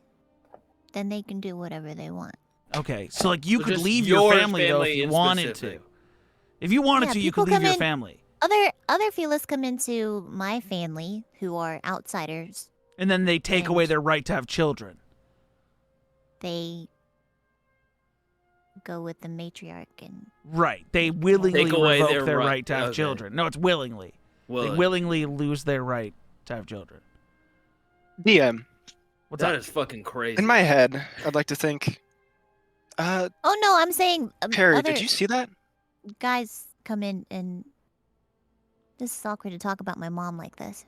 then they can do whatever they want. Okay, so like you So could just leave your your family though if family you in wanted specific. to. If you wanted Yeah, to, you could people leave come your in- family, Other Felis come into my family who are outsiders. and then they take away And- their right to have children. They go with the matriarch, and Right. They willingly Take away revoke their their right- right to have okay. children. No, it's willingly. well, They willingly lose their right to have children. DM. What's that up? is fucking crazy. In my head, I'd like to think. oh no, I'm saying Perry, other did you see that? guys come in, and this is awkward to talk about my mom like this.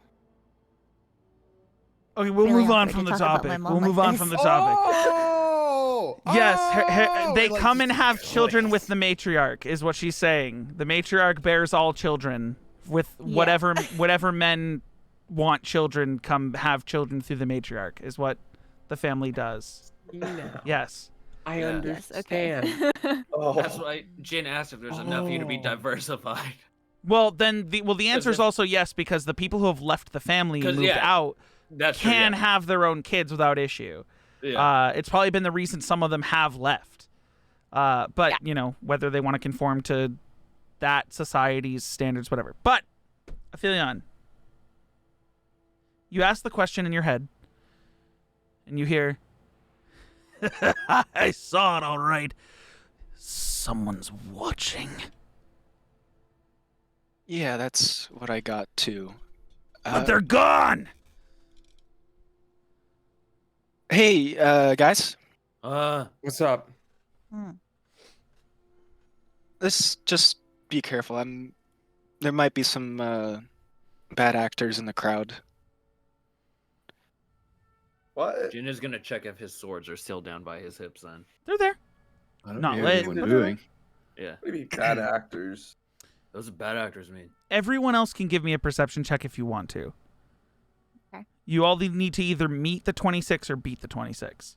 Okay, we'll really move on awkward from to the talk about topic. my mom We'll like move on this. from the topic. Oh! Yes, Oh! they Like, come and have click. children with the matriarch, is what she's saying. The matriarch bears all children with Yeah. whatever men want children come have children through the matriarch, is what the family does. Now, Yes. I Yeah. Yes, okay. understand. Oh. That's why Jin asked if there's enough of you to be Oh. diversified. Well, then the answer is then- also yes, because the people who have left the family and 'Cause, moved yeah, out That's true, can yeah. have their own kids without issue. Yeah. It's probably been the reason some of them have left. But, whether they want to conform to that society's standards, whatever. But, Aphelion, you ask the question in your head, and you hear, I saw it all right. Someone's watching. Yeah, that's what I got too. But they're gone! Hey, guys, What's up? let's just be careful. There might be some bad actors in the crowd. What? Jin is gonna check if his swords are still down by his hips then. They're there. I don't Not hear lit. anyone doing. Yeah. What do you mean bad actors? Those are bad actors mean. Everyone else can give me a perception check if you want to. Okay. You all need to either meet the 26 or beat the 26.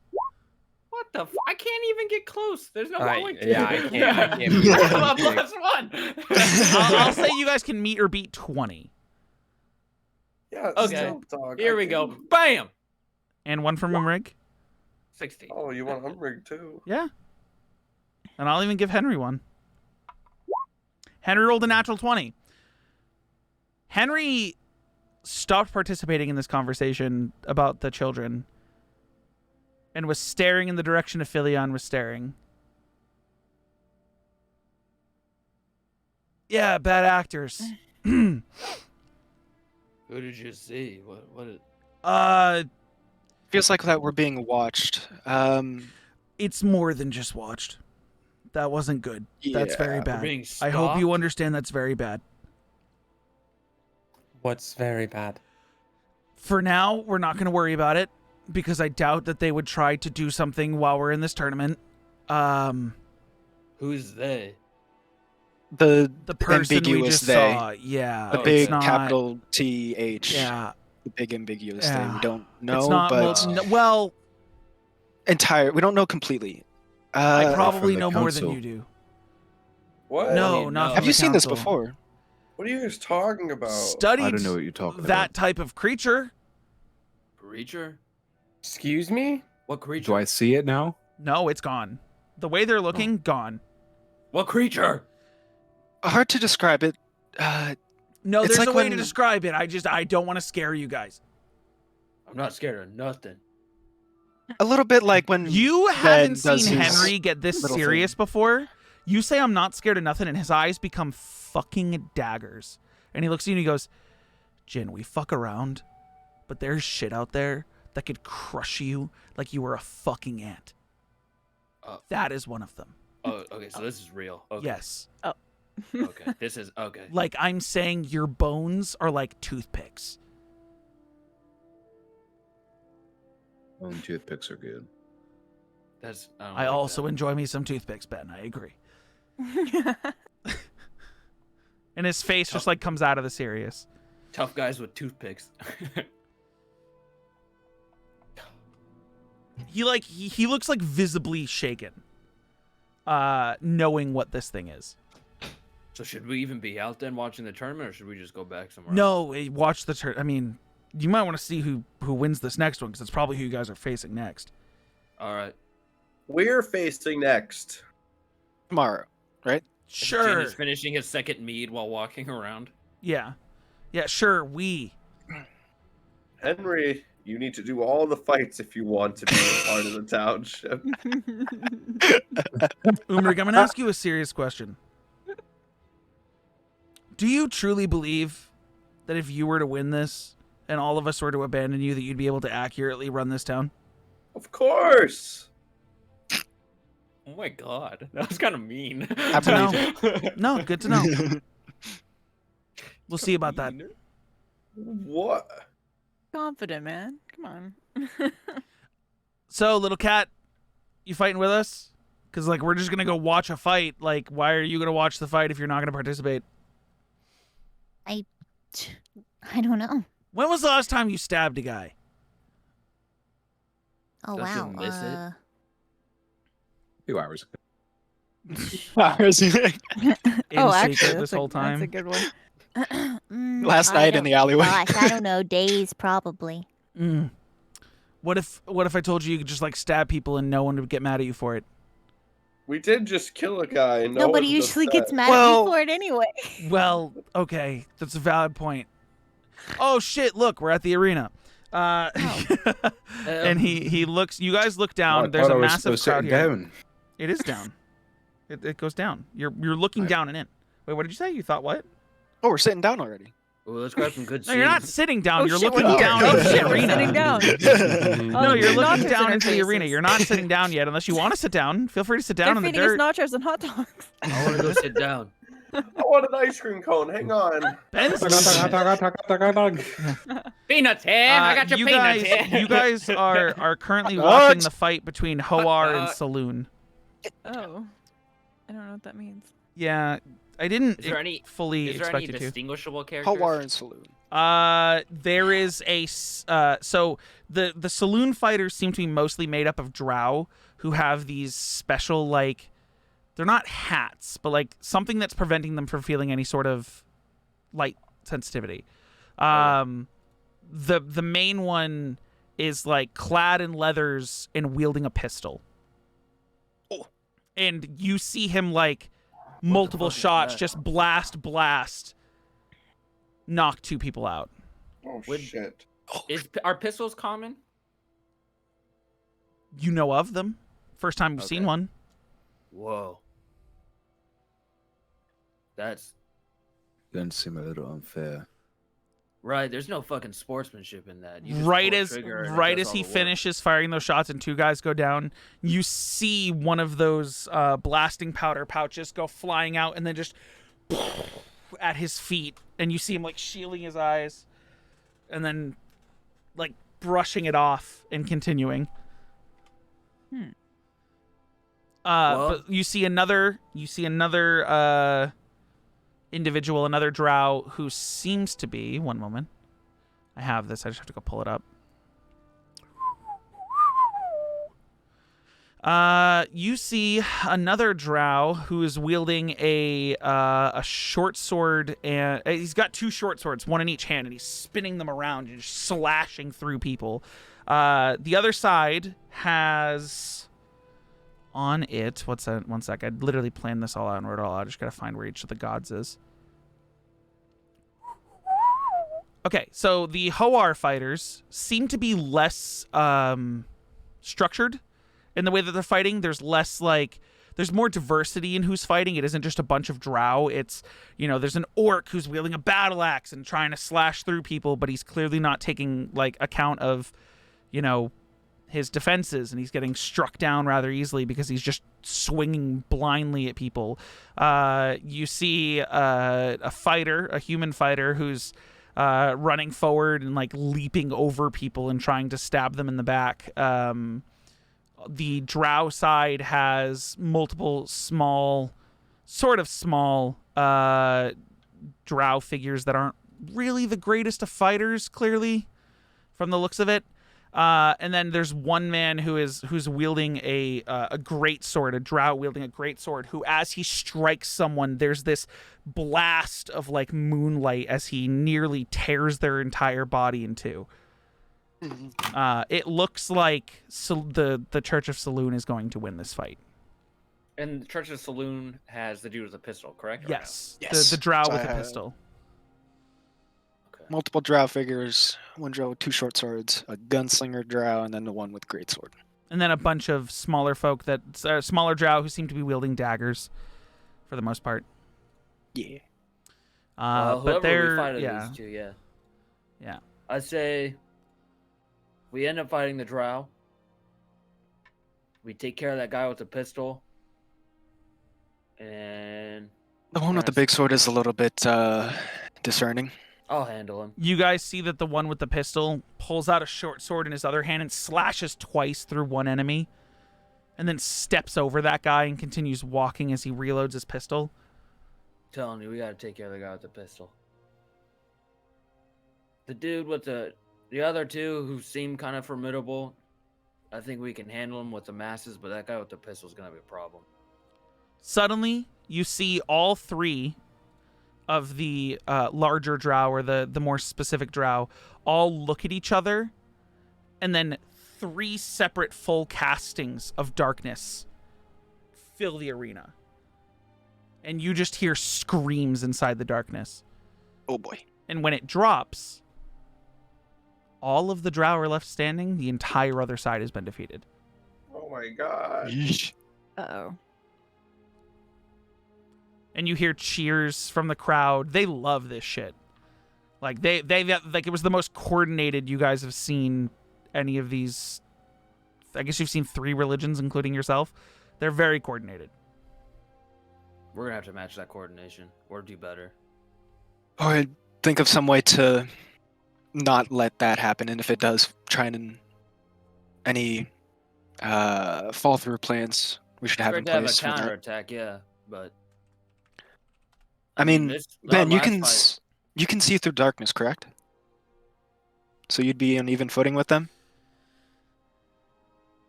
What the? I can't even get close. There's no going to. Yeah, I can't. I can't. I'm a +1. I'll say you guys can meet or beat 20. Yeah. Okay. Still dog. Here I we go. can- Bam. And one from Umrigg. 16. Oh, you want Umrigg too? Yeah. And I'll even give Henry one. Henry rolled a natural 20. Henry stopped participating in this conversation about the children and was staring in the direction Aphelion was staring. Yeah, bad actors. Who did you see? What is... Feels like that we're being watched. It's more than just watched. That wasn't good. That's very Yeah. We're bad. being I hope you stalked? understand that's very bad. What's very bad? For now, we're not going to worry about it because I doubt that they would try to do something while we're in this tournament. Who's they? The person we ambiguous just they. saw, yeah, The Oh, big it's not, capital TH. yeah, The big ambiguous they. Yeah. We don't know, it's not. but Well, we don't know completely. I from probably the know more than council. you do. What? No, mean, not. no. from Have the you seen this council. before? What are you guys talking about? Studied I don't know what you're talking that about. type of creature. Creature? Excuse me? What creature? Do I see it now? No, it's gone. The way they're looking, gone. What creature? Hard to describe it. No, It's there's like a way to when- describe it. I don't want to scare you guys. I'm not scared of nothing. A little bit like when You haven't does seen his Henry get this little serious thing. before. You say I'm not scared of nothing, and his eyes become fucking daggers. And he looks at you and he goes, Jin, we fuck around, but there's shit out there that could crush you like you were a fucking ant. That is one of them. Oh, okay, so this is real. Okay. Yes. Okay, this is okay. Like I'm saying your bones are like toothpicks. Only toothpicks are good. That's. I, don't I like also that. enjoy me some toothpicks, Ben. I agree. And his face just like comes out of the serious. Tough guys with toothpicks. He looks like visibly shaken. Knowing what this thing is. So should we even be out then watching the tournament, or should we just go back somewhere? No, watch the turn. I mean, you might want to see who wins this next one because it's probably who you guys are facing next. All right. We're facing next. tomorrow, right? Sure. Jin is finishing his second mead while walking around. Yeah. Yeah, sure. Henry, you need to do all the fights if you want to be a part of the township. Umrigg, I'm going to ask you a serious question. Do you truly believe that if you were to win this and all of us were to abandon you, that you'd be able to accurately run this town? Of course. Oh my god, that was kind of mean. I believe No, good to know. We'll see about that. What? Confident, man. Come on. So, little cat, you fighting with us? Because, like, we're just going to go watch a fight. Like, why are you going to watch the fight if you're not going to participate? I don't know. When was the last time you stabbed a guy? Oh, Does he wow. miss it? A few hours. In Oh, secret actually, this whole that's a time? good one. Last night in the alleyway. Gosh, I don't know. Days, probably. Mm. What if I told you you could just, like, stab people and no one would get mad at you for it? We did just kill a guy. And Nobody no one's usually upset. gets mad at Well- me for it anyway. Well, okay. That's a valid point. Oh, shit. Look, we're at the arena. And he looks... You guys look down. There's a massive crowd here. Down. It is down. It goes down. You're looking down and in. Wait, what did you say? You thought what? Oh, we're sitting down already. Well, let's grab some good No, you're not seats. sitting down. Oh, you're shit, we're looking here. down Oh, into the shit, we're arena. sitting down. No, Oh, you're there's looking nachos down in our into the arena. faces. You're not sitting down yet unless you want to sit down. Feel free to sit down They're in the feeding us dirt. nachos and hot dogs. I want to go sit down. I want an ice cream cone. Hang on. Ben's Peanuts here. I got your you peanuts guys, here. you guys are currently What? watching the fight between Hoar and Saloon. Oh. I don't know what that means. Yeah, I didn't Is there any- fully Is there expect any you to. distinguishable characters? Hawar and Saloon. There is so the saloon fighters seem to be mostly made up of drow who have these special, like, they're not hats, but like something that's preventing them from feeling any sort of light sensitivity. the main one is like clad in leathers and wielding a pistol. Oh. And you see him like multiple fuck is shots, that? just blast, knock 2 people out. Oh Would- shit. Are pistols common? You know of them. First time you've seen Okay. one. Whoa. That's Doesn't seem a little unfair. right. There's no fucking sportsmanship in that. You just Right pull a as trigger and it right does as all he the work. finishes firing those shots and 2 guys go down, you see one of those blasting powder pouches go flying out and then just at his feet, and you see him like shielding his eyes and then like brushing it off and continuing. Well- But you see another individual, another drow who seems to be, one moment. I have this, I just have to go pull it up. You see another drow who is wielding a short sword, and he's got 2 short swords, one in each hand, and he's spinning them around and just slashing through people. The other side has on it. What's that? One sec. I literally planned this all out and wrote it all out. I just gotta find where each of the gods is. Okay, so the Hoar fighters seem to be less structured in the way that they're fighting. There's less there's more diversity in who's fighting. It isn't just a bunch of drow. It's, there's an orc who's wielding a battle axe and trying to slash through people, but he's clearly not taking account of, his defenses, and he's getting struck down rather easily because he's just swinging blindly at people. You see a human fighter who's running forward and leaping over people and trying to stab them in the back. The drow side has multiple sort of small drow figures that aren't really the greatest of fighters, clearly, from the looks of it. And then there's one man who's wielding a great sword, a drow wielding a great sword, who, as he strikes someone, there's this blast of moonlight as he nearly tears their entire body in 2. It looks like the Church of Saloon is going to win this fight. And the Church of Saloon has the dude with a pistol, correct? or no? Yes, Yes. the drow So with I a have- pistol. Okay. Multiple drow figures, one drow with 2 short swords, a gunslinger drow, and then the one with great sword. And then a bunch of smaller folk smaller drow who seem to be wielding daggers for the most part. Yeah. Well, But whoever they're we fight yeah. these 2, yeah. Yeah. I'd say we end up fighting the drow. We take care of that guy with the pistol. And The one with the big sword is a little bit discerning. I'll handle him. You guys see that the one with the pistol pulls out a short sword in his other hand and slashes twice through one enemy, and then steps over that guy and continues walking as he reloads his pistol. Telling you, we gotta take care of the guy with the pistol. The dude with the other 2 who seem kind of formidable, I think we can handle him with the masses, but that guy with the pistol is gonna be a problem. Suddenly, you see all 3 of the larger drow, or the more specific drow, all look at each other, and then 3 separate full castings of darkness fill the arena. And you just hear screams inside the darkness. Oh boy. And when it drops, all of the drow are left standing. The entire other side has been defeated. Oh my god. Yeesh. Uh-oh. And you hear cheers from the crowd. They love this shit. They it was the most coordinated you guys have seen any of these. I guess you've seen 3 religions, including yourself. They're very coordinated. We're gonna have to match that coordination or do better. Or think of some way to not let that happen, and if it does, try and any fall through plans we should have Great in to have a place for that. counterattack, yeah, but I mean, this- Ben, our you last can fight- you can see through darkness, correct? So you'd be on even footing with them.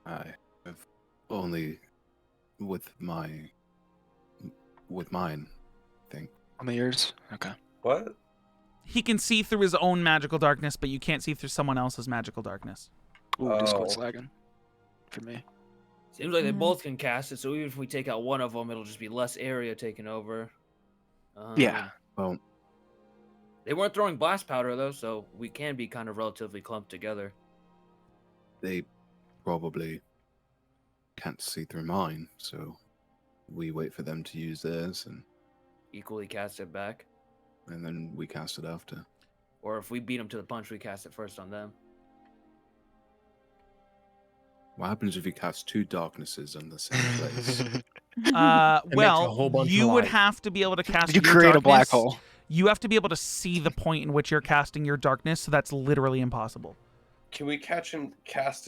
I have only with mine, I think. On the ears. Okay. What? He can see through his own magical darkness, but you can't see through someone else's magical darkness. Ooh, Discord's Oh. lagging for me. Seems like they Mhm. both can cast it, so even if we take out one of them, it'll just be less area taken over. Yeah. Well, They weren't throwing blast powder though, so we can be kind of relatively clumped together. they probably can't see through mine, so we wait for them to use theirs, Equally cast it back. and then we cast it after. Or if we beat them to the punch, we cast it first on them. What happens if you cast 2 darknesses in the same place? makes a Well, whole bunch of you would light. have to be able to cast You your create a black darkness. hole. You have to be able to see the point in which you're casting your darkness, so that's literally impossible. Can we cast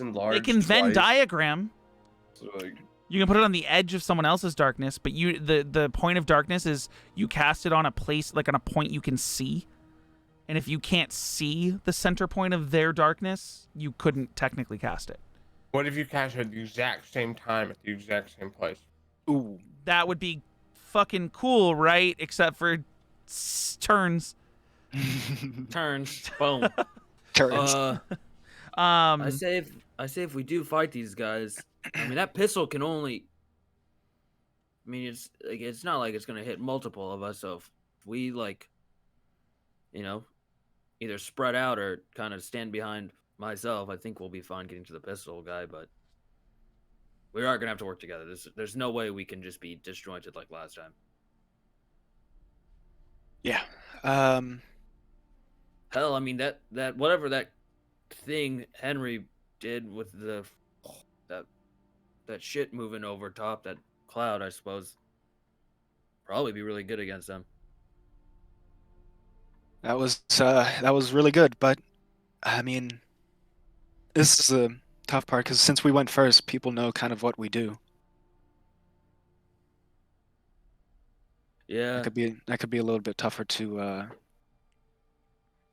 enlarge? It can Venn twice? diagram. So, like, You can put it on the edge of someone else's darkness, but the point of darkness is you cast it on a place, like on a point you can see. And if you can't see the center point of their darkness, you couldn't technically cast it. What if you cast it at the exact same time at the exact same place? Ooh. That would be fucking cool, right? Except for turns. Turns. Boom. Turns. I say if we do fight these guys, I mean that pistol can only. I mean it's not like it's gonna hit multiple of us. So if we like, either spread out or kind of stand behind myself, I think we'll be fine getting to the pistol guy. But we are gonna have to work together. There's no way we can just be disjointed like last time. Yeah. Hell, I mean that whatever that thing Henry did with that shit moving over top that cloud, I suppose, probably be really good against them. That was really good, but I mean, this is the tough part because since we went first, people know kind of what we do. Yeah. That could be a little bit tougher to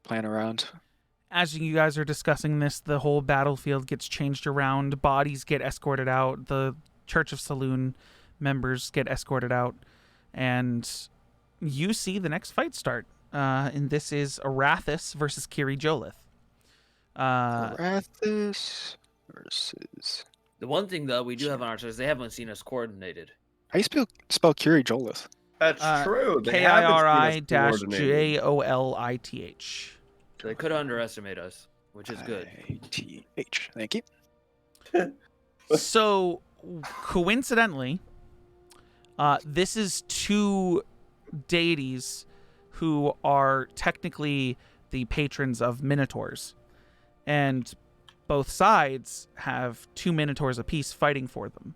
plan around. As you guys are discussing this, the whole battlefield gets changed around. Bodies get escorted out. The Church of Saloon members get escorted out. And you see the next fight start. And this is Arathis versus Kiri Jolith. Arathis versus. The one thing though we do have on our side is they haven't seen us coordinated. How do you spell Kiri Jolith? that's true. They haven't seen us coordinated. KIRI-JOLITH. So they could underestimate us, which is good. ITH. Thank you. So, coincidentally, this is 2 deities who are technically the patrons of minotaurs. And both sides have 2 minotaurs apiece fighting for them.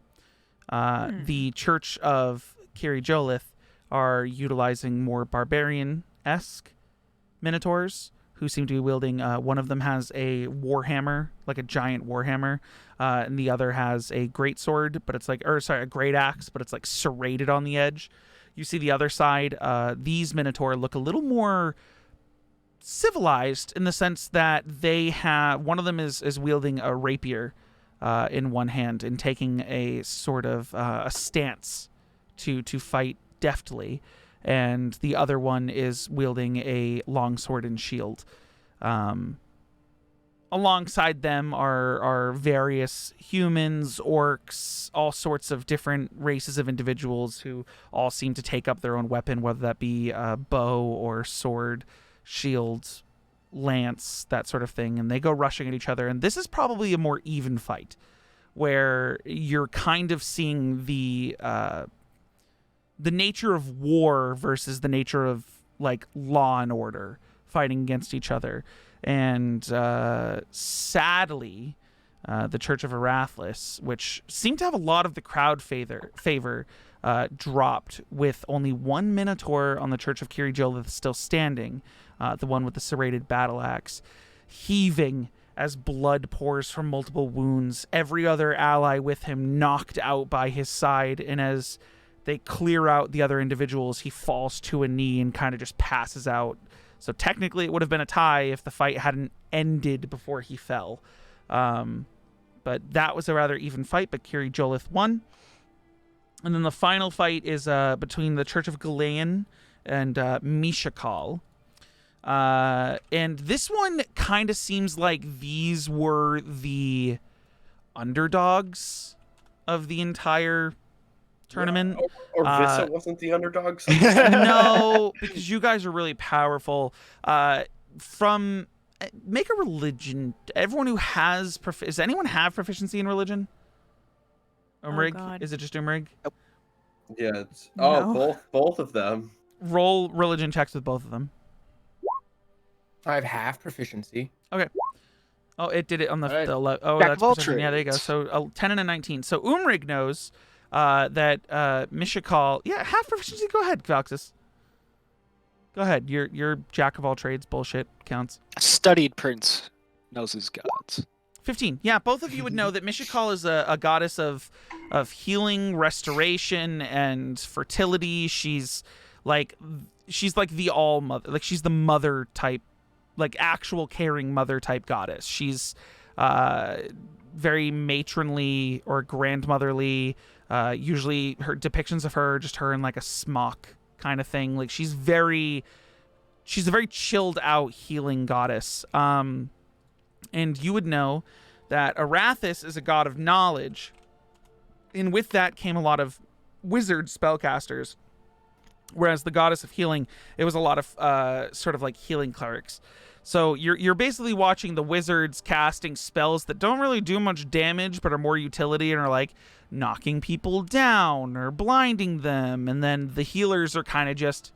The Church of Kiri Jolith are utilizing more barbarian-esque minotaurs who seem to be wielding. One of them has a warhammer, like a giant warhammer, and the other has a greatsword, but it's like, a great axe, but it's like serrated on the edge. You see the other side. These minotaur look a little more civilized in the sense that they have, one of them is wielding a rapier in one hand and taking a sort of a stance to fight deftly, and the other one is wielding a longsword and shield. Alongside them are various humans, orcs, all sorts of different races of individuals who all seem to take up their own weapon, whether that be a bow or sword, shield, lance, that sort of thing, and they go rushing at each other. And this is probably a more even fight, where you're kind of seeing the nature of war versus the nature of like law and order fighting against each other. And sadly, the Church of Arathis, which seemed to have a lot of the crowd favor, dropped with only 1 minotaur on the Church of Kiri Jolith still standing, the one with the serrated battle axe, heaving as blood pours from multiple wounds, every other ally with him knocked out by his side, and as they clear out the other individuals, he falls to a knee and kind of just passes out. So technically it would have been a tie if the fight hadn't ended before he fell. But that was a rather even fight, but Kiri Jolith won. And then the final fight is between the Church of Galean and Mishakal. And this one kind of seems like these were the underdogs of the entire tournament. Or Vissa wasn't the underdog. No, because you guys are really powerful. Make a religion. Everyone who has does anyone have proficiency in religion? Umrigg? God. Is it just Umrigg? Yeah. It's No. both of them. Roll religion checks with both of them. I have half proficiency. Oh, it did it on the. All right. Oh, Jack that's of all perception. Yeah, there you go. trades. So 10 and a 19. So Umrigg knows that Mishakal. Yeah, half proficiency. Go ahead, Valxis. Go ahead. Your jack of all trades bullshit counts. Studied prince knows his gods. 15. Yeah, both of you would know that Mishakal is a goddess of healing, restoration, and fertility. She's like the all mother. Like she's the mother type, like actual caring mother type goddess. She's very matronly or grandmotherly. Usually her depictions of her, just her in like a smock kind of thing. Like she's a very chilled out healing goddess. And you would know that Arathis is a god of knowledge, and with that came a lot of wizard spellcasters, whereas the goddess of healing, it was a lot of sort of like healing clerics. So you're basically watching the wizards casting spells that don't really do much damage but are more utility and are like knocking people down or blinding them, and then the healers are kind of just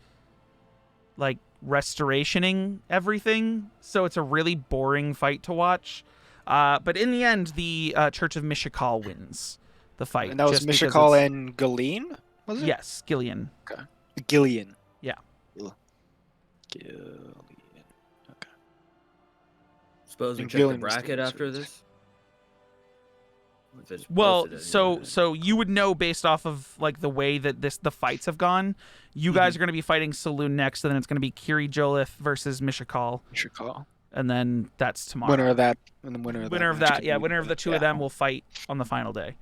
like restorationing everything. So it's a really boring fight to watch. But in the end, the Church of Mishakal wins the fight. And that was just because Mishakal it's- and Galeen, was it? Yes, Gillian. Gillian. Yeah. Gillian. Suppose we And check the Gillian was the bracket after wizard. this. If it's Well, posted anywhere. so you would know based off of like the way that the fights have gone. You guys are going to be fighting Saloon next, and then it's going to be Kiri Jolith versus Mishakal, Mishakal. and then that's tomorrow. Winner of that, and the winner of Winner of match that, could yeah, be- winner of the two of them will fight on the final day.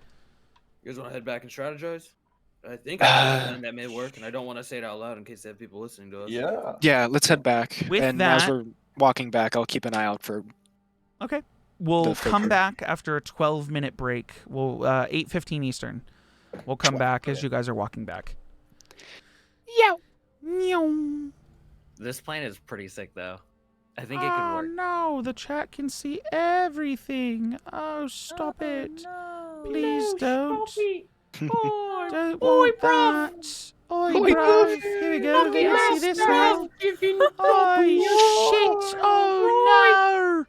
You guys want to head back and strategize? I think I have a plan that may work, and I don't want to say it out loud in case they have people listening to us. Yeah. Yeah, let's head back. With and as that- we're walking back, I'll keep an eye out for. Okay. We'll The come figure. back after a 12-minute break. We'll 8:15 Eastern. We'll come back as you guys are walking back. Meow. This plan is pretty sick, though. I think it Oh could work. no, the chat can see everything. Oh, stop it. Please don't. Don't want that. Oi, Oi, bruv. Here we go. Let me see this now. Oh, shit. Oh, no.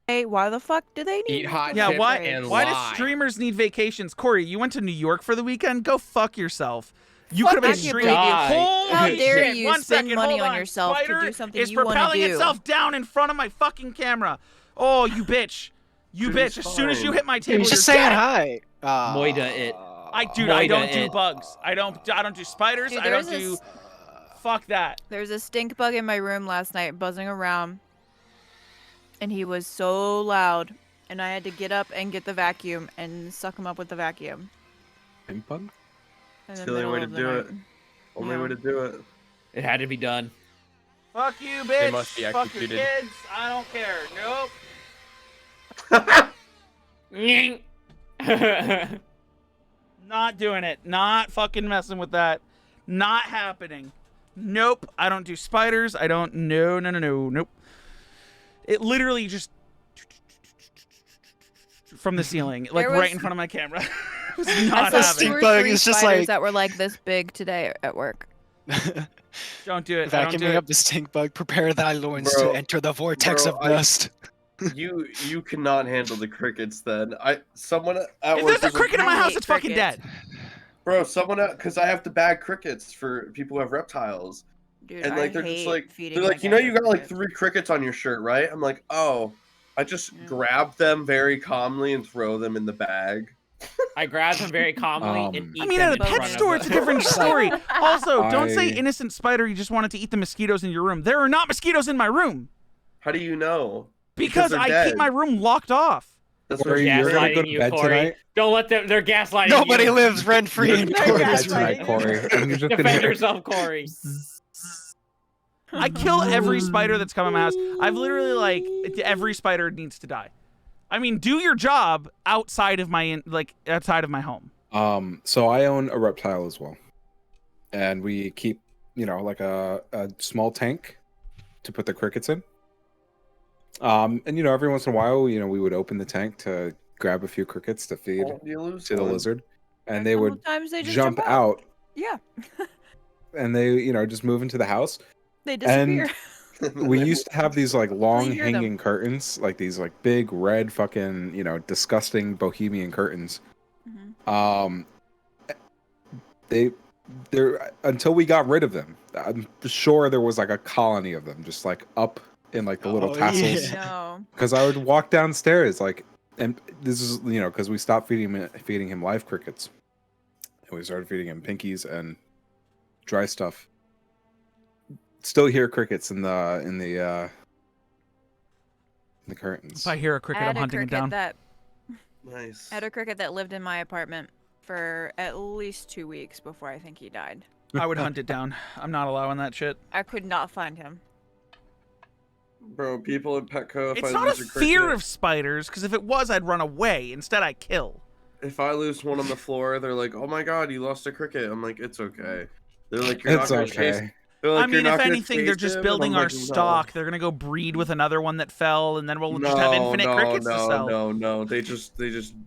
Hey, why the fuck do they need Eat hot Yeah, chips why? and Why do lie. streamers need vacations? Corey, you went to New York for the weekend. Go fuck yourself. You Fuck could have been I can't streaming. believe you. Holy How dare shit. you One spend second, money hold on yourself to Spider do something is you wanna propelling do. itself down in front of my fucking camera. Oh, you bitch. You bitch. As soon as you hit my table, He's you're just saying dead. hi. Moida it. Dude, I don't Moida do it. bugs. I don't do spiders. Dude, I don't do. Fuck that. There's a stink bug in my room last night buzzing around, and he was so loud, and I had to get up and get the vacuum and suck him up with the vacuum. Pink bug? In It's the the only middle way to of the do night. it. Only Yeah. way to do it. It had to be done. Fuck you, bitch. They must be Fuck your executed. kids. I don't care. Nope. Not doing it. Not fucking messing with that. Not happening. Nope. I don't do spiders. I don't. No. Nope. It literally just from the ceiling, like There was- right in front of my camera. It was I not saw a happening. stink 2 or bug 3 is just spiders like- that were like this big today at work. Don't do it. I don't do Vacuuming it. up the stink bug. Prepare thy loins Bro, to enter the vortex bro, of dust. You cannot handle the crickets then. Someone at If work there's a was like, cricket in my I house, hate it's fucking crickets. dead. bro, because I have to bag crickets for people who have reptiles. Dude, And I like they're hate just like feeding they're my like, you know, cat you with got like crickets. 3 crickets on your shirt, right? I'm like, oh, I just Yeah. grab them very calmly and throw them in the bag. I grabbed him very calmly and eat I mean, them at a in pet front of store, them. it's a different story. Also, don't say I- innocent spider. You just wanted to eat the mosquitoes in your room. There are not mosquitoes in my room How do you know? because they're I dead. keep my room locked off. That's Corey, what you're gonna go Gaslighting to you, bed Corey. tonight. Don't let them. They're gaslighting Nobody you. lives rent free You're in gonna go to Corey's bed tonight, brain. Corey. And you're just gonna Defend hear. yourself, Corey. I kill every spider that's come in my house. I've literally like every spider needs to die. I mean, do your job outside of my outside of my home. So I own a reptile as well, and we keep, like a small tank to put the crickets in. And every once in a while, we would open the tank to grab a few crickets to feed You lose to the one. lizard, and they would Sometimes they just jump out, Yeah, and they, just move into the house. they disappear. We used to have these like long hear them. hanging curtains, like these like big red fucking, disgusting bohemian curtains. Mhm. They're until we got rid of them. I'm sure there was like a colony of them just like up in like the little Oh, tassels. yeah. No. Because I would walk downstairs like, and this is because we stopped feeding him live crickets, and we started feeding him pinkies and dry stuff. Still hear crickets in the curtains. If I hear a I cricket, had I'm a hunting it cricket down. that Nice. I had a cricket that lived in my apartment for at least 2 weeks before I think he died. I would hunt it down. I'm not allowing that shit. I could not find him. Bro, people at Petco, if It's I not a lose a fear cricket, of spiders, because if it was, I'd run away. Instead, I kill. if I lose one on the floor, they're like, "Oh my god, you lost a cricket." I'm like, "It's okay." They're like, "You're It's not gonna chase." okay. They're like, I "You're mean, not if gonna anything, they're chase just him?" And building I'm our like, "No." stock. They're gonna go breed with another one that fell, and then we'll just have No, infinite no, crickets to sell. no. They just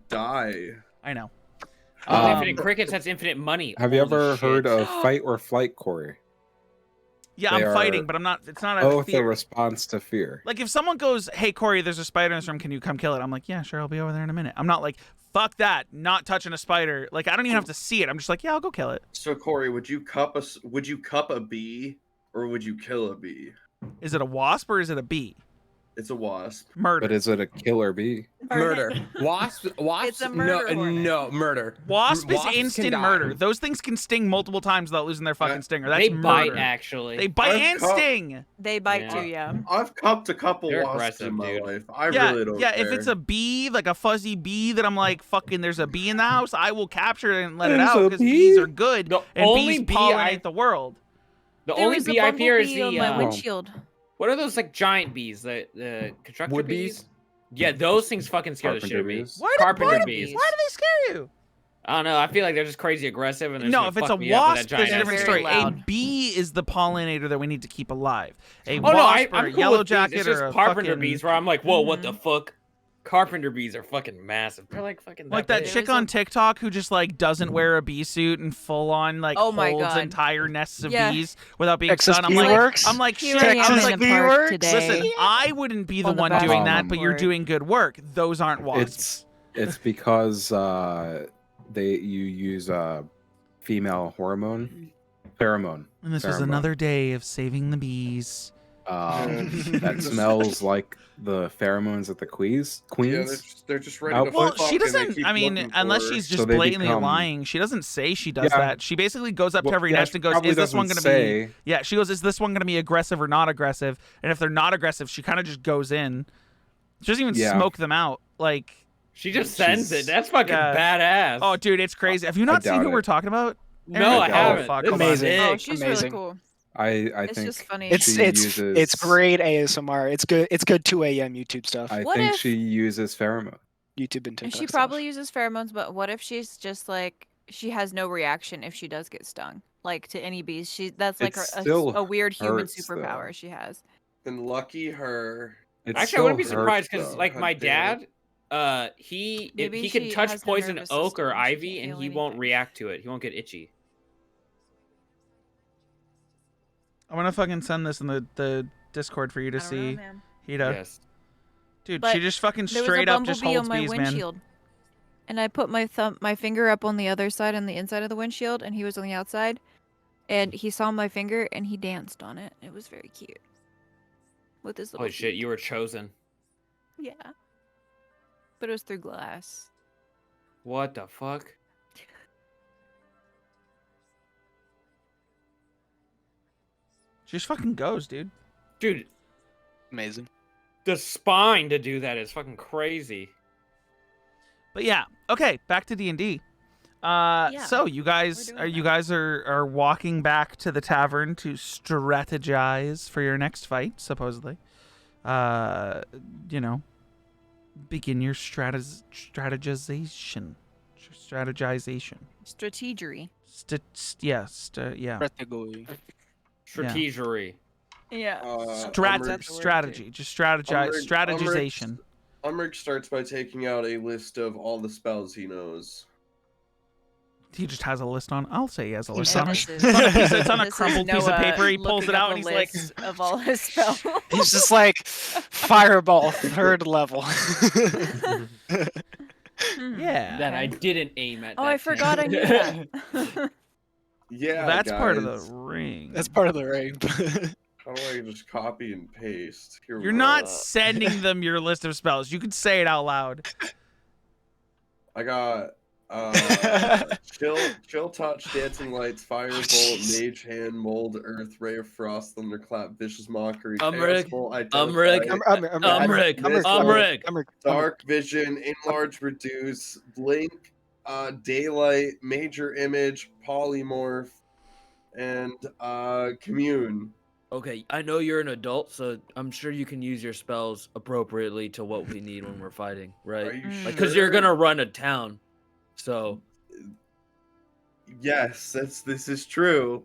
die. I know. With Um, infinite crickets, that's infinite money. Have you Holy ever heard shit. of fight or flight, Corey? Yeah, They I'm fighting, are but I'm not. It's not a Both a fear. response to fear. Like if someone goes, "Hey Corey, there's a spider in this room. Can you come kill it?" I'm like, "Yeah, sure. I'll be over there in a minute." I'm not like, "Fuck that, not touching a spider." Like I don't even have to see it. I'm just like, "Yeah, I'll go kill it." So Corey, would you cup a bee or would you kill a bee? Is it a wasp or is it a bee? It's a wasp. Murder. But is it a killer bee? Murder. Wasps. It's a murder hornet. No, murder. Wasp is Wasps can instant die. murder. Those things can sting multiple times without losing their fucking stinger. That's They murder. bite, actually. They bite I've and caught- sting. They bite Yeah. too, yeah. I've cupped a couple They're wasps aggressive, in my dude. life. I Yeah, really don't yeah. care. If it's a bee, like a fuzzy bee, that I'm like, fucking, there's a bee in the house. I will capture it and let it There's out a because bee? bees are good The and only bees bee pollinate the world. The There only was a bee I fear is bumblebee on the my uh, windshield. what are those like giant bees? The constructor Wood bees? bees? Yeah, those things fucking scare the shit out of Carpenter me. bees? Why Carpenter do, bees. Why do they scare you? I don't know. I feel like they're just crazy aggressive and they're No, just if gonna it's a fuck me up with wasp, that there's a giant different ass Very story. A loud. bee is the pollinator that we need to keep alive. A Oh wasp no, or I'm a cool yellow with bees. jacket It's just or a carpenter fucking, bees where I'm like, whoa, what the Mhm. fuck? Carpenter bees are fucking massive. They're like fucking like that big. chick There's on a- TikTok who just like doesn't wear a bee suit and full on like Oh my holds God. entire nests of Yeah. bees without being Texas stung. I'm Bee like, Works? I'm like, Here shit. I I am was in like, the park Works? today. listen, I wouldn't be the On the one doing that, basketball but you're court. doing good work. Those aren't wasps. It's because you use female pheromone. And this was Pheromone. another day of saving the bees. That smells like the pheromones that the queens. Yeah, they're just ready to Output? Well, fuck she and they doesn't. keep I mean, looking unless for her. she's So just they blatantly become- lying, she doesn't say she does Yeah. that. She basically goes up to Well, every yeah, nest she and goes, probably "Is this one going doesn't to be?" say. Yeah, she goes, "Is this one going to be aggressive or not aggressive?" And if they're not aggressive, she kind of just goes in. She doesn't even Yeah. smoke them out. Like, She just sends She's- it. That's fucking Yeah. badass. oh, dude, it's crazy. Have you not seen doubt who it. we're talking about? no, I Aaron? haven't. Oh, fuck, This is amazing. Oh, sick. she's Amazing. really cool. I It's think just funny. It's she it's uses, it's great ASMR. It's good. It's good 2 a.m. YouTube stuff. I What think if- she uses pheromone. YouTube and And TikTok she stuff. probably uses pheromones, but what if she's just like she has no reaction if she does get stung, like to any bees? That's like It still a weird human hurts, though. superpower she has. And lucky her. It Actually, I wouldn't be still surprised hurts, because though. like God my damn dad, it. he Maybe can she touch has no poison nervous oak or system, she ivy can't and feel he won't anything. react to it. He won't get itchy. I'm gonna fucking send this in the Discord for you to I don't know, see. man. Hita. Yes. Dude, But she just fucking There was straight a up just bumblebee holds on my bees, man. windshield, and I put my finger up on the other side, on the inside of the windshield, and he was on the outside, and he saw my finger and he danced on it. It was very cute. With his little Holy shit, feet. you were chosen. Yeah. But it was through glass. What the fuck? She just fucking goes, dude. Dude, Amazing. the spine to do that is fucking crazy. But yeah, okay, back to D&D. So you guys we're doing are walking back to the tavern to strategize for your next fight, supposedly. You know, begin your strategization. Strategery. Yeah. Strategy. Strategery. Yeah. Strategy. Just strategize. Umrigg- Strategization. Umrigg starts by taking out a list of all the spells he knows. He just has a list on. I'll say he has a list Yeah, on. this It's on a piece. It's on a This is crumpled piece of Noah paper. He pulls it looking out up and a he's like, list of all his spells. He's just like fireball, 3rd level. yeah. That I didn't aim at. Oh, that I forgot I knew that. Yeah, That's part of guys. the ring. That's part of the ring. How do I just copy and paste? Here we You're go. not sending them your list of spells. You could say it out loud. I got chill touch, dancing lights, firebolt, jeez. mage hand, mold, earth, ray of frost, thunderclap, vicious mockery, Umrigg, chaos bolt, Umrigg, identify, Umrigg. dark vision, enlarge, reduce, blink, daylight, major image, polymorph, and commune. Okay, I know you're an adult, so I'm sure you can use your spells appropriately to what we need when we're fighting, Are right? you Mm. Like, because you're gonna run a town, so Yes, this is true.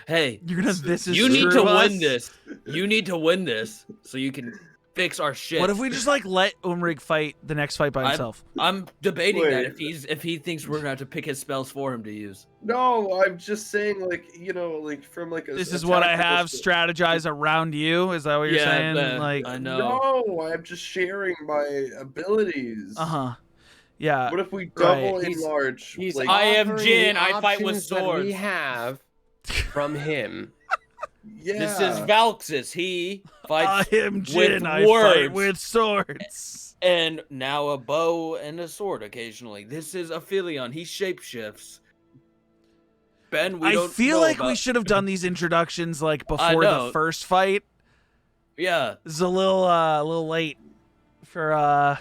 hey, You're gonna. This is you need true to us? win this. You need to win this so you can fix our shit. What if we just like let Umrigg fight the next fight by himself? I'm debating that Wait. if he thinks we're gonna have to pick his spells for him to use. No, I'm just saying, like, you know, like from like a. This a is what I tactical have. Strategize around you. Is that what you're Yeah, saying? but Like, I know. No, I'm just sharing my abilities. Yeah. What if we double right. enlarge? He's like, I am offering Jin, the I fight with options that we swords. have from him. yeah. This is Valxis. He fights I am Jin. I fight words. with swords. and now a bow and a sword occasionally. This is Aphelion. He shapeshifts. Ben, we I don't feel know like we about- should have done these introductions like before the know. first fight. Yeah. This is a little late for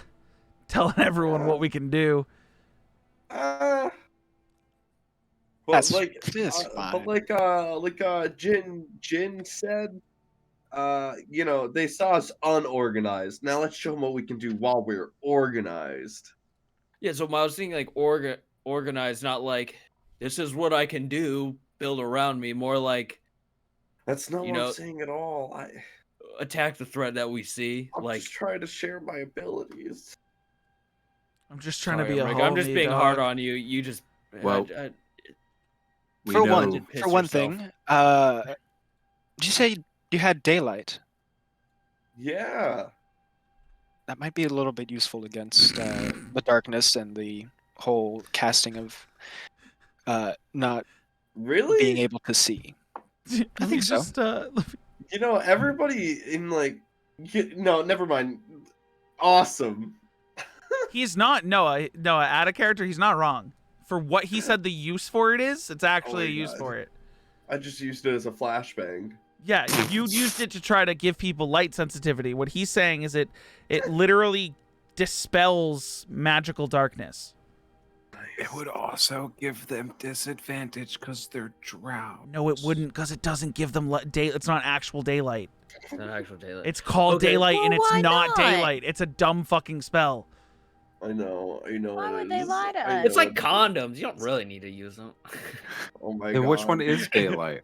telling everyone what we can do. But That's like, it's but fine. like Jin said, you know, they saw us unorganized. Now let's show them what we can do while we're organized. Yeah, so I was thinking like organized, not like this is what I can do, build around me, more like That's not You what know, I'm saying at all. attack the threat that we see. I'm like just trying to share my abilities. I'm just trying to sorry, be a Rick, homie, I'm just being dog. hard on you. You just Well, We For know. one, piss for one yourself. thing, did you say you had daylight? Yeah. That might be a little bit useful against the darkness and the whole casting of not Really? being able to see. I think so. Just, You know, everybody in like, no, never mind. Awesome. he's not Noah. Add a character. He's not wrong. For what he said, the use for it is, it's actually my a use God. for it. I just used it as a flashbang. Yeah, you used it to try to give people light sensitivity. What he's saying is it literally dispels magical darkness. It would also give them disadvantage because they're drowned. No, it wouldn't, because it doesn't give them day. It's not actual daylight. It's not actual daylight. It's called Okay. daylight, and Well, it's why not not? daylight. It's a dumb fucking spell. I know. Why it would they is. lie to I us? It's know like it. condoms. You don't really need to use them. Oh my And god. which one is daylight?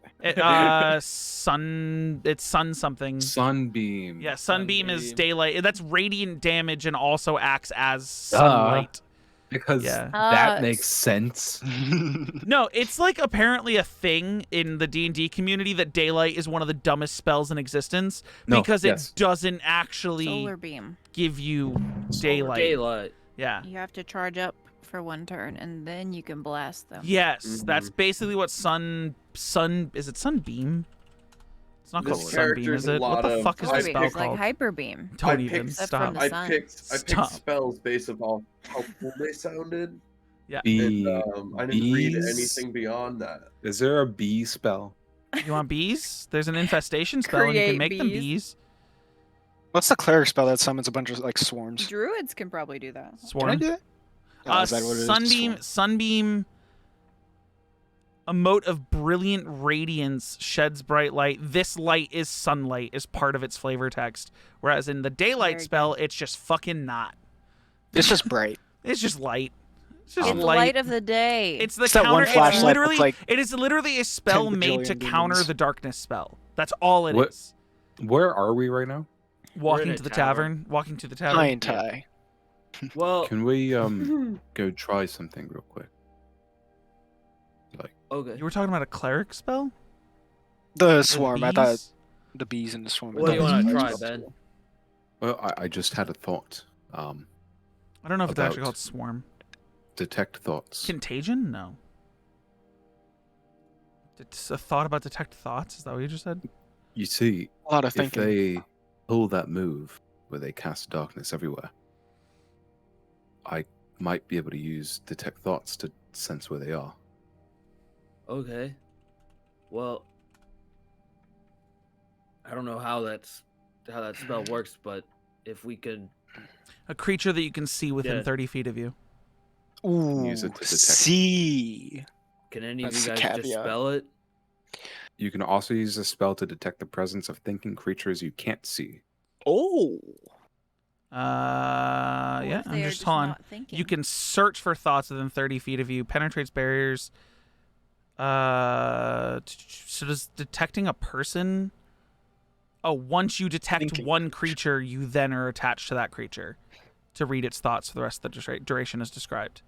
Sun. It's sun something. Sunbeam. Yeah, sunbeam is Sunbeam. daylight. That's radiant damage and also acts as sunlight. Because Yeah. that makes sense. No, it's like apparently a thing in the D&D community that daylight is one of the dumbest spells in existence No, because yes. it doesn't actually Solar beam. give you daylight. Daylight. Yeah. You have to charge up for one turn, and then you can blast them. Yes, Mhm. that's basically what sun is it sunbeam? It's not This called Sunbeam, character's is a it? What lot the of- fuck is I the Hyper spell beam's like called? hyper beam. Don't I even picked- Except stop. from the I sun. picked Stop. spells based on how cool they sounded. Yeah. Bee, And I didn't read bees? anything beyond that. Is there a bee spell? You want bees? There's an infestation spell, and you can Create make them bees. bees. What's the cleric spell that summons a bunch of like swarms? Druids can probably do that. Can I Swarm. do that? Oh, is that what it is? Sunbeam. Sunbeam. A mote of brilliant radiance sheds bright light. This light is sunlight, is part of its flavor text. Whereas in the daylight Very spell, it's just fucking not. It's just bright. It's just light. It's just It's the light. light of the day. It's the It's that counter. one It's flashlight that's literally. like It is literally a spell 10 made to bajillion counter demons. the darkness spell. That's all it What- is. Where are we right now? Walking in to a the tavern. tavern. Walking to the tavern. Pine tie. Well, Can we go try something real quick? okay. You were talking about a cleric spell? The With swarm. I thought bees? the bees in the swarm. I What do you thought want to that try, was Ben? cool. Well, I just had a thought. I don't know if it's actually About- called swarm. Detect thoughts. Contagion? No. It's a thought about detect thoughts? Is that what you just said? You see, A lot of if thinking. they pull that move where they cast darkness everywhere, I might be able to use detect thoughts to sense where they are. Okay. Well, I don't know how that spell works, but if we could, A creature that you can see within Yeah. 30 feet of you. Ooh, use it to detect. see. can any of That's you the guys just caveat. spell it? You can also use a spell to detect the presence of thinking creatures you can't see. Oh. What Yeah, if I'm they are just hold on. not thinking? You can search for thoughts within 30 feet of you, penetrates barriers. So does detecting a person? Oh, once you detect Thinking one creature, you then are attached to that creature to read its thoughts for the rest of the duration as described.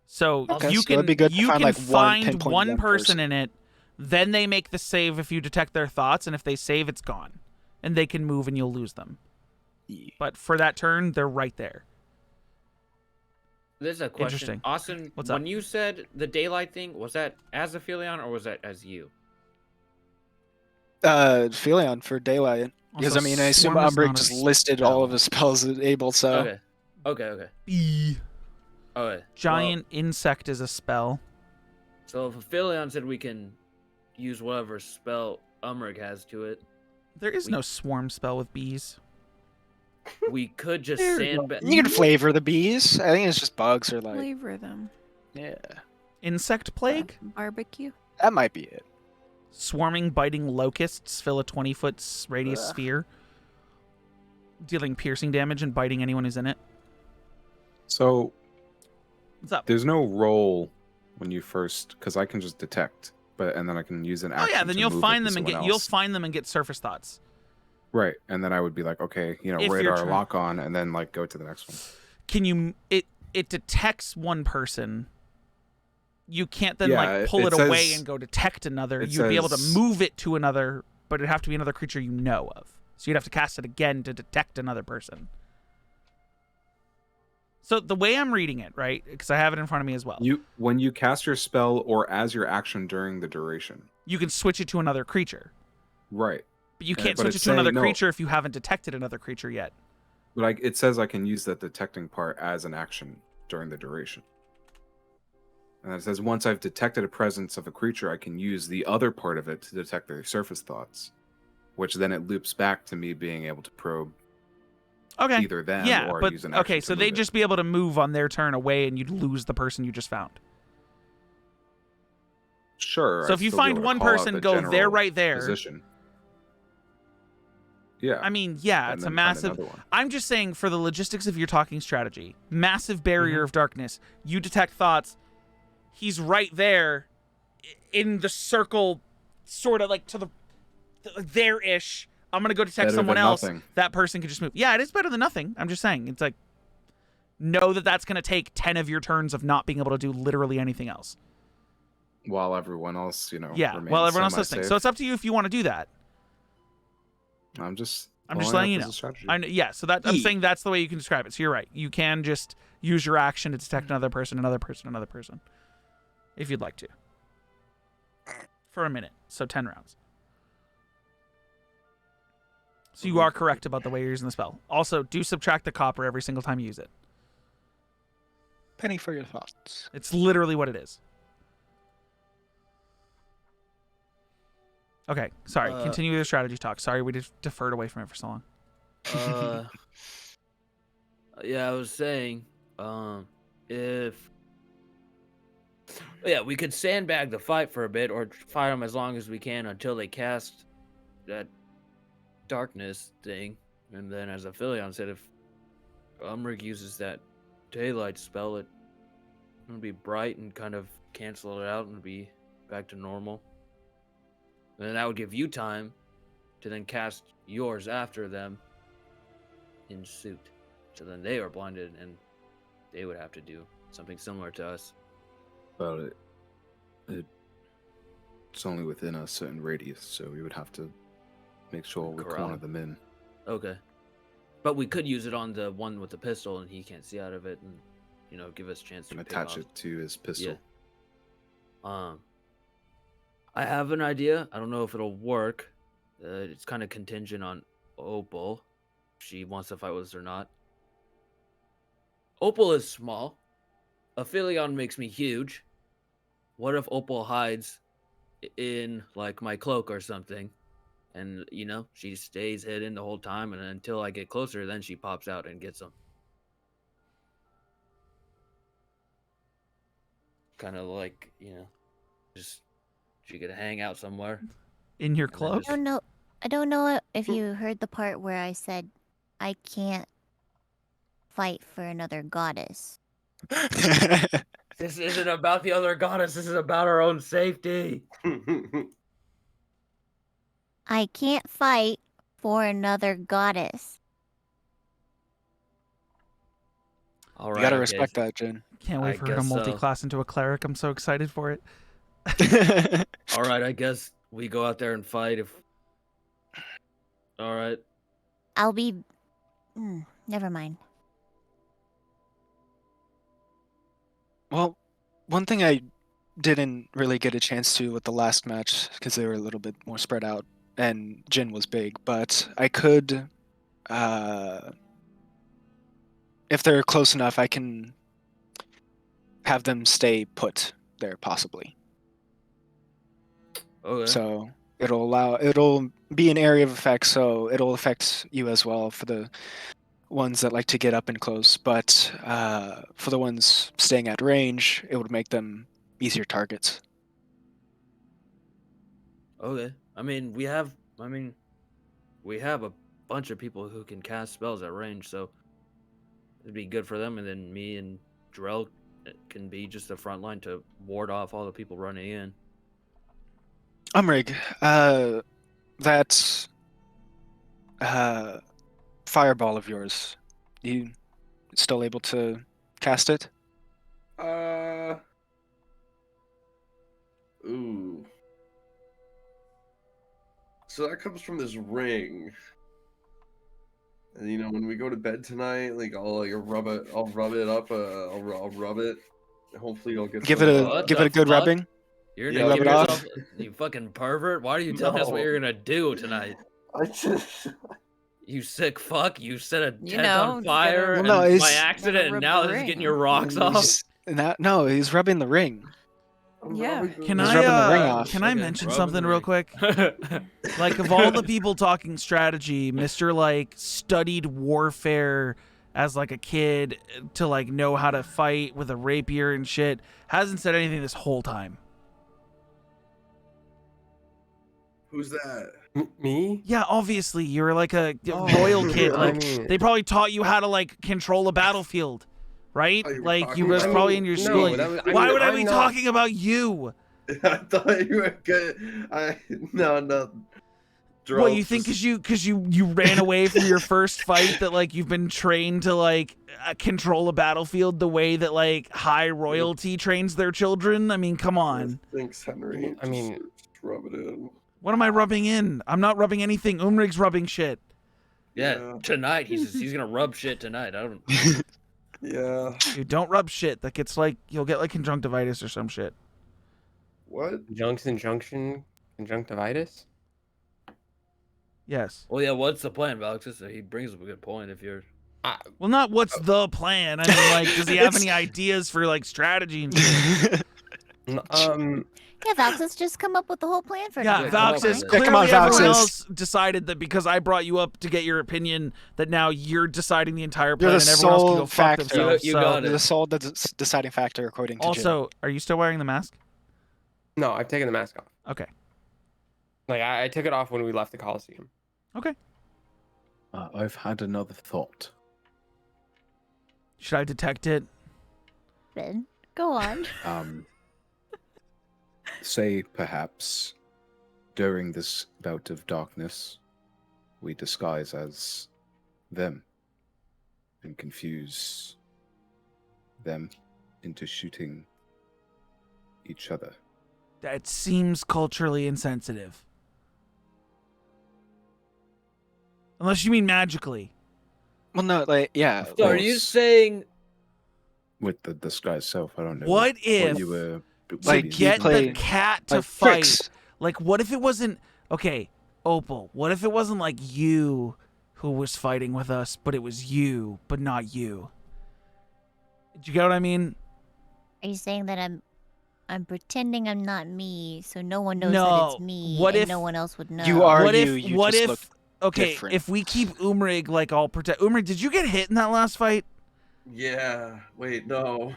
So Okay, you so can it'd be good to you find, can like, one find pinpoint one one person person. in it, then they make the save if you detect their thoughts, and if they save, it's gone, and they can move and you'll lose them. But for that turn, they're right there. There's a question. Interesting. Austin, What's when up? you said the daylight thing, was that as a Aphelion or was that as you? Philion for daylight. Because Also, I mean, I assume swarm is Umrigg not a just listed all of spell. his spells as able, so Okay. Bee. Okay. Giant insect is a spell. So if Aphelion said we can use whatever spell Umrigg has to it, There is no swarm spell with bees. we could just There you sandbag. you can flavor the bees. I think it's just bugs or like, Flavor them. yeah, Insect plague? Barbecue. that might be it. Swarming, biting locusts fill a 20-foot radius Ugh. sphere, dealing piercing damage and biting anyone who's in it. So What's up? there's no roll when you first, because I can just detect, and then I can use an Oh action. yeah, then to you'll move it find to them and someone get else. find them and get surface thoughts. Right, and then I would be like, okay, If you're radar trying- lock on, and then like go to the next one. Can you? It detects one person. You can't then Yeah, like pull it it away says- and go detect another. it You'd be able to says- move it to another, but it'd have to be another creature you know of. So you'd have to cast it again to detect another person. So the way I'm reading it, right? Because I have it in front of me as well. When you cast your spell or as your action during the duration. You can switch it to another creature, Right, but you Yeah, can't but switch it it's to another saying no. creature if you haven't detected another creature yet. but it says I can use that detecting part as an action during the duration. And it says once I've detected a presence of a creature, I can use the other part of it to detect their surface thoughts, which then it loops back to me being able to probe Okay. either them Yeah, or but use an action. okay, to so move they'd it. just be able to move on their turn away, and you'd lose the person you just found. Sure. So I'd if you still be find able to one call out person, the go, they're general right there. Position. Yeah. I mean, yeah, and it's a then find massive. another one. I'm just saying for the logistics of your talking strategy, massive barrier Mm-hmm. of darkness. You detect thoughts. He's right there, in the circle, sort of like to the there-ish. I'm gonna go detect Better someone than else. nothing. That person can just move. Yeah, it is better than nothing. I'm just saying. It's like, know that that's gonna take 10 of your turns of not being able to do literally anything else. While everyone else, Yeah, remains while everyone else listening. semi-safe. So it's up to you if you want to do that. I'm just letting following you up know. as a strategy. Yeah, so that I'm Ye- saying that's the way you can describe it. So you're right. You can just use your action to detect another person, if you'd like to. For a minute. So 10 rounds. So you are correct about the way you're using the spell. Also, do subtract the copper every single time you use it. Penny for your thoughts. It's literally what it is. Okay, sorry. Continue with your strategy talk. Sorry, we deferred away from it for so long. Yeah, I was saying, if yeah, we could sandbag the fight for a bit, or fight them as long as we can until they cast that darkness thing, and then, as Aphelion said, if Umrigg uses that daylight spell, it'll be bright and kind of cancel it out and be back to normal. And then that would give you time to then cast yours after them in suit. So then they are blinded and they would have to do something similar to us. But it's only within a certain radius, so we would have to make sure we Corral. corner them in. Okay. But we could use it on the one with the pistol and he can't see out of it and, give us a chance to And pick attach off. it to his pistol. Yeah. I have an idea. I don't know if it'll work. It's kind of contingent on Opal. If she wants to fight with us or not. Opal is small. Aphelion makes me huge. What if Opal hides in, like, my cloak or something? And, she stays hidden the whole time, and until I get closer, then she pops out and gets them. Kind of like, just she could hang out somewhere. In your and then cloak? just- I don't know if you heard the part where I said I can't fight for another goddess. This isn't about the other goddess. This is about our own safety. I can't fight for another goddess. All You right. gotta okay. respect that, Jin. Can't wait I for her to guess so. multi-class into a cleric. I'm so excited for it. All right. I guess we go out there and fight. All right. I'll be. Never mind. Well, one thing I didn't really get a chance to with the last match, because they were a little bit more spread out, and Jin was big, but I could, if they're close enough, I can have them stay put there, possibly. Okay. So it'll be an area of effect, so it'll affect you as well for the ones that like to get up and close, but for the ones staying at range, it would make them easier targets. Okay. We have a bunch of people who can cast spells at range, so it'd be good for them. And then me and Drell can be just the front line to ward off all the people running in. Umrigg, that fireball of yours, you still able to cast it? Ooh. So that comes from this ring. And when we go to bed tonight, I'll rub it up. I'll rub it. Hopefully, I'll get Give some, it What a the good fuck? rubbing. You're Yeah, gonna rub give it off. yourself, you fucking pervert. Why are you telling us what No. you're gonna do tonight? I just. You sick fuck. You set a You tent know, on you gotta- fire Well, and no, by it's- accident, and rub now the this is getting ring. your rocks off. No, he's rubbing the ring. Yeah. Can He's I rubbing the ring off. can I Okay, mention rubbing something the real ring. quick? Like, of all the people talking strategy, Mr. like studied warfare as like a kid to like know how to fight with a rapier and shit, hasn't said anything this whole time. Who's that? Me? Yeah, obviously you're like a Oh, royal kid. I Like mean- they probably taught you how to like control a battlefield, right? Oh, you were Like you talking was about- probably in your no, schooling. that was- Why mean, would I I'm be not- talking about you? I thought you were good. No. What you think because you ran away from your first fight that like you've been trained to like control a battlefield the way that like high royalty trains their children? I mean, come on. Thanks, Henry. I mean- just rub it in. What am I rubbing in? I'm not rubbing anything. Umrigg's rubbing shit. Yeah, tonight he's gonna rub shit tonight. I don't. Yeah. Dude, don't rub shit. That gets like you'll get like conjunctivitis or some shit. What? Conjunctivitis? Yes. Well, yeah. What's the plan, Valexis? He brings up a good point. If you're Well, not what's the plan. I mean, like, does he have any ideas for like strategy and shit? Yeah, Valks, let's just come up with the whole plan for Yeah, tomorrow. come up Valxis. with it. Clearly, Yeah, come on, everyone Valxis. else decided that because I brought you up to get your opinion, that now you're deciding the entire You're plan, the and everyone else can sole go fuck factor. themselves. You so, got You're it. the sole deciding factor according to Jim. also, are you still wearing the mask? No, I've taken the mask off. Okay. Like I took it off when we left the Coliseum. Okay. I've had another thought. Should I detect it? Ben, go on. Say perhaps during this bout of darkness, we disguise as them and confuse them into shooting each other. That seems culturally insensitive. Unless you mean magically. Well, no, like, yeah. Of So are you course. saying With the disguise self, I don't know. What if you were Like, to you get play- the cat to like fight? tricks. Like, what if it wasn't okay, Opal? What if it wasn't like you who was fighting with us, but it was you, but not you? Do you get what I mean? Are you saying that I'm pretending I'm not me, so no one knows that No. it's me, What and if no one else would know? You are what you. if? You What just if? look Okay, different. if we keep Umrigg like all protect. Umrigg, did you get hit in that last fight? Yeah. Wait, no.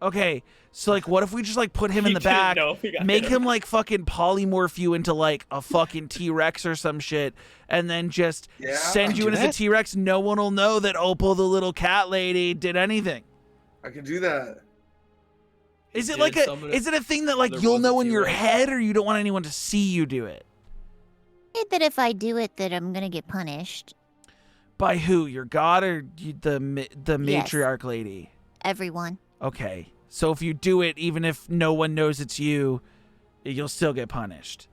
Okay, so like, what if we just like put him in the back, make him like fucking polymorph you into like a fucking T-Rex or some shit, and then just Yeah. send you in Do as a that? T-Rex? No one will know that Opal, the little cat lady, did anything. I can do that. Is it did like a? summon Is it a thing that like there you'll was a know in your T-Rex. head, or you don't want anyone to see you do it? That if I do it, that I'm gonna get punished. By who? Your god or the Yes. matriarch lady? Everyone. Okay, so if you do it, even if no one knows it's you, you'll still get punished.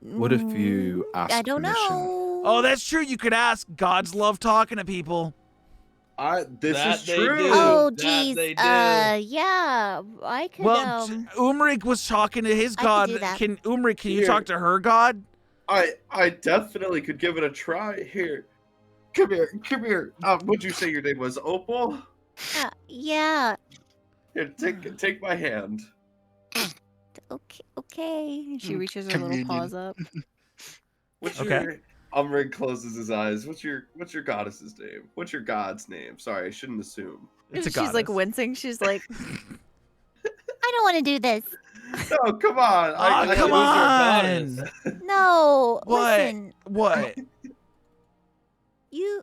What if you ask I don't permission? know. Oh, that's true. You could ask. Gods love talking to people. This That is they true. do. Oh, That geez. they do. Yeah, I could. Well, Umrigg was talking to his I could god. do that. Can Umrigg? Can you Here. talk to her god? I definitely could give it a try. Here, come here. What'd you say your name was? Opal. Yeah. Here, take my hand. Okay. She Mm, reaches her little communion. paws up. What's Okay. your? Umrigg closes his eyes. What's your goddess's name? What's your god's name? Sorry, I shouldn't assume. It's a She's like goddess. wincing. She's like, I don't want to do this. No, come on. Oh, come on. No. What? Listen. What? You.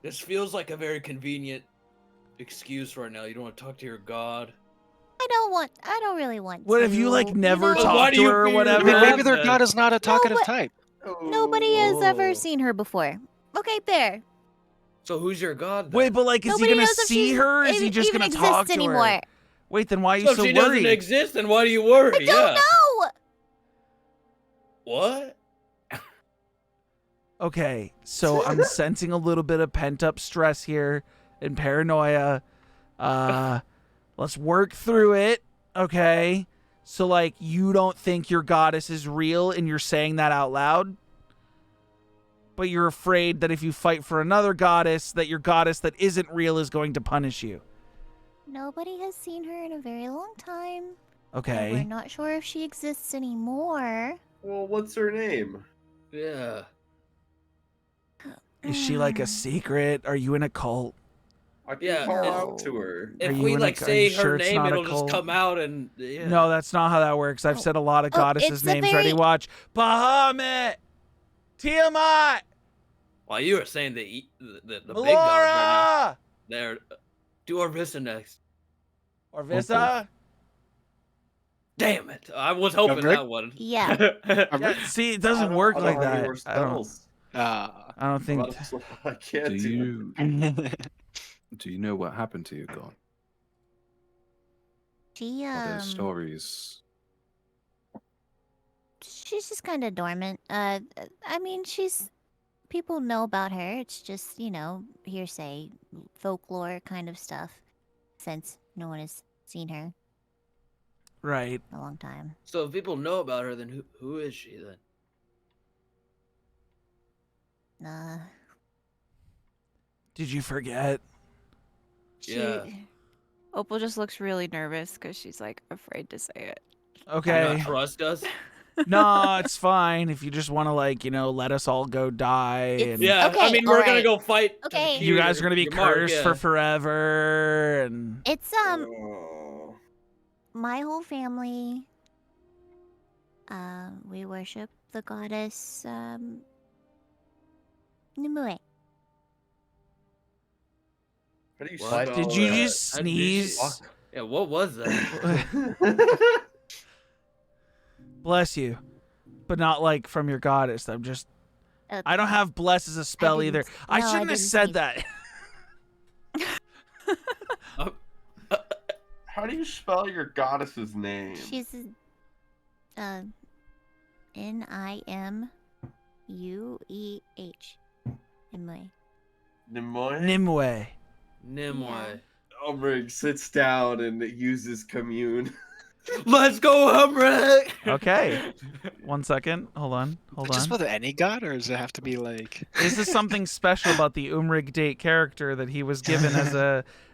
This feels like a very convenient excuse right now. You don't want to talk to your god. I don't really want What to. if you like never know? But why talk do to you her or fear I whatever? mean, God? maybe their god is not a talkative but- type. Nobody has ever Oh. seen her before. Okay, there. So who's your god? Then? Wait, but like, is Nobody he gonna knows if see she's her? Or is he even- just even gonna talk exists to anymore. her? Wait, then why are you So so if she doesn't worried? exist, then why do you worry? I don't know. What? Okay, so I'm sensing a little bit of pent up stress here and paranoia. Let's work through it, okay? So like, you don't think your goddess is real, and you're saying that out loud, but you're afraid that if you fight for another goddess, that your goddess that isn't real is going to punish you. Nobody has seen her in a very long time. And Okay. we're not sure if she exists anymore. Well, what's her name? Yeah. Is she like a secret? Are you in a cult? I can Yeah, call if- out to her. Are If you we in a- like are say you sure her it's name, not a it'll just cult? come out and yeah. No, that's not how that works. I've said a lot of Oh, goddesses' it's a names already. very- Watch. Bahamut! Tiamat! While you were saying the big gods right now, Melora! there. Do Orvissa next. Orvissa? Damn it! I was hoping Umrigg? that one. Yeah. Yeah, see, it doesn't work I don't like have any that. more I don't. spells. I don't think. I can't Do do. you do you know what happened to your god? She Are there stories? she's just kind of dormant. I mean, people know about her. It's just, hearsay, folklore kind of stuff, since no one has seen her Right. in a long time. So if people know about her, then who is she then? Did you forget? Yeah. Opal just looks really nervous because she's like afraid to say it. Do you Okay. not trust us? No, it's fine if you just want to like, let us all go die and Yeah, Okay, I mean, we're gonna alright. go fight. to Okay. you secure guys are going to be your mark, cursed yeah. for forever and It's Oh. my whole family. We worship the goddess Nimue. How do you What? spell did you that? just How did you- sneeze? Yeah, what was that? Bless you. But not like from your goddess. I don't have bless as a spell didn't either. s- I no, I shouldn't have didn't said sneeze. that. How do you spell your goddess's name? She's Nimueh. Nimue. Nimue? Nimue. Nimue. Umrigg sits down and uses commune. Let's go, Umrigg! Okay. 1 second. Hold on. Just with any god, or does it have to be like? This is something special about the Umrigg date character that he was given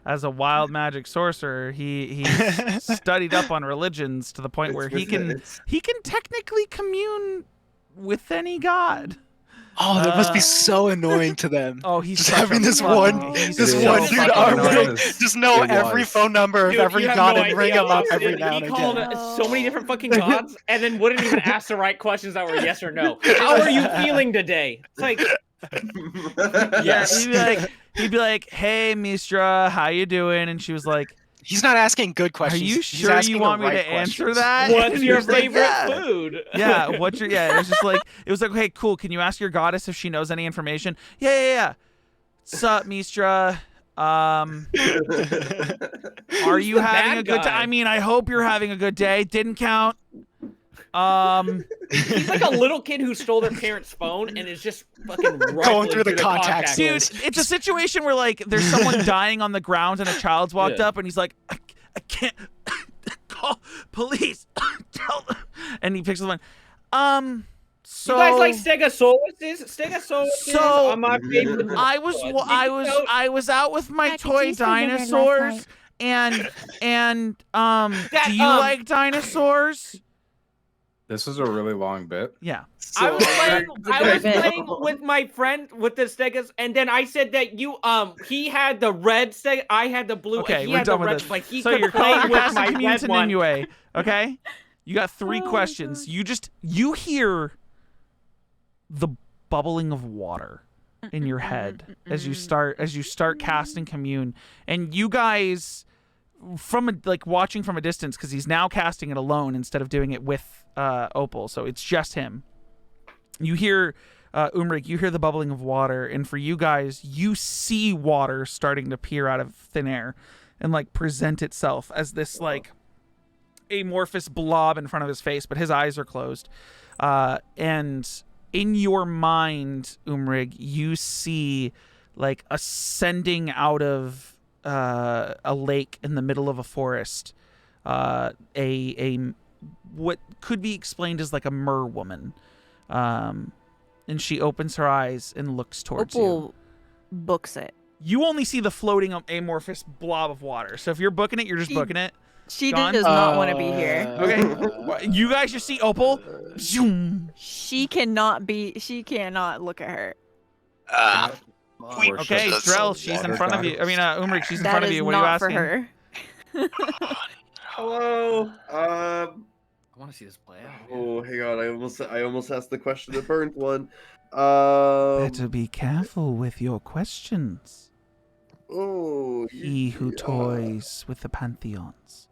as a wild magic sorcerer. He studied up on religions to the point where he can technically commune with any god. Oh, that must be so annoying to them. Oh, he's just such having a this fucking- one, he's this so one fucking dude annoying. Umrigg just know It every was. phone number of Dude, every you have god no and ring idea, them up honestly. every now and He called again. so many different fucking gods, and then wouldn't even ask the right questions that were yes or no. How are you feeling today? It's like, Yes. He'd be like, "Hey, Mistra, how you doing?" And she was like, He's not asking good "Are questions. you He's sure asking you the want me right to answer questions. that?" what's And your he was like, favorite "Yeah." food? Yeah, it was just like it was like, "Hey, cool. Can you ask your goddess if she knows any information?" Yeah. Sup, Mistra? Are you the having bad a good guy? time? I mean, I hope you're having a good day. Didn't count. He's like a little kid who stole their parent's phone and is just fucking Going through the contacts. Dude, list. it's a situation where like there's someone dying on the ground and a child's walked Yeah. up and he's like, I can't call police. Tell them. And he picks up the phone. So You guys like Stegosauruses? Stegosauruses So, are my favorite. I was out with my Dad, did toy you stay there last dinosaurs night? and That, do you like dinosaurs? This is a really long bit. Yeah. I was great bit. playing with my friend with the Stegos, and then I said that he had the red Steg, I had the blue. Okay, and he we're had done the with red, this. but he So could you're play calling with casting my commune red to one. Nimue, okay? You got 3 questions. You hear the bubbling of water in your head as you start casting commune, and you guys watching from a distance, because he's now casting it alone instead of doing it with Opal, so it's just him. You hear Umrigg, you hear the bubbling of water, and for you guys, you see water starting to peer out of thin air and like present itself as this like amorphous blob in front of his face, but his eyes are closed. And in your mind, Umrigg, you see like ascending out of a lake in the middle of a forest, a what could be explained as like a mer woman, and she opens her eyes and looks towards you. Opal books it. You only see the floating amorphous blob of water. So if you're booking it, you're just booking it. She Gone? does not want to be here. Okay, you guys just see Opal. Zoom. She cannot look at her. Okay, Drell, she's in front of you. I mean, Umrigg, she's in front That of is you. What are you not for asking? her. Hello. I want to see this play out. Oh, hang on. I almost asked the question that burnt one. Better be careful with your questions. Oh, He who toys with the pantheons.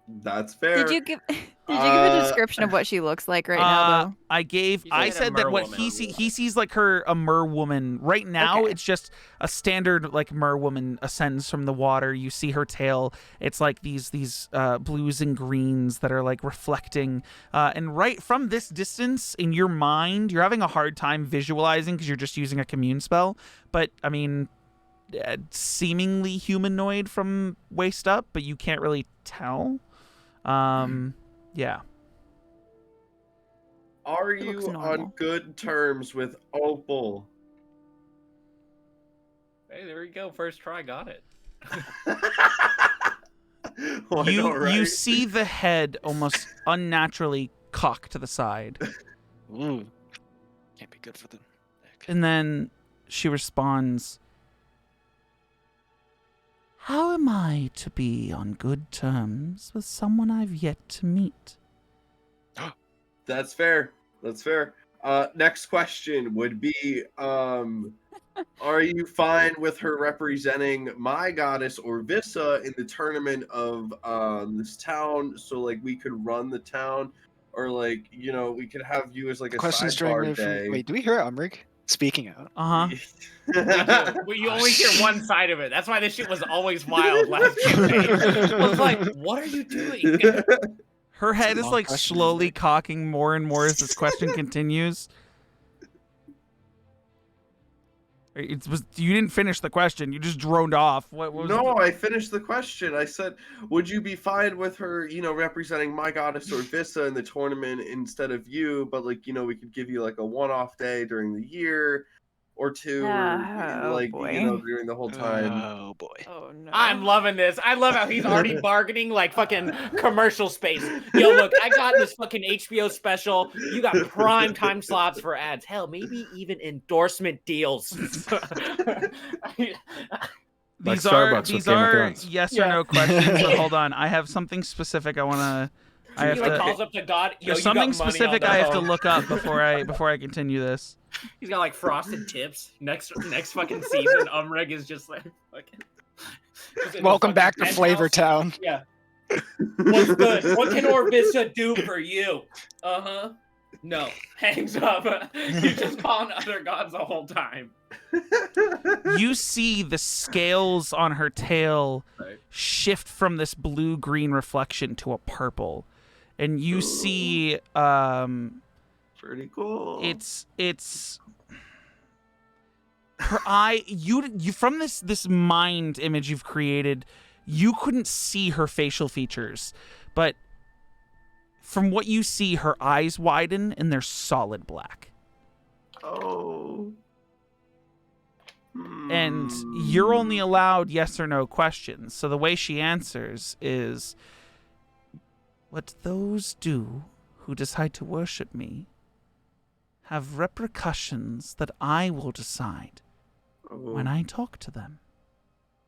That's fair. Did you give a description of what she looks like right now though? I said that what he sees like a mer woman. Right now, Okay. it's just a standard like mer woman ascends from the water. You see her tail. It's like these blues and greens that are like reflecting. And right from this distance in your mind, you're having a hard time visualizing because you're just using a commune spell. But I mean, seemingly humanoid from waist up, but you can't really tell. Yeah. Are It looks you normal. on good terms with Opal? Hey, there we go. First try, got it. Well, I know, You right? see the head almost unnaturally cock to the side, Ooh. Can't be good for the neck. and then she responds, "How am I to be on good terms with someone I've yet to meet?" That's fair. That's fair. Next question would be, are you fine with her representing my goddess or Vissa in the tournament of this town? So like we could run the town, or like we could have you as like a Questions sidebar directly from. day. Wait, do we hear Umrigg speaking out? Uh-huh. But you only hear one side of it. That's why this shit was always wild last campaign. I was like, what are you doing? Her head is long like question, slowly Umrigg. cocking more and more as this question continues. You didn't finish the question. You just droned off. What was No, I finished the question. I said, would you be fine with her, representing my goddess or Vissa in the tournament instead of you? But like, we could give you like a one-off day during the year or two, Oh, boy. during the whole time. Oh boy. Oh no. I'm loving this. I love how he's already bargaining like fucking commercial space. Yo, look, I got this fucking HBO special. You got prime time slots for ads. Hell, maybe even endorsement deals. These Starbucks with Game of are Thrones. yes or no questions. But hold on, I have something specific I want to. I have He like to. calls up to God. Yo, There's you got something money on specific the I have to phone. look up before I continue this. He's got like frosted tips. Next fucking season, Umrigg is just like fucking. just in the Welcome fucking back to penthouse. Flavor Town. Yeah. What's good? What can Orvissa do for you? Uh-huh. No. Hangs up. You're just calling other gods the whole time. You see the scales on her tail Right. shift from this blue-green reflection to a purple, and you see Pretty cool. it's her eye. You from this mind image you've created, you couldn't see her facial features, but from what you see, her eyes widen and they're solid black. Oh. And you're only allowed yes or no questions. So the way she answers is, what those do who decide to worship me have repercussions that I will decide when I talk to them.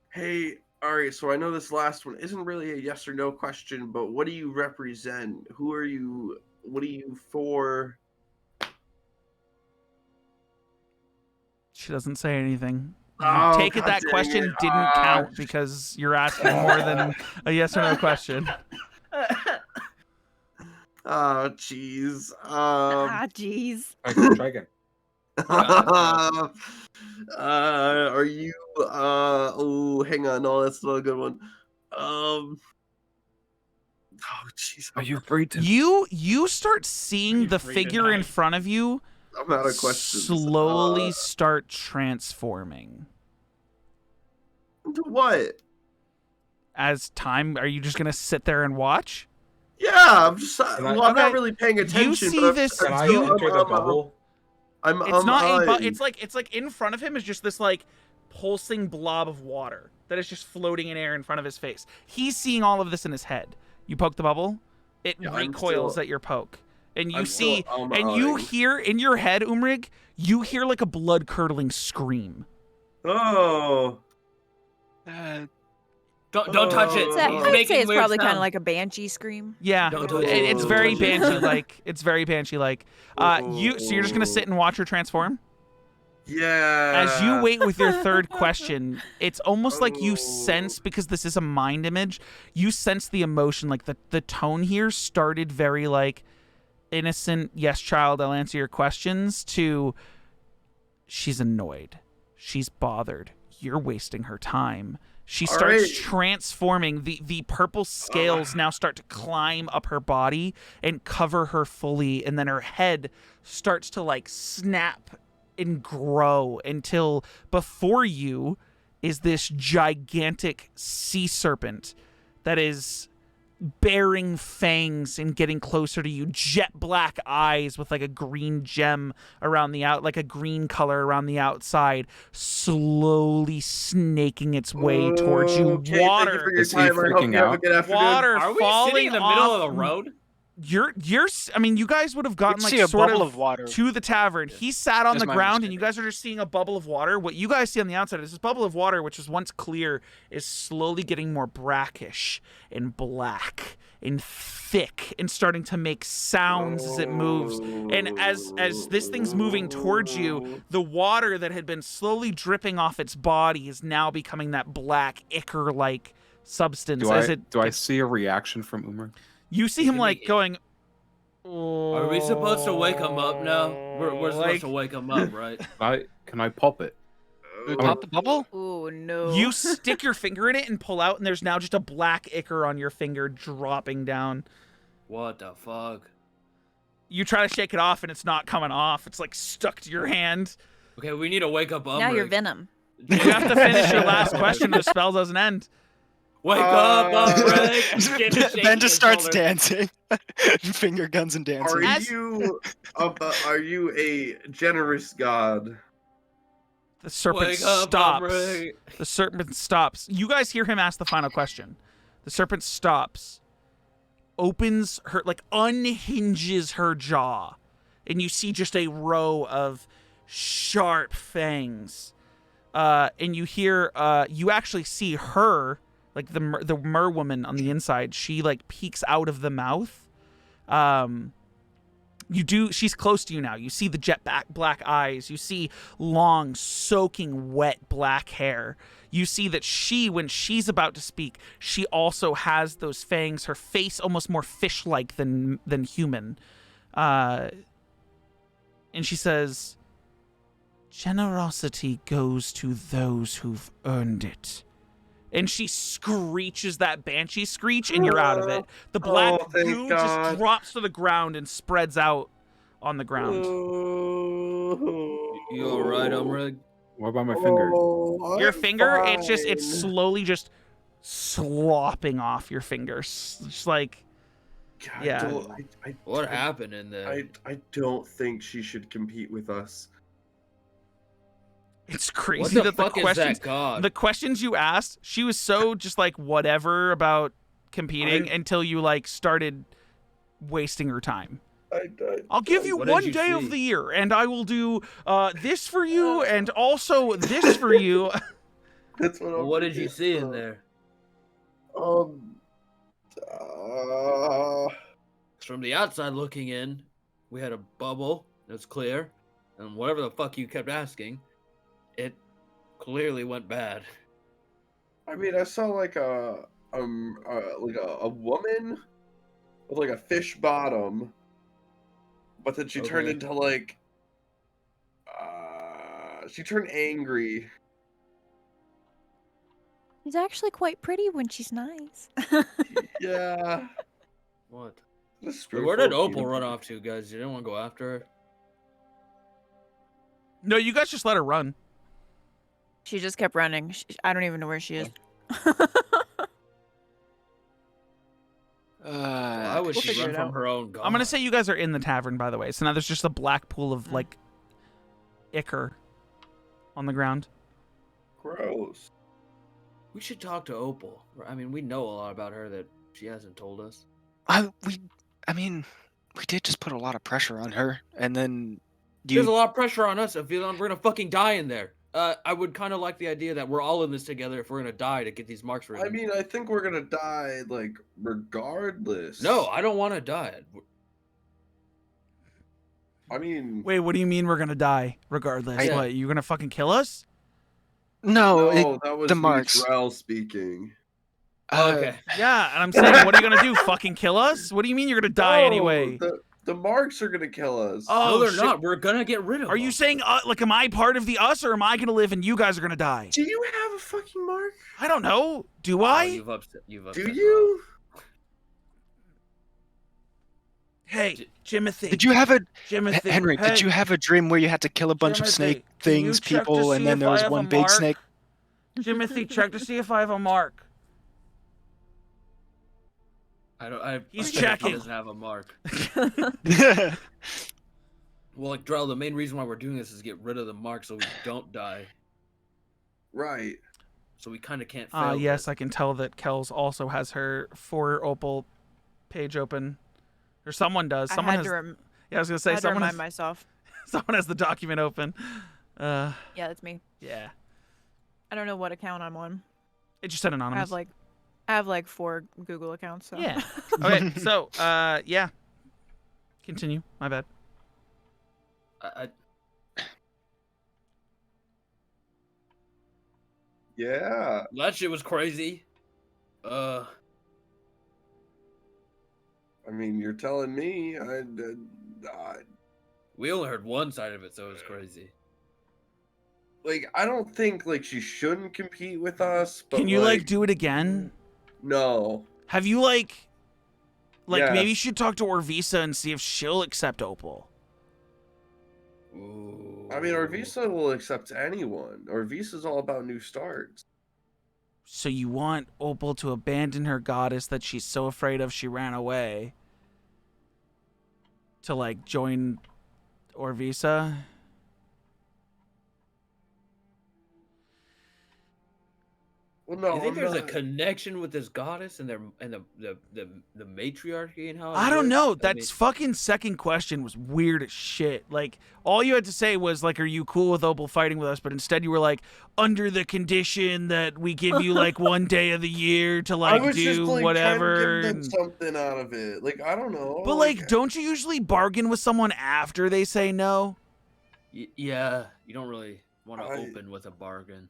Hey, all right, so I know this last one isn't really a yes or no question, but what do you represent? Who are you? What are you for? She doesn't say anything. Oh, Take it God that dang question it. didn't count because you're asking more than a yes or no question. Oh, jeez. Jeez. Try again. Are you? Oh, hang on. No, that's not a good one. Oh, jeez. Are you free to? You start seeing the free to figure in die? front of you I'm out of questions. slowly start transforming. Into what? As time, are you just gonna sit there and watch? Yeah, I'm just. I- Well, I'm not Okay. really paying attention. see but I'm- this- Can I you- enter the bubble? It's not a but it's like in front of him is just this like pulsing blob of water that is just floating in air in front of his face. He's seeing all of this in his head. You poke the bubble, it Yeah, I'm recoils still- at your poke. And you I'm still see and you hear in your head, Umrigg, you hear like a blood curdling scream. Oh. Don't touch it. Oh. So, He's I'd making say it's weird probably kind of sounds. like a banshee scream. Yeah. Don't touch It's it. very Oh. banshee like. It's very banshee like. So you're just gonna sit and watch her transform? Yeah. As you wait with your third question, it's almost like you Oh. sense, because this is a mind image, you sense the emotion, like the tone here started very like innocent, yes child, I'll answer your questions, to she's annoyed, she's bothered, you're wasting her time. She All starts right. transforming. The purple scales now start to climb up her body and cover her fully, and then her head starts to like snap and grow until before you is this gigantic sea serpent that is baring fangs and getting closer to you, jet black eyes with like a green gem around the like a green color around the outside, slowly snaking its way towards you. Okay, thank you for your Is he time. I hope freaking you have a out? good afternoon. Water Are we falling sitting in the middle of off- the road? I mean, you guys would have gotten like see a sort bubble of of water. to the tavern. He sat on That's the my ground, and you understanding. guys are just seeing a bubble of water. What you guys see on the outside is this bubble of water, which was once clear, is slowly getting more brackish and black and thick and starting to make sounds as it moves. And as this thing's moving towards you, the water that had been slowly dripping off its body is now becoming that black ichor-like substance. Do as I it do I gets- see a reaction from Umrigg? You see him like going. Are we supposed to wake him up now? We're supposed to wake him up, right? Can I pop it? We pop the bubble? Oh no. You stick your finger in it and pull out, and there's now just a black ichor on your finger dropping down. What the fuck? You try to shake it off, and it's not coming off. It's like stuck to your hand. Okay, we need to wake up Now you're Umrigg. Venom. You have to finish your last question, or the spell doesn't end. Wake up, Umrigg! Ben just starts dancing. Finger guns and dancing. Are you a generous god? The serpent Wake up, stops. Umrigg. The serpent stops. You guys hear him ask the final question. The serpent stops, opens her, like unhinges her jaw, and you see just a row of sharp fangs. And you hear, you actually see her, like the mer woman on the inside. She like peeks out of the mouth. She's close to you now. You see the jet black eyes. You see long, soaking wet black hair. You see that when she's about to speak, she also has those fangs. Her face almost more fish-like than human. And she says, "Generosity goes to those who've earned it." And she screeches that banshee screech, and you're out of it. The black thank goo God. just drops to the ground and spreads out on the ground. You alright, Umrigg? What about my finger? Your finger, it's slowly just slopping off your fingers. Just like, God, yeah. What happened in there? I don't think she should compete with us. It's crazy What the that fuck the is questions that god? the questions you asked, she was so just like whatever about competing until you like started wasting her time. I'll give you What did one you day of see? the year, and I will do this for you, and also this for you. That's what. What did you see in there? Um. From the outside looking in, we had a bubble that was clear, and whatever the fuck you kept asking, it clearly went bad. I mean, I saw like a woman with like a fish bottom, but then she turned Okay. into like she turned angry. She's actually quite pretty when she's nice. Yeah. What? This Where did Opal run off to, guys? You didn't want to go after her? No, you guys just let her run. She just kept running. I don't even know where she is. Why would we'll she figure run it from out. her own god? I'm gonna say you guys are in the tavern, by the way. So now there's just a black pool of like ichor on the ground. Gross. We should talk to Opal. I mean, we know a lot about her that she hasn't told us. I mean, we did just put a lot of pressure on her, and then There's a lot of pressure on us. I feel like we're gonna fucking die in there. I would kind of like the idea that we're all in this together if we're gonna die to get these marks written. I mean, I think we're gonna die like regardless. No, I don't want to die. I mean, Wait, what do you mean we're gonna die regardless? Yeah. What, you're gonna fucking kill us? no, that was the marks. Drell speaking. Okay. Yeah, and I'm saying, what are you gonna do? Fucking kill us? What do you mean you're gonna die No, anyway? The marks are gonna kill us. Oh, No, they're shit. not. We're gonna get rid of Are you them. saying, like, am I part of the us, or am I gonna live and you guys are gonna die? Do you have a fucking mark? I don't know. Do Oh, I? you've upset. Do Rob. you? Hey, Jimothy. Did you have a Jimothy? Henry? Hey, Did you have a dream where you had to kill a bunch of Jimothy, snake can you things, check to people, see and then if there I was have a one big mark? snake? Jimothy, check to see if I have a mark. He's He checking. doesn't have a mark. Well, like Drell, the main reason why we're doing this is to get rid of the mark so we don't die. Right. So we kind of can't fail. Yes, this. I can tell that Kels also has her for Opal page open, or someone does. Someone has. Yeah, I was gonna say someone remind has. myself. Someone has the document open. Yeah, that's me. Yeah. I don't know what account I'm on. It just said anonymous. I have like 4 Google accounts. So. Yeah. Okay. So, yeah. Continue. My bad. Yeah. That shit was crazy. I mean, you're telling me. We only heard one side of it, so it was crazy. Like, I don't think like she shouldn't compete with us. But Can you like do it again? No. Have you like Yes. maybe you should talk to Orvisa and see if she'll accept Opal. Ooh. I mean, Orvisa will accept anyone. Orvisa's all about new starts. So you want Opal to abandon her goddess that she's so afraid of she ran away to like join Orvisa? Well, no, You think there's a not. connection with this goddess and the matriarchy and how? I don't works? know. I That's fucking second question was weird as shit. Like, all you had to say was, like, are you cool with Opal fighting with us? But instead you were like, under the condition that we give you, like, one day of the year to, I like, was do just like whatever. trying to give them and- something out of it. Like, I don't know. But, like, don't you usually bargain with someone after they say no? Yeah, you don't really want to I- open with a bargain,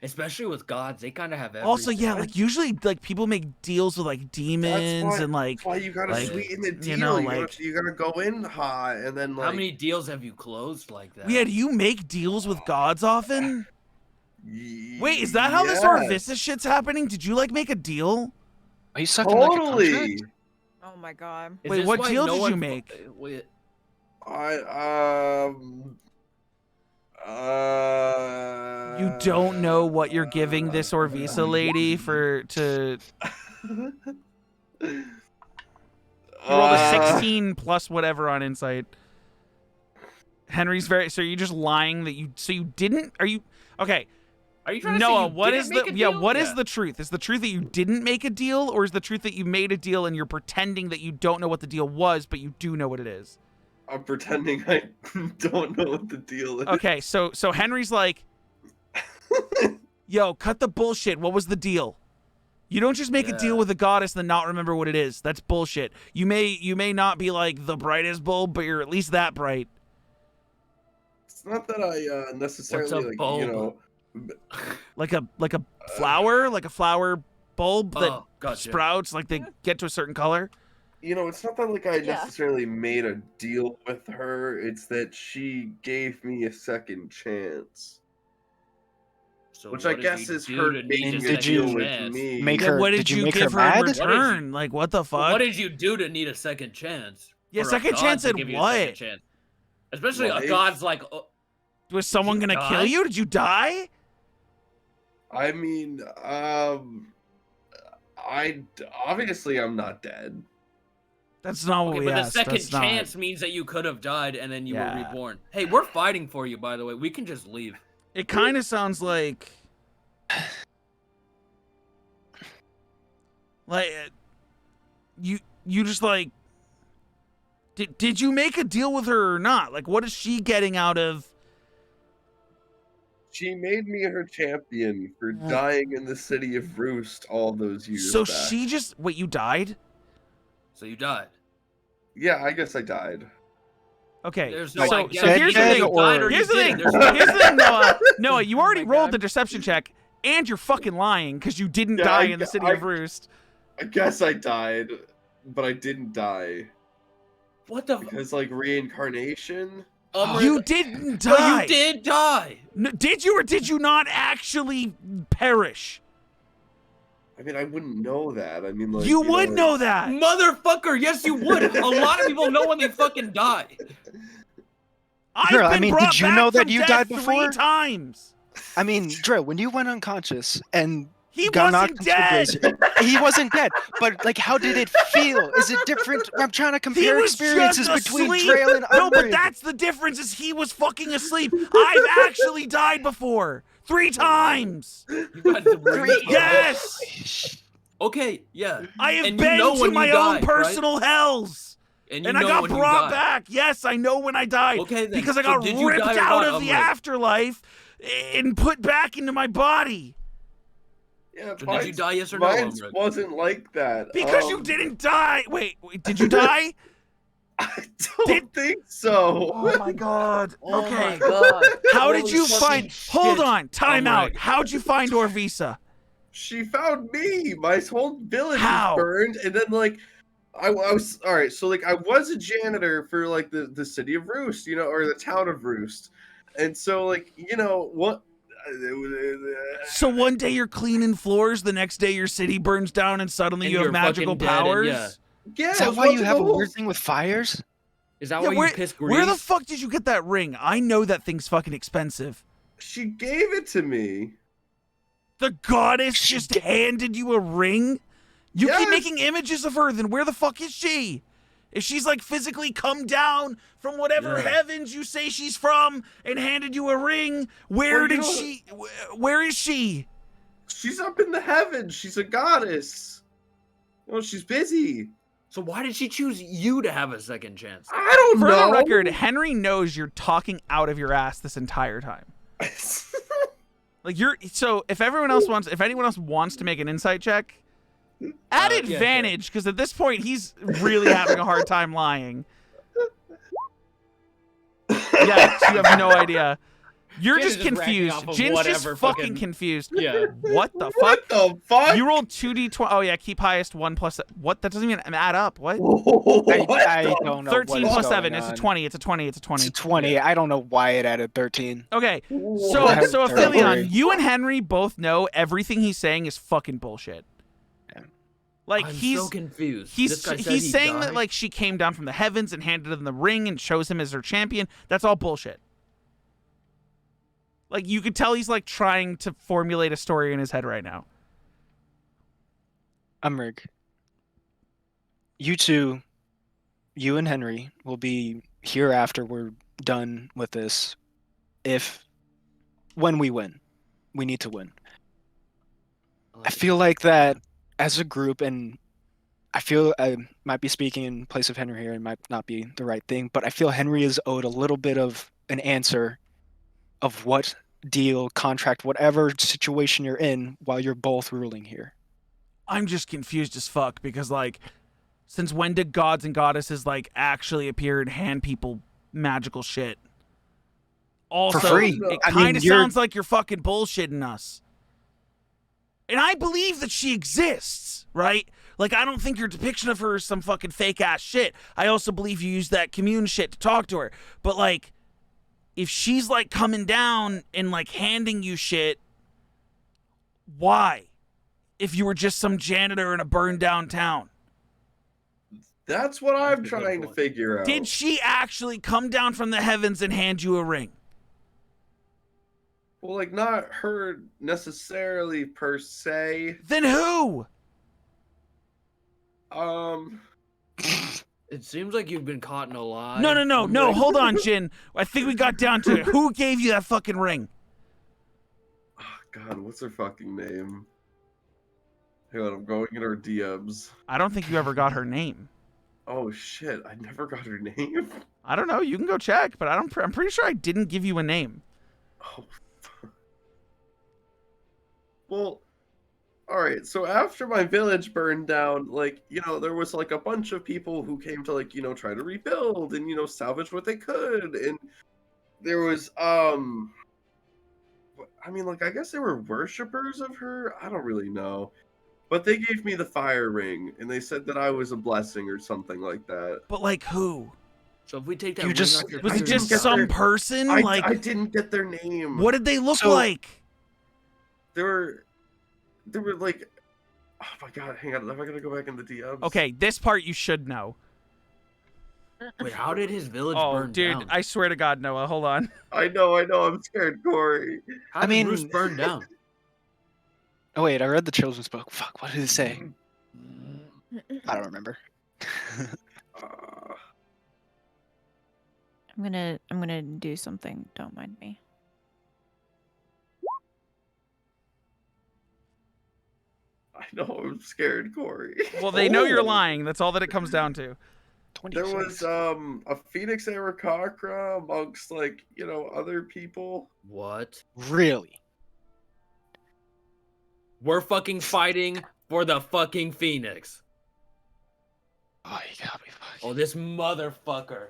especially with gods. They kind of have everything. Also, yeah, like, usually, like, people make deals with, like, demons and, like... That's why you gotta like, sweeten the deal. you know, You gotta go in hot and then like. How many deals have you closed like that? Yeah, do you make deals with gods often? Wait, is that how this Yes. Orvisa shit's happening? Did you, like, make a deal? Are you sucking like a Totally. contract? Oh my god. Is Wait, this what why deal no did you one make? Wait, You don't know what you're giving this Orvisa lady to... You rolled a 16 plus whatever on insight. Henry's very... So you're just lying that you... So you didn't... Are you... Okay. Are you trying to Noah, say you what didn't is make the... a Yeah, deal? what is the truth? Is the truth that you didn't make a deal, or is the truth that you made a deal and you're pretending that you don't know what the deal was, but you do know what it is? I'm pretending I don't know what the deal is. Okay, so Henry's like, yo, cut the bullshit. What was the deal? You don't just make a deal with a goddess and then not remember what it is. That's bullshit. You may not be like the brightest bulb, but you're at least that bright. It's not that I necessarily like bulb? you know. Like a flower, like a flower bulb that Oh, gotcha. sprouts, like they get to a certain color. You know, it's not that like I Yeah. necessarily made a deal with her. It's that she gave me a second chance, So which what I did guess you is do her to need making a a Did deal second with chance? me. Make Yeah, her- what did did you you make give her her in mad? What did return? Like, what the fuck? What did you do to need a second chance? Yeah, For a second god chance to at give you a what? second chance? Especially a Life. god's like, Was someone Did you gonna kill die? you? Did you die? I mean, I obviously I'm not dead. That's not what okay, we but the asked. second That's not- chance means that you could have died and then you Yeah. were reborn. Hey, we're fighting for you, by the way. We can just leave. It kind of sounds like you just like did you make a deal with her or not? Like, what is she getting out of? She made me her champion for Mm. dying in the city of Roost all those years So back. she just wait. You died? So you died. Yeah, I guess I died. Okay. There's So, no so I guess. here's the dead thing. or- Here's the thing. There's no- Here's the thing, Noah. Noah, you already Oh my rolled God. the deception check, and you're fucking lying because you didn't Yeah, die I- in the city I- of Roost. I guess I died, but I didn't die What the? because like reincarnation. You didn't No, die. you did die. Did you or did you not actually perish? I mean, I wouldn't know that. I mean, like you would like- know that. Motherfucker, yes you would. A lot of people know when they fucking die. I've Girl, been I mean, brought did you back know that from you death died 3 before? times. I mean, Drew, when you went unconscious and He got wasn't knocked into a dead. brazier. He wasn't dead, but like, how did it feel? Is it different? I'm trying to He compare was experiences just between asleep. Trail and No, but Umrigg. that's the difference. Is he was fucking asleep. I've actually died before 3 times. You got the ring. Yes. Okay, yeah. I have And been you know to when my you own died, personal hells. And, And I got when you brought died. back. Yes, I know when I died. Okay, then. Because I So got did you ripped die or out not, of the Umrigg? afterlife and put back into my body. Yeah, So did you die, yes or no, mine Umrigg? wasn't like that. Because you didn't die. Wait, did you die? I don't think so. Oh my god. Oh Okay. my god. How did Holy you fucking find? Hold shit, on. Time out. Umrigg. How'd you find Orvisa? She found me. My whole village How? was burned, and then like I was all right. So like I was a janitor for like the city of Roost, you know, or the town of Roost, and so like you know what. So one day you're cleaning floors, the next day your city burns down, and suddenly And you have you're magical fucking dead, and powers. yeah. Yeah, Is that why you have a weird thing with fires? Is that Yeah, why where, you piss grease? where the fuck did you get that ring? I know that thing's fucking expensive. She gave it to me. The goddess just handed you a ring? You keep Yes. making images of her, then where the fuck is she? If she's like physically come down from whatever Yeah. heavens you say she's from and handed you a ring, where Well, did you know- she? Where is she? She's up in the heavens. She's a goddess. Well, she's busy. So why did she choose you to have a second chance? I don't For know. the record, Henry knows you're talking out of your ass this entire time. Like you're so if anyone else wants to make an insight check, at Yeah, advantage, because at this point he's really having a hard time lying. Yeah, you have no idea. You're Jin is just just racking confused. off of Jin's just whatever fucking fucking- confused. Yeah. What the fuck? What the fuck? You rolled 2d20. Oh yeah, keep highest 1 plus. What? That doesn't even add up. What? I don't know. 13 what plus is 7. going It's a on. 20. It's a 20. It's a 20. It's a 20. I don't know why it added 13. Okay. What So the Aphelion, fuck? you and Henry both know everything he's saying is fucking bullshit. Yeah. Like I'm he's so confused. he's This guy said he's he saying that died? like she came down from the heavens and handed him the ring and chose him as her champion. That's all bullshit. Like you could tell he's like trying to formulate a story in his head right now. Umrigg. You two, you and Henry, will be here after we're done with this. When we win. We need to win. I feel like that as a group, and I feel I might be speaking in place of Henry here and might not be the right thing, but I feel Henry is owed a little bit of an answer of what deal, contract, whatever situation you're in while you're both ruling here. I'm just confused as fuck because like since when did gods and goddesses like actually appear and hand people magical shit? Also, free. it I kind mean, of you're- sounds like you're fucking bullshitting us. And I believe that she exists, right? Like, I don't think your depiction of her is some fucking fake-ass shit. I also believe you use that commune shit to talk to her. But, like, if she's, like, coming down and, like, handing you shit, why? If you were just some janitor in a burned-down town. That's what I'm That's a good trying to point. figure out. Did she actually come down from the heavens and hand you a ring? Well, like not her necessarily per se. Then who? It seems like you've been caught in a lie. No. Hold on, Jin. I think we got down to it. Who gave you that fucking ring? Oh, God, what's her fucking name? Hang on, I'm going in her DMs. I don't think you ever got her name. Oh shit, I never got her name. I don't know. You can go check, but I'm pretty sure I didn't give you a name. Oh. Well, all right. So after my village burned down, like, you know, there was like a bunch of people who came to like, you know, try to rebuild and, you know, salvage what they could. And there was I mean, like, I guess they were worshippers of her. I don't really know. But they gave me the fire ring and they said that I was a blessing or something like that. But like who? So if we take that You ring just- off your Was I it finger, just didn't get some their- person? I Like, didn't get their name. what did they look So- like? They were like, oh my God, hang on. Am I gonna go back in the DMs? Okay, this part you should know. Wait, how did his village Oh, burn dude, down? I swear to God, Noah. Hold on. I know. I'm scared, Corey. How I did mean- Bruce burn down? Oh wait, I read the children's book. Fuck, what did it say? I don't remember. I'm gonna do something. Don't mind me. I know, I'm scared, Corey. Well, they know you're lying. That's all that it comes down to. There was a Phoenix Aarakocra amongst other people. What? Really? We're fucking fighting for the fucking Phoenix. Oh, you gotta be fucking. Oh, this motherfucker.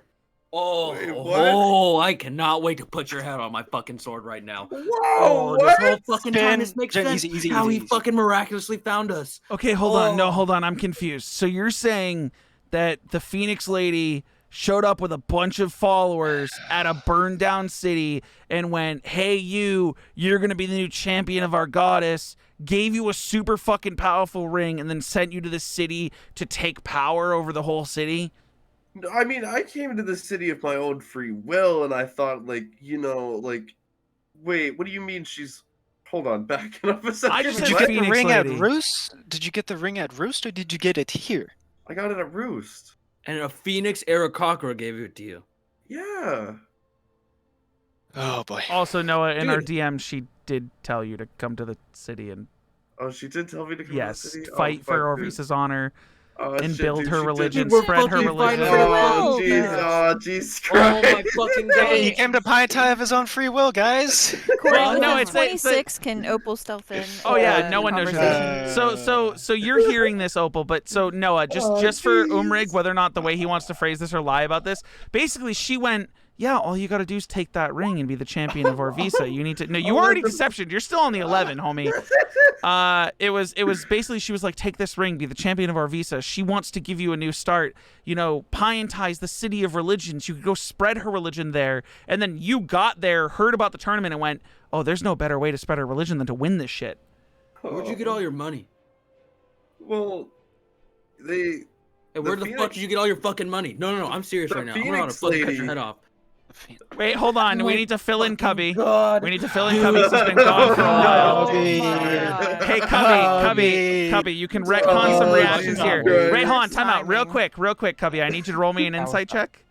Oh, Wait, what? oh, I cannot wait to put your head on my fucking sword right now. Whoa, Oh, this whole fucking time, Jen, this makes Jen, sense. easy, How he easy. fucking miraculously found us. Okay, hold on. No, hold on. I'm confused. So you're saying that the Phoenix lady showed up with a bunch of followers at a burned down city and went, "Hey, you're going to be the new champion of our goddess," gave you a super fucking powerful ring, and then sent you to the city to take power over the whole city? No, I mean, I came into the city of my own free will, and I thought, wait, what do you mean she's... Hold on, backing up a second. I just Did said you get Phoenix the ring lady. at Roost? Did you get the ring at Roost, or did you get it here? I got it at Roost. And a Phoenix Aarakocra gave it to you. Yeah. Oh boy. Also, Noah, in our Dude. DM, she did tell you to come to the city and, Oh, she did tell me to come yes, to the city? fight for fuck, dude. Orvisa's honor. Oh, and shit, build dude, her she did. religion, Dude, we're spread her fucking fighting religion. for the Oh, Well, jeez. no. Oh, Jesus Oh Christ. my fucking Hey, god. he came to Pine Tie of his own free will, guys. Well, With no, a it's a- 26. Can Opal stealth in? Oh yeah, no one knows you're conversation? there. So you're hearing this, Opal, but so Noah, just for jeez. Umrigg, whether or not the way he wants to phrase this or lie about this, basically she went, yeah, all you got to do is take that ring and be the champion of Orvisa. You need to. No, you already deception. You're still on the 11, homie. It was basically she was like, take this ring, be the champion of Orvisa. She wants to give you a new start. You know, Pine Tie's the city of religions. You could go spread her religion there, and then you got there, heard about the tournament, and went, oh, there's no better way to spread her religion than to win this shit. Where'd you get all your money? Well, they... Hey, where the fuck did you get all your fucking money? No, I'm serious The right now. I'm gonna Phoenix fucking cut lady. your head off. Wait, hold on. Oh we my need to fill in fucking Cubby. God. We need to fill in Cubby. He's been gone for a while. God. Hey, Cubby, you can retcon some Oh, reactions Jesus here. Christ. Ray, hold on, time out, real quick, Cubby. I need you to roll me an insight check.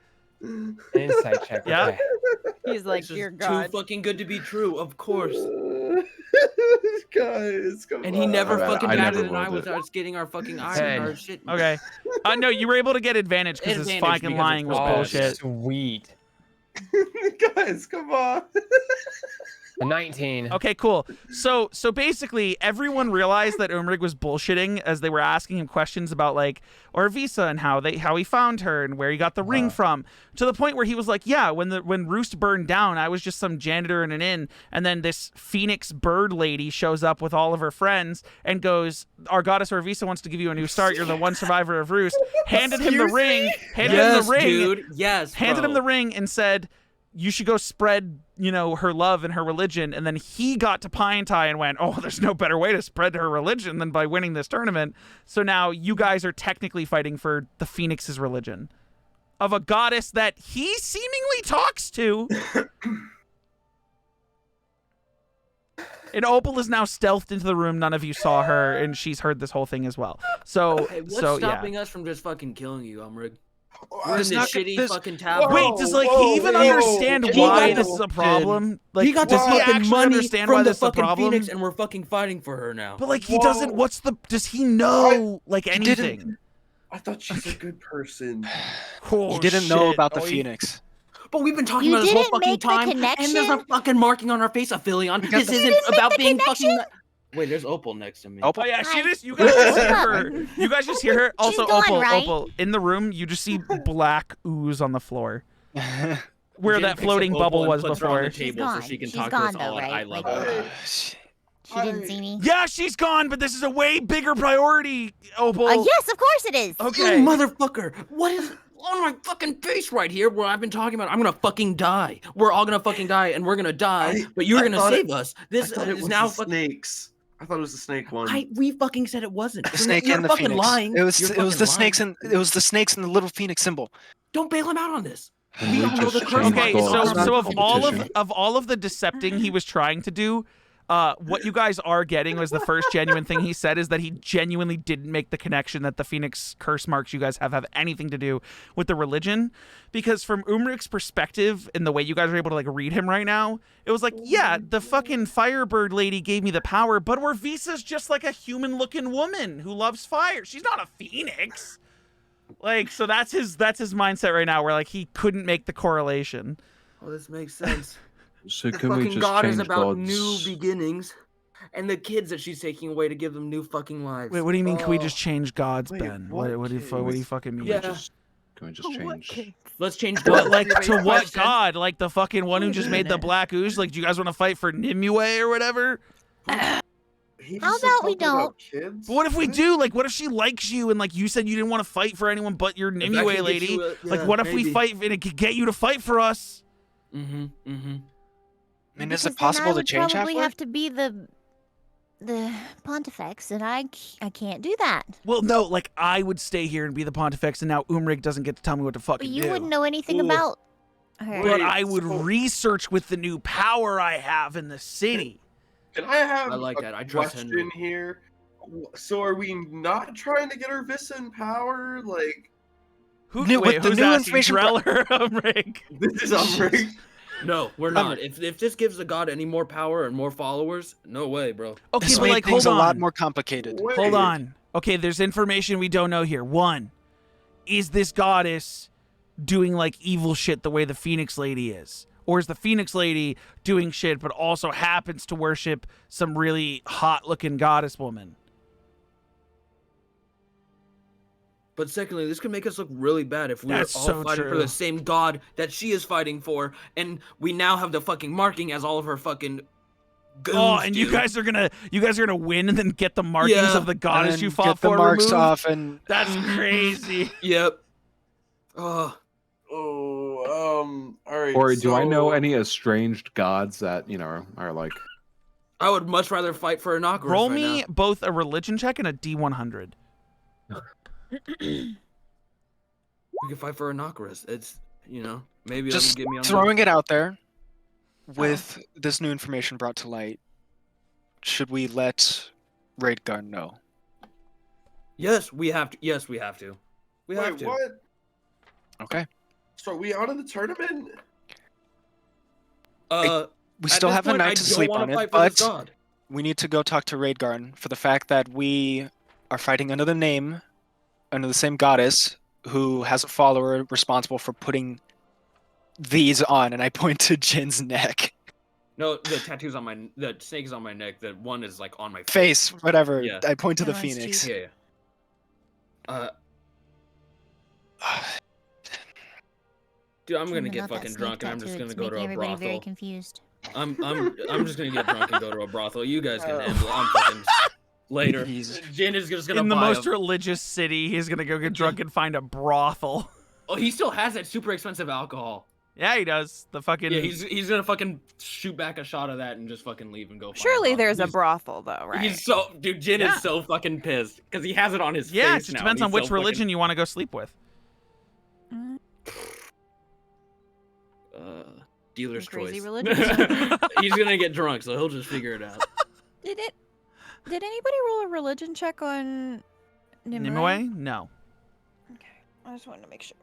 Insight check. Yeah. Okay. He's like, This is dear too God. fucking good to be true, of course. Guys, come And he on. never Alright, fucking I batted never an eye rolled with it. us getting our fucking Ten. iron our shit. Okay. No, you were able to get advantage because his Advantage fucking because lying it's was Oh, bullshit. sweet. Guys, come on. A 19. Okay, cool. So basically, everyone realized that Umrigg was bullshitting as they were asking him questions about like Orvisa and how he found her and where he got the ring from. To the point where he was like, "Yeah, when Roost burned down, I was just some janitor in an inn, and then this Phoenix bird lady shows up with all of her friends and goes, our goddess Orvisa wants to give you a new start. You're the one survivor of Roost." Handed him the ring. Handed him Yes, the ring. dude. Yes, Handed him bro. the ring and said, you should go spread, her love and her religion. And then he got to Pine Tie and went, oh, there's no better way to spread her religion than by winning this tournament. So now you guys are technically fighting for the Phoenix's religion of a goddess that he seemingly talks to. And Opal is now stealthed into the room. None of you saw her, and she's heard this whole thing as well. So, Hey, what's so stopping us from just fucking killing you, Umrigg? We're in There's this not- shitty there's- fucking tavern. Wait, does he even whoa, understand He why got this the- is a problem? Like, he got does the he fucking actually money understand from why the this is a fucking problem? Phoenix, and we're fucking fighting for her now. But like, he doesn't. Does he know like didn't- anything? I thought she's a good person. Oh, You didn't know shit. about the Oh, he- Phoenix. But we've been talking You about this whole didn't fucking make the time, and there's a connection? fucking marking on our face, Aphelion. This the- isn't about being fucking. Wait, there's Opal next to me. Opal? Oh yeah, she Hi. just you guys just hear What's her. You guys just hear her. Also, gone, Opal, right? Opal, in the room, you just see black ooze on the floor where Jen that picks floating up bubble Opal was and puts her on the before. table so she can She's talk gone, to us all though, at eye right? Like- level. She didn't see me. Yeah, she's gone, but this is a way bigger priority, Opal. Yes, of course it is. Okay. You motherfucker! What is on my fucking face right here where I've been talking about? I'm gonna fucking die. We're all gonna fucking die, and we're gonna die. But you're I gonna thought save us. I This thought it is was now the fucking. snakes. I thought it was the snake one. We fucking said it wasn't. The snake You're and the fucking Phoenix. lying. It was You're the fucking snakes lying. and the snakes and the little Phoenix symbol. Don't bail him out on this. We We all know just the curse changed Okay, mark is goals so on so our of fucking all competition. of all of the decepting he was trying to do, What you guys are getting was the first genuine thing he said is that he genuinely didn't make the connection that the Phoenix curse marks you guys have anything to do with the religion. Because from Umrigg's perspective and the way you guys are able to like read him right now, it was like, yeah, the fucking Firebird lady gave me the power, but Orvisa's just like a human-looking woman who loves fire. She's not a phoenix. Like, so that's his mindset right now, where like he couldn't make the correlation. Oh, this makes sense. So The can we fucking just god is change about gods? new beginnings, and the kids that she's taking away to give them new fucking lives. Wait, what do you mean? Can we Oh. just change gods, Wait, Ben? what What do you fucking mean? Yeah. Can we just change? Let's change But gods. like to Everybody's what question. god? Like the fucking one who just made the black ooze? Like, do you guys want to fight for Nimue or whatever? He How just said about we something about don't? Kids? But what if we do? Like, what if she likes you and like you said you didn't want to fight for anyone but your If that Nimue can get lady? you Like, what if we maybe. fight and it could get you to fight for us? Mm-hmm. Mm-hmm. I mean, is Because it then possible I to would change probably halfway? have to be the pontifex, and I can't do that. Well, no, like I would stay here and be the Pontifex, and now Umrigg doesn't get to tell me what to But fucking you do. wouldn't know anything Ooh. about her. But Wait, I would so- research with the new power I have in the city. Can I have I like a that. I trust question Henry. here? So are we not trying to get Orvisa in power? Like, Who, New- wait, with the who's new asking, information Drell or Umrigg? this is Umrigg. No, we're Um, not. If this gives the god any more power and more followers, no way, bro. Okay, This but made like, things hold a lot on. more complicated. Wait. Hold on. Okay, there's information we don't know here. One, is this goddess doing like evil shit the way the Phoenix Lady is? Or is the Phoenix Lady doing shit but also happens to worship some really hot looking goddess woman? But secondly, this could make us look really bad if we That's are all so fighting for true. the same god that she is fighting for, and we now have the fucking marking as all of her fucking goons Oh, and you do. guys are gonna win and then get the markings Yeah. of the goddess And you fought get the for marks removed? off, and That's crazy. Yep. Oh, Oh, all right. Or do I know so- any estranged gods that are like? I would much rather fight for Inaugural. Roll right me now. both a religion check and a D100. We could fight for Inaugural. It's maybe just that'll get me on. throwing it out there. With this new information brought to light, should we let Raidgun know? Yes, we have to. Yes, we have to. We have Wait, to. what? Okay. So are we out of the tournament? We At still this have a point, I night to don't sleep wanna on it, fight for this but god. we need to go talk to Raidgarn for the fact that we are fighting under the name, under the same goddess, who has a follower responsible for putting these on, and I point to Jin's neck. No, the tattoos on the snake is on my neck. The one is like on my Face, whatever. Yeah. I point to the Oh, that's phoenix. Yeah. Dude, I'm gonna Dreaming get about that fucking snake drunk and I'm tattoo, just gonna it's go to making a everybody very brothel. confused. I'm just gonna get drunk and go to a brothel. You guys can handle it. I'm fucking later. He's- Jin is just gonna In the buy most religious city, he's gonna go get drunk and find a brothel. Oh, he still has that super expensive alcohol. Yeah, he does. The fucking. Yeah, he's gonna fucking shoot back a shot of that and just fucking leave and go. find Surely brothel. there's a He's- brothel though, right? He's so dude. Jin Yeah. is so fucking pissed because he has it on his Yeah, it face just now. depends and on he's which so religion you want to go sleep with. Mm, Fucking, dealer's Crazy choice. religion. He's gonna get drunk, so he'll just figure it out. Did anybody roll a religion check on Nimue? Nimue? No. Okay, I just wanted to make sure.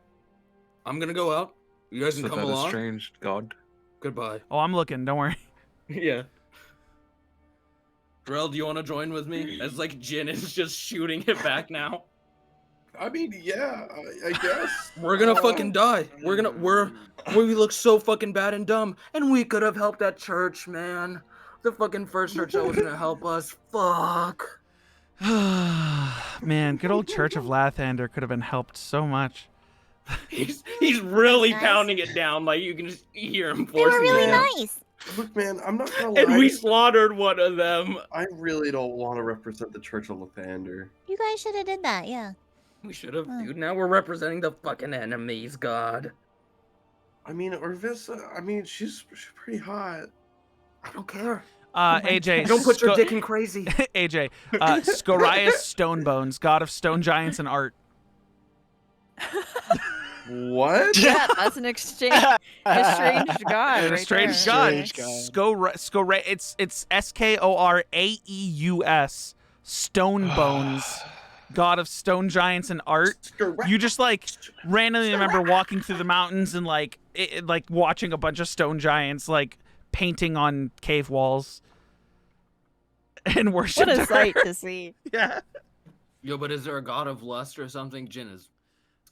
I'm gonna go out. You guys can So come that along. estranged god. Goodbye. Oh, I'm looking. Don't worry. Yeah. Drell, do you want to join with me? As like Jin is just shooting it back now. I mean, yeah, I guess. We're gonna fucking die. We look so fucking bad and dumb, and we could have helped that church, man. The fucking first church that was gonna help us. Fuck. Man, good old Church of Lathander could have been helped so much. He's really Nice. pounding it down, like you can just hear him They were forcing really it down. nice. Look, man, I'm not gonna lie. And we slaughtered one of them. I really don't want to represent the Church of Lathander. You guys should have did that, yeah. We should have, Hmm. dude. Now we're representing the fucking enemies, God. I mean, Orvisa, I mean, she's pretty hot. I don't care. AJ. Don't put your Sco- dick in crazy. AJ. Scorias Stonebones, god of stone giants and art. What? Yeah, that's an exchange. Estranged god. An right estranged there. god. Estranged god. It's Skoraeus. Stone Bones, god of stone giants and art. You just like randomly remember walking through the mountains and like like watching a bunch of stone giants like painting on cave walls and worship. What a sight to see. Yeah. Yo, but is there a god of lust or something? Jin is.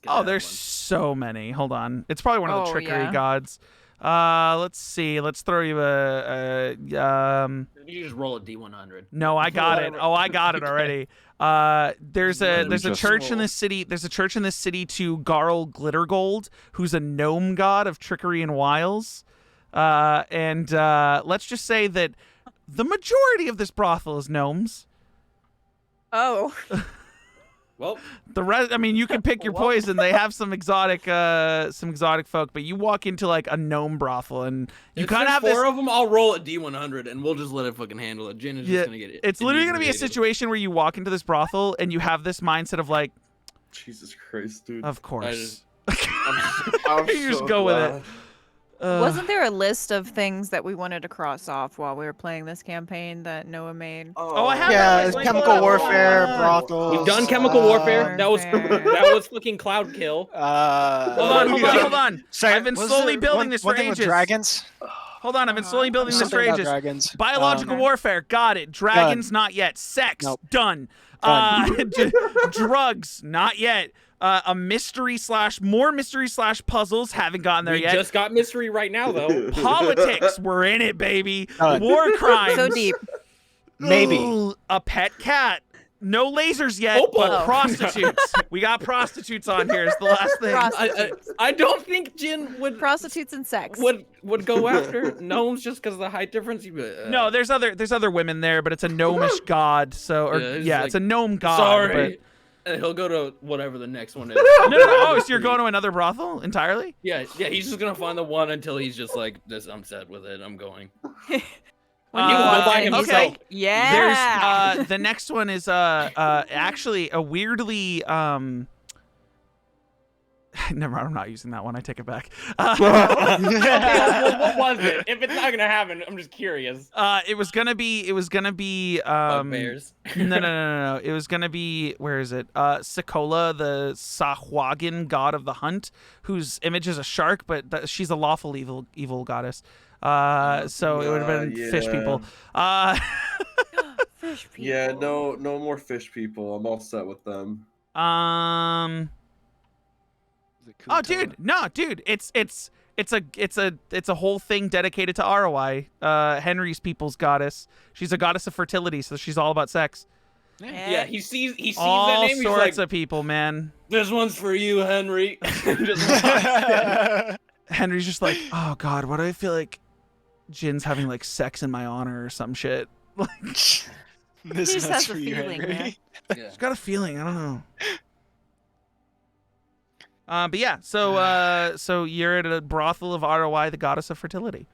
Oh, there's so many. Hold on. It's probably one of the Oh, trickery yeah. gods. Let's see. Let's throw you a You just roll a D100. No, I got it. Oh, I got it already. There's a just church in this city. There's a church in this city to Garl Glittergold, who's a gnome god of trickery and wiles. And let's just say that the majority of this brothel is gnomes. Oh. Well, The rest, I mean, you can pick your poison. They have some exotic folk, but you walk into like a gnome brothel and you if kind of there's have this. four of them. I'll roll a D100 and we'll just let it fucking handle it. Jin is Yeah, just gonna get it. it's literally gonna be a inebriated. situation where you walk into this brothel and you have this mindset of like, Jesus Christ, dude. of course. I'm You just so go with glad. it. Wasn't there a list of things that we wanted to cross off while we were playing this campaign that Noah made? Oh, I have Yeah, that. it's Let me pull chemical it up. warfare, Hold on. brothels. We've done chemical warfare. That was warfare. that was fucking cloud kill. Hold on. Sorry, I've been was slowly there building one, this one for thing with ages. dragons. Hold on, I've been slowly building this for Something about ages. dragons. Biological warfare, got it. Dragons, not yet. Sex, Nope. done. Done. Drugs, not yet. A more mystery / puzzles, haven't gotten there We yet. just got mystery right now though. Politics, we're in it, baby. Done. War crimes. So deep. Maybe. Ooh, a pet cat. No lasers yet, Opal. but prostitutes. We got prostitutes on here. Is the last thing. I don't think Jin would Prostitutes and sex. would go after gnomes just because of the height difference. No, there's other women there, but it's a gnomish god. So, or Yeah, it's it's a gnome god. Sorry. But... And he'll go to whatever the next one is. No. Oh, so you're going to another brothel entirely? Yeah. He's just gonna find the one until he's just like, "This, I'm set with it. I'm going." When you go by okay. himself. Yeah. There's the next one is actually a weirdly never mind, I'm not using that one. I take it back. Okay, well, what was it? If it's not gonna happen, I'm just curious. It was gonna be Bugbears. No. It was gonna be, where is it? Sakola, the Sahwagan god of the hunt, whose image is a shark, but she's a lawful evil goddess. So it would have been fish people. Fish people. Yeah, no more fish people. I'm all set with them. Oh, dude, no, dude, it's a whole thing dedicated to ROI. Henry's people's goddess. She's a goddess of fertility, so she's all about sex. Yeah, he sees All that name. He's sorts like, of people, man. "This one's for you, Henry." Henry's just like, oh god, why do I feel like Jin's having like sex in my honor or some shit? Like, This He just is has for a you, feeling, Henry. man. just got a feeling. I don't know. But yeah, so you're at a brothel of ROI, the goddess of fertility.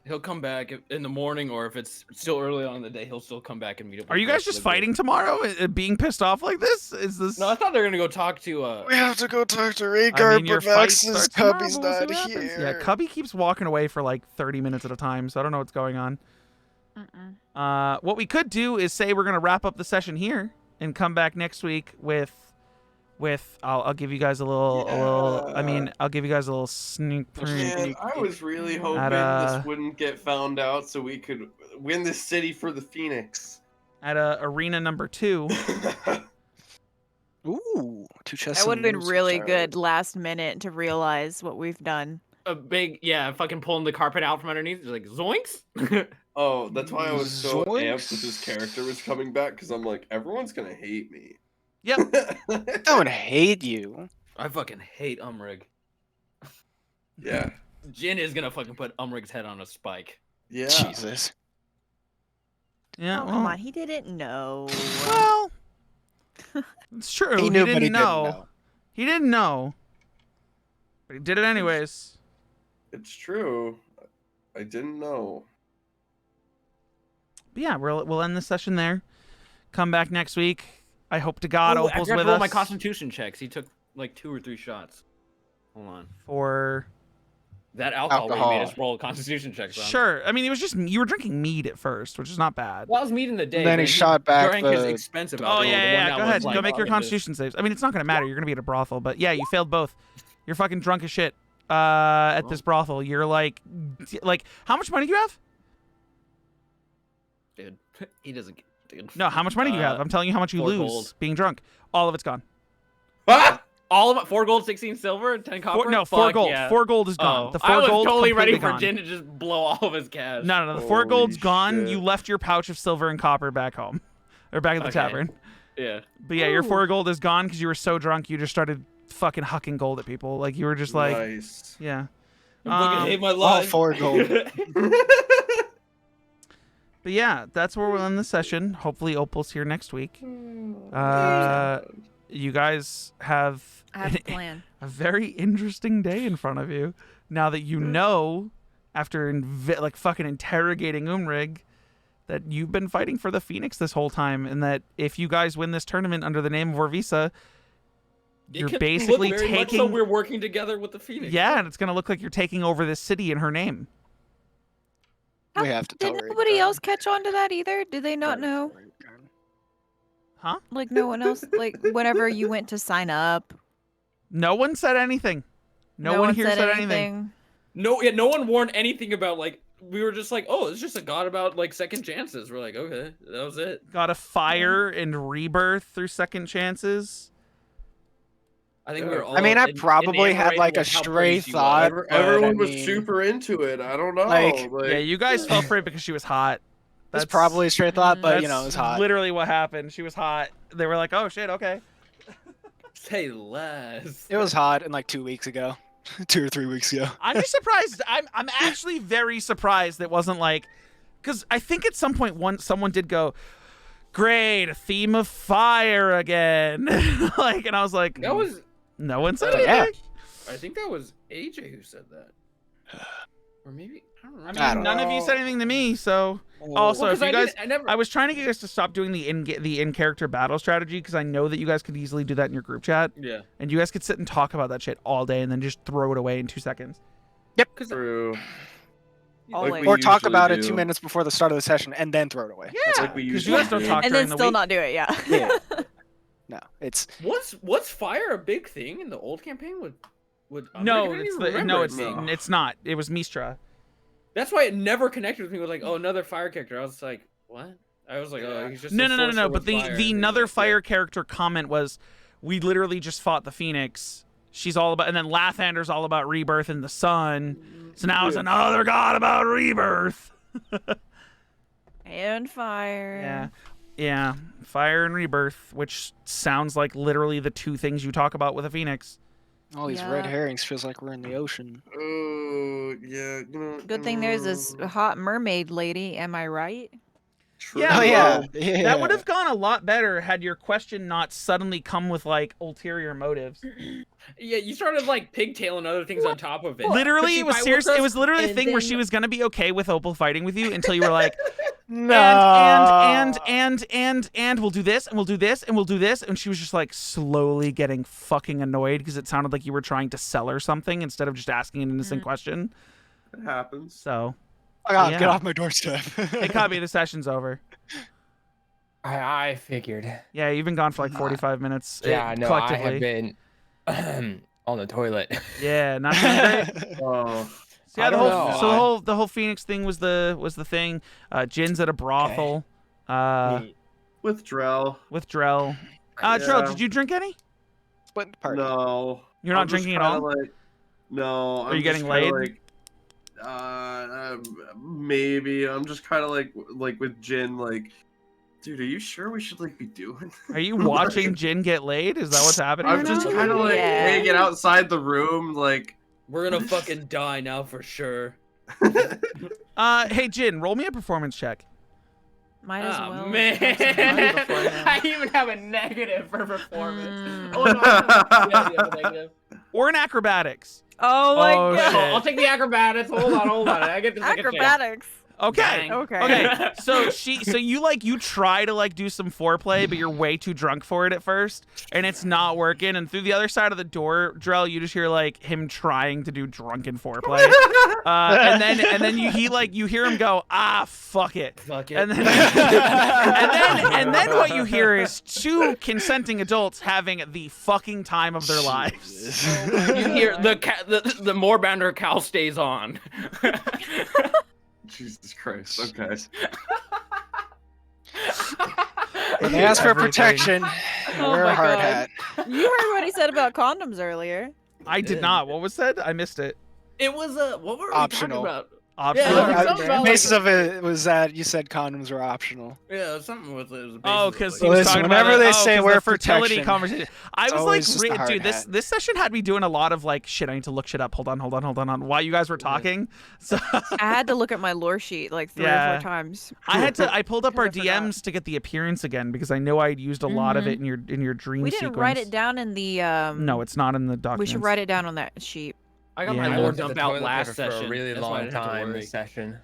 He'll come back in the morning, or if it's still early on in the day, he'll still come back and meet up. Are with you the guys rest of just the group. fighting tomorrow? Being pissed off like this? Is this? No, I thought they were gonna go talk to. We have to go talk to I Rhaegar, mean, your but fight Max's starts tomorrow, cubby's but we'll see not what happens. here. Yeah, Cubby keeps walking away for like 30 minutes at a time, so I don't know what's going on. What we could do is say we're gonna wrap up the session here and come back next week with I'll give you guys a little I mean I'll give you guys a little sneak Man, peek. I was really hoping this wouldn't get found out so we could win this city for the Phoenix. At arena number 2. Ooh, 2 chests. That would have been and really switch good last minute to realize what we've done. A big, fucking pulling the carpet out from underneath. It's like zoinks. Oh, that's why I was so Zoinks. amped that this character was coming back, because I'm like, everyone's gonna hate me. Yep. I would hate you. I fucking hate Umrigg. Yeah. Jin is gonna fucking put Umrigg's head on a spike. Yeah. Jesus. Yeah, Oh, well, come on, he didn't know. well, it's true. He knew, but he didn't didn't know. know. He didn't know. But he did it anyways. It's true. I didn't know. But yeah, we'll end the session there. Come back next week. I hope to God I Opal's forgot with to roll us. my constitution checks. He took like 2 or 3 shots. Hold on. For that alcohol. Alcohol. We made us roll constitution checks on. sure. I mean, it was just you were drinking mead at first, which is not bad. Well, I was meat in the day. And then but he shot back drank his the- expensive Oh alcohol. yeah, the yeah, one yeah. that Go was, ahead, like, go make your fucking constitution saves. I mean, it's not gonna matter. You're gonna be at a brothel, but yeah, you failed both. You're fucking drunk as shit. At this brothel, you're like, how much money do you have? Dude, he doesn't. Dude. No, how much money do you have? I'm telling you how much you 4 lose gold. being drunk. All of it's gone. All of it. 4 gold, 16 silver, 10 copper. No, 4 Fuck gold. Yeah. 4 gold is gone. Oh, The 4 I was gold's totally ready completely for gone. Jin to just blow all of his cash. No. The 4 Holy gold's gone. shit. You left your pouch of silver and copper back home, or back at the Okay. tavern. Yeah. But yeah, your 4 gold is gone because you were so drunk you just started fucking hucking gold at people. Like you were just like, Nice. yeah. I fucking hate my all life. 4 gold. But yeah, that's where we'll end the session. Hopefully Opal's here next week. You guys have I have a plan. a very interesting day in front of you. Now that you know, after like fucking interrogating Umrigg, that you've been fighting for the Phoenix this whole time, and that if you guys win this tournament under the name of Orvisa, you're basically very much taking. so we're working together with the Phoenix. Yeah, and it's gonna look like you're taking over this city in her name. We have to tell Did her. nobody else catch on to that either? Did they not know? Huh? Like no one else. Like whenever you went to sign up, No one said anything. No one here said anything. No, yeah, no one warned anything about like. We were just like, oh, it's just a god about like second chances. We're like, okay, that was it. Got a fire and rebirth through second chances. I think we were all. I mean, I probably had enamored like a with how stray pretty she was. thought. Everyone I was mean, super into it. I don't know. like- Yeah, you guys fell for it because she was hot. That's probably a straight thought, but you know, that's it was hot. literally what happened. She was hot. They were like, oh shit, okay. Say less. It was hot, and like 2 weeks ago, 2 or 3 weeks ago. I'm just surprised. I'm actually very surprised it wasn't like, because I think at some point someone did go, great, a theme of fire again. Like, and I was like, That was. no one said Yeah. anything. I think that was AJ who said that. Or maybe I don't I remember. mean, I don't none of you said anything to me, so. Well, Also, if 'cause you guys, I never. I was trying to get you guys to stop doing the in-character battle strategy because I know that you guys could easily do that in your group chat, Yeah. and you guys could sit and talk about that shit all day and then just throw it away in 2 seconds. True. Always. Like we Or talk usually about it do. 2 minutes before the start of the session, and then throw it away. Yeah, like we because you guys don't usually talk do. and during then the still week. not do it. Yeah. Yeah. No, it's Was fire a big thing in the old campaign? Would No, I didn't it's even no, remember it's it being- it's not. It was Mistra. That's why it never connected with me. It was like, oh, another fire character. I was like, what? I was like, oh, he's just No, a no, no, no, no. sorcerer But with fire. the And another he's like, fire character comment was, we literally just fought the Phoenix. She's all about, and then Lathander's all about rebirth in the sun. So now it's another god about rebirth. And fire. Yeah. Yeah. Fire and rebirth, which sounds like literally the 2 things you talk about with a Phoenix. all these red Yeah. herrings. Feels like we're in the ocean. Oh, yeah. Good thing there's this hot mermaid lady. Am I right? True. Yeah, Oh well, yeah, yeah. That would have gone a lot better had your question not suddenly come with like ulterior motives. Yeah, you started like pigtailing other things on top of it. Literally, it was serious. It was literally a and thing where then- she was gonna be okay with Opal fighting with you until you were like, No. and we'll do this, and we'll do this, and we'll do this, and she was just like slowly getting fucking annoyed because it sounded like you were trying to sell her something instead of just asking an innocent question. It happens. So, Oh God, yeah. get off my doorstep. hey, Copy, the session's over. I figured. Yeah, you've been gone for like 45 minutes. Yeah, no, I collectively. have been on the toilet. Yeah, not doing great. Oh. So yeah, I the don't whole know. the whole Phoenix thing was the thing. Jin's at a brothel. With Drell. With Drell. Drell, Yeah. did you drink any? Split the party. No. You're not I'm just drinking at kinda all? Like, no. Are you getting laid? Maybe. I'm just kind of like with Jin, like, dude, are you sure we should like be doing? Are you watching Jin get laid? Is that what's happening? I'm right just now? kind of like Yeah. hanging outside the room, like. We're gonna fucking die now for sure. Hey Jin, roll me a performance check. Might as Oh well. man, have some money beforehand. I even have a negative for performance. Mm. Oh no, yeah, you have a negative. Or in acrobatics. Oh my Oh, god. shit. I'll take the acrobatics. Hold on. I get this. Acrobatics. Okay. Dang. Okay. So you try to like do some foreplay, but you're way too drunk for it at first, and it's not working. And through the other side of the door, Drell, you just hear like him trying to do drunken foreplay, and then you hear him go, ah, fuck it, Fuck it. and then what you hear is two consenting adults having the fucking time of their lives. You hear the Moorbounder cow stays on. Jesus Christ. Okay. When they ask for Everything. protection, Oh wear my a hard God. hat. You heard what he said about condoms earlier. I did not. What was said? I missed it. It was what were we Optional. talking about? Optional. Yeah, something The about, basis like- of it was that you said condoms were optional. Yeah, something with it. Was Oh, because he he was Listen, talking whenever about they it. say 'Cause wear the fertility protection, conversation. I it's was always just a like, hard dude, hat. this session had me doing a lot of like shit. I need to look shit up. Hold on. While you guys were talking, so I had to look at my lore sheet like 3 or Yeah. 4 times. I pulled up our 'Cause I forgot. DMs to get the appearance again because I know I had used a lot of it in your dream We didn't sequence. write it down in the No, it's not in the We documents. should write it down on that sheet. I got Yeah. my I lore looked at the dump out toilet last paper for session. a really That's why I long didn't have to time worry. this session.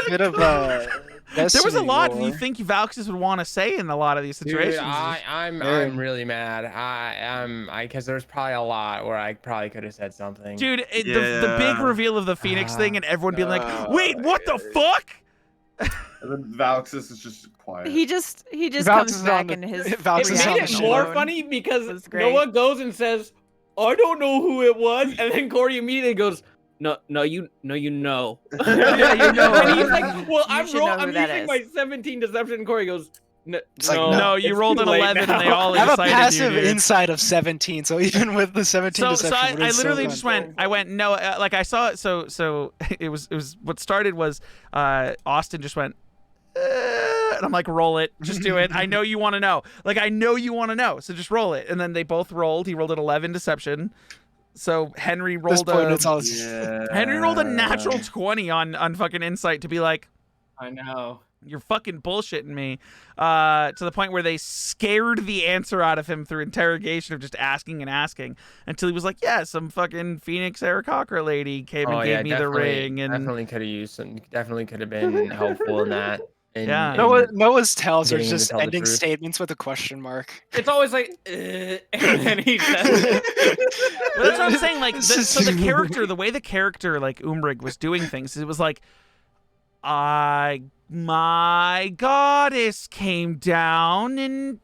Bit of There was a Destiny lot lore. you think Valxis would want to say in a lot of these situations. Dude, I'm really mad. Because there's probably a lot where I probably could have said something. Dude, the big reveal of the Phoenix thing and everyone being like, "Wait, what the fuck?" And then Valxis is just quiet. He just Valks comes is back on the- in his Valks It is on made the it show. more alone. funny because was great. Noah goes and says, "I don't know who it was," and then Corey immediately goes, "No, you know." Yeah, you know. And he's like, "Well, You I'm should know who I'm that using is. my 17 deception." And Corey goes, "No, It's like, No, you it's rolled too an late 11 and they now." all I have a excited passive you, dude. inside of 17, so even with the 17 So deception, I it is literally so just fun. went no, like I saw it. So it was what started was Austin just went. And I'm like, roll it, just do it. I know you want to know. Like, I know you want to know, so just roll it. And then they both rolled. He rolled an 11 deception. So Henry At this rolled point, a it's all Henry rolled a natural 20 on fucking insight to be like, I know. you're fucking bullshitting me. To the point where they scared the answer out of him through interrogation of just asking and asking until he was like, yeah, some fucking Phoenix Aarakocra lady came and gave me the ring. And definitely could have used some. Definitely could have been helpful in that. Yeah. Noah's tells are getting him to just tell the ending truth. statements with a question mark. It's always like, and then he says, But that's what I'm saying. Like, This is- so the character, the way the character, like Umrigg, was doing things, it was like, my goddess came down and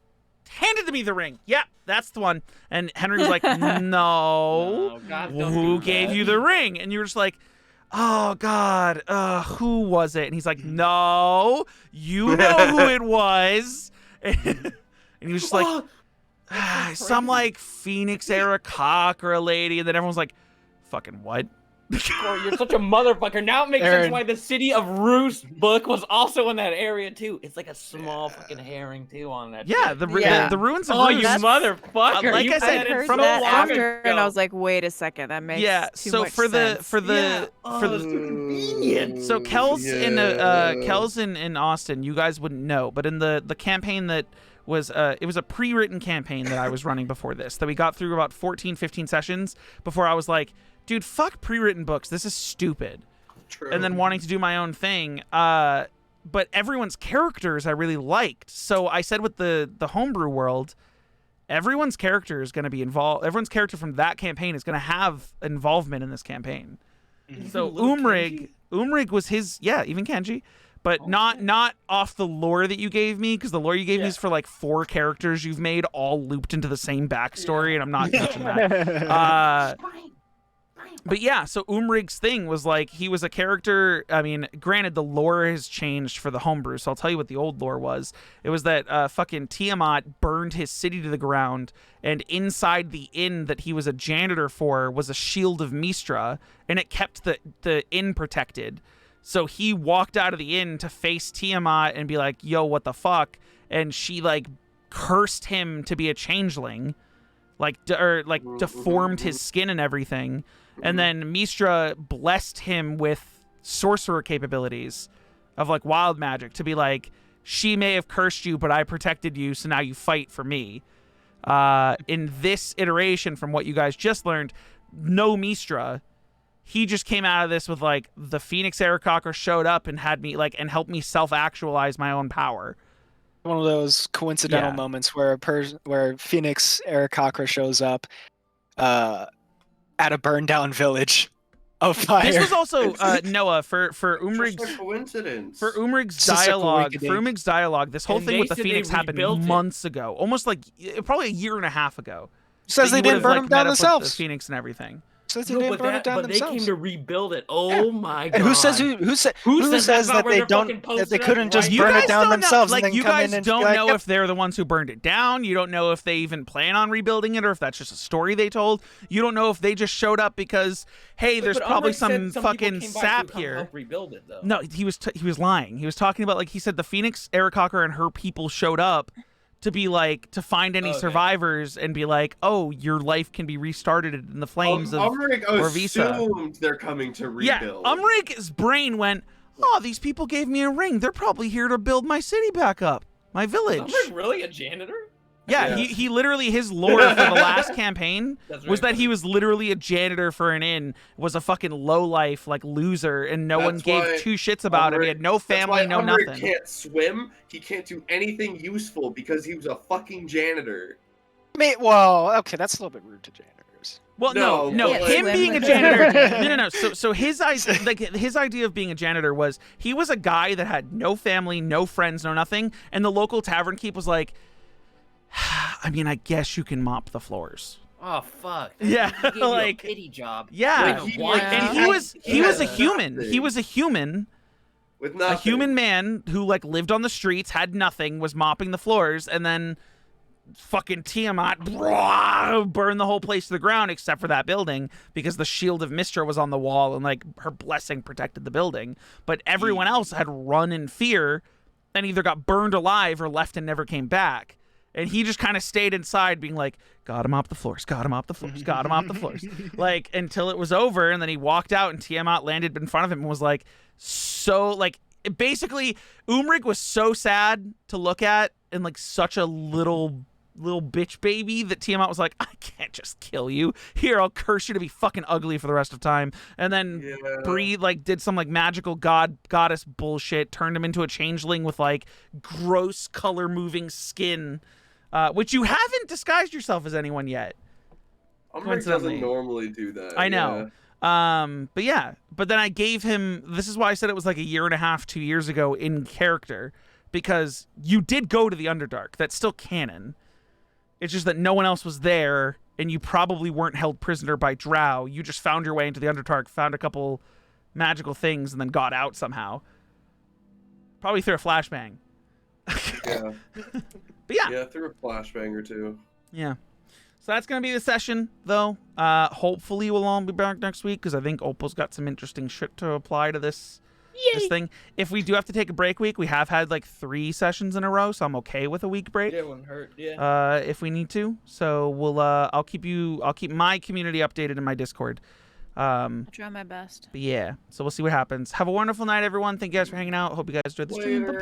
handed me the ring. Yeah, that's the one. And Henry was like, no, "No, God, don't who do gave that." you the ring? And you were just like, oh God, who was it? And he's like, no, you know who it was. And he was just like, some like Phoenix Aarakocra lady. And then everyone's like, fucking what? Corey, you're such a motherfucker. Now it makes Aaron. sense why the City of Roost book was also in that area too. It's like a small fucking herring too on that. Yeah, shit. the ruins of Oh, Roost. you motherfucker! like You I said, I said it heard from so that long after, and ago. I was like, wait a second, that makes Yeah, too so much for the sense. for the Yeah. for Oh, the it's too convenient. So Kel's in Yeah. Kel's in Austin. You guys wouldn't know, but in the campaign that was it was a pre-written campaign that I was running before this that we got through about 14, 15 sessions before I was like, dude, fuck pre-written books. This is stupid. True. And then wanting to do my own thing. But everyone's characters I really liked. So I said with the homebrew world, everyone's character is going to be involved. Everyone's character from that campaign is going to have involvement in this campaign. So Little Umrigg was his, yeah, even Kenji, but not off the lore that you gave me, because the lore you gave me is for like 4 characters you've made all looped into the same backstory, and I'm not touching that. But yeah, so Umrigg's thing was like, he was a character. I mean, granted, the lore has changed for the homebrew, so I'll tell you what the old lore was. It was that fucking Tiamat burned his city to the ground, and inside the inn that he was a janitor for was a shield of Mistra, and it kept the inn protected. So he walked out of the inn to face Tiamat and be like, yo, what the fuck? And she like cursed him to be a changeling, like deformed his skin and everything. And then Mistra blessed him with sorcerer capabilities of like wild magic to be like, she may have cursed you, but I protected you, so now you fight for me. In this iteration, from what you guys just learned, no Mistra. he just came out of this with like the Phoenix Aarakocra showed up and had me like and helped me self-actualize my own power. One of those coincidental moments where where Phoenix Aarakocra shows up at a burned down village of fire. This was also Noah for Umrigg's Just a coincidence. for Umrigg's It's just a dialogue. For coincidence. Umrigg's dialogue, this whole And thing they with the said they Phoenix happened rebuilt it. months ago, almost like probably a year and a half ago. Says that they you didn't would've, burn like, them down met up with the themselves. Phoenix and everything. Says they No, didn't burn it down but they themselves. came to rebuild it. Oh my god! And who says who says that they don't that they couldn't just You burn guys it down don't themselves know, and like then you come guys in and don't be like, know "Yep." if they're the ones who burned it down. You don't know if they even plan on rebuilding it or if that's just a story they told. You don't know if they just showed up because hey, there's probably some fucking sap here. Rebuild it, though. No, he was lying. He was talking about like he said the Phoenix Aarakocra and her people showed up to be like to find any survivors and be like, oh, your life can be restarted in the flames of Umrigg Orvisa. assumed they're coming to rebuild. Yeah, Umrigg's brain went, oh, these people gave me a ring. They're probably here to build my city back up, my village. Is Umrigg really a janitor? Yeah, he literally, his lore for the last campaign was that he was literally a janitor for an inn, was a fucking lowlife, like, loser, and no one gave two shits about him. He had no family, no Umrigg nothing. Can't swim. He can't do anything useful because he was a fucking janitor. Well, okay, that's a little bit rude to janitors. Well, No, no, but, him like- being a janitor. No. So his idea, like his idea of being a janitor was he was a guy that had no family, no friends, no nothing, and the local tavern keep was like, I mean, I guess you can mop the floors. Oh fuck! Yeah, He gave you a like pity job. yeah, Like, and he was a human. He was a human. With nothing. A human man who like lived on the streets, had nothing, was mopping the floors, and then fucking Tiamat burned the whole place to the ground except for that building because the shield of Mystra was on the wall and like her blessing protected the building. But everyone else had run in fear and either got burned alive or left and never came back. And he just kind of stayed inside being like, gotta mop the floors, gotta mop the floors, gotta mop the floors. Like, until it was over, and then he walked out, and Tiamat landed in front of him and was like, so, like, basically, Umrigg was so sad to look at, and, like, such a little bitch baby that Tiamat was like, I can't just kill you. Here, I'll curse you to be fucking ugly for the rest of time. And then breathe, like, did some, like, magical goddess bullshit, turned him into a changeling with, like, gross color-moving skin. Which you haven't disguised yourself as anyone yet. Umrigg doesn't normally do that. I know. But then I gave him, this is why I said it was like a year and a half, 2 years ago in character, because you did go to the Underdark. That's still canon. It's just that no one else was there, and you probably weren't held prisoner by Drow. You just found your way into the Underdark, found a couple magical things, and then got out somehow. Probably through a flashbang. Yeah. But yeah. Yeah, through a flashbang or two. Yeah. So that's going to be the session, though. Hopefully we'll all be back next week, because I think Opal's got some interesting shit to apply to this thing. If we do have to take a break week, we have had like 3 sessions in a row, so I'm okay with a week break. Yeah, it wouldn't hurt. Yeah. If we need to. So we'll I'll keep my community updated in my Discord. I'll try my best. But yeah, so we'll see what happens. Have a wonderful night, everyone. Thank you guys for hanging out. Hope you guys enjoyed the stream. Bye-bye.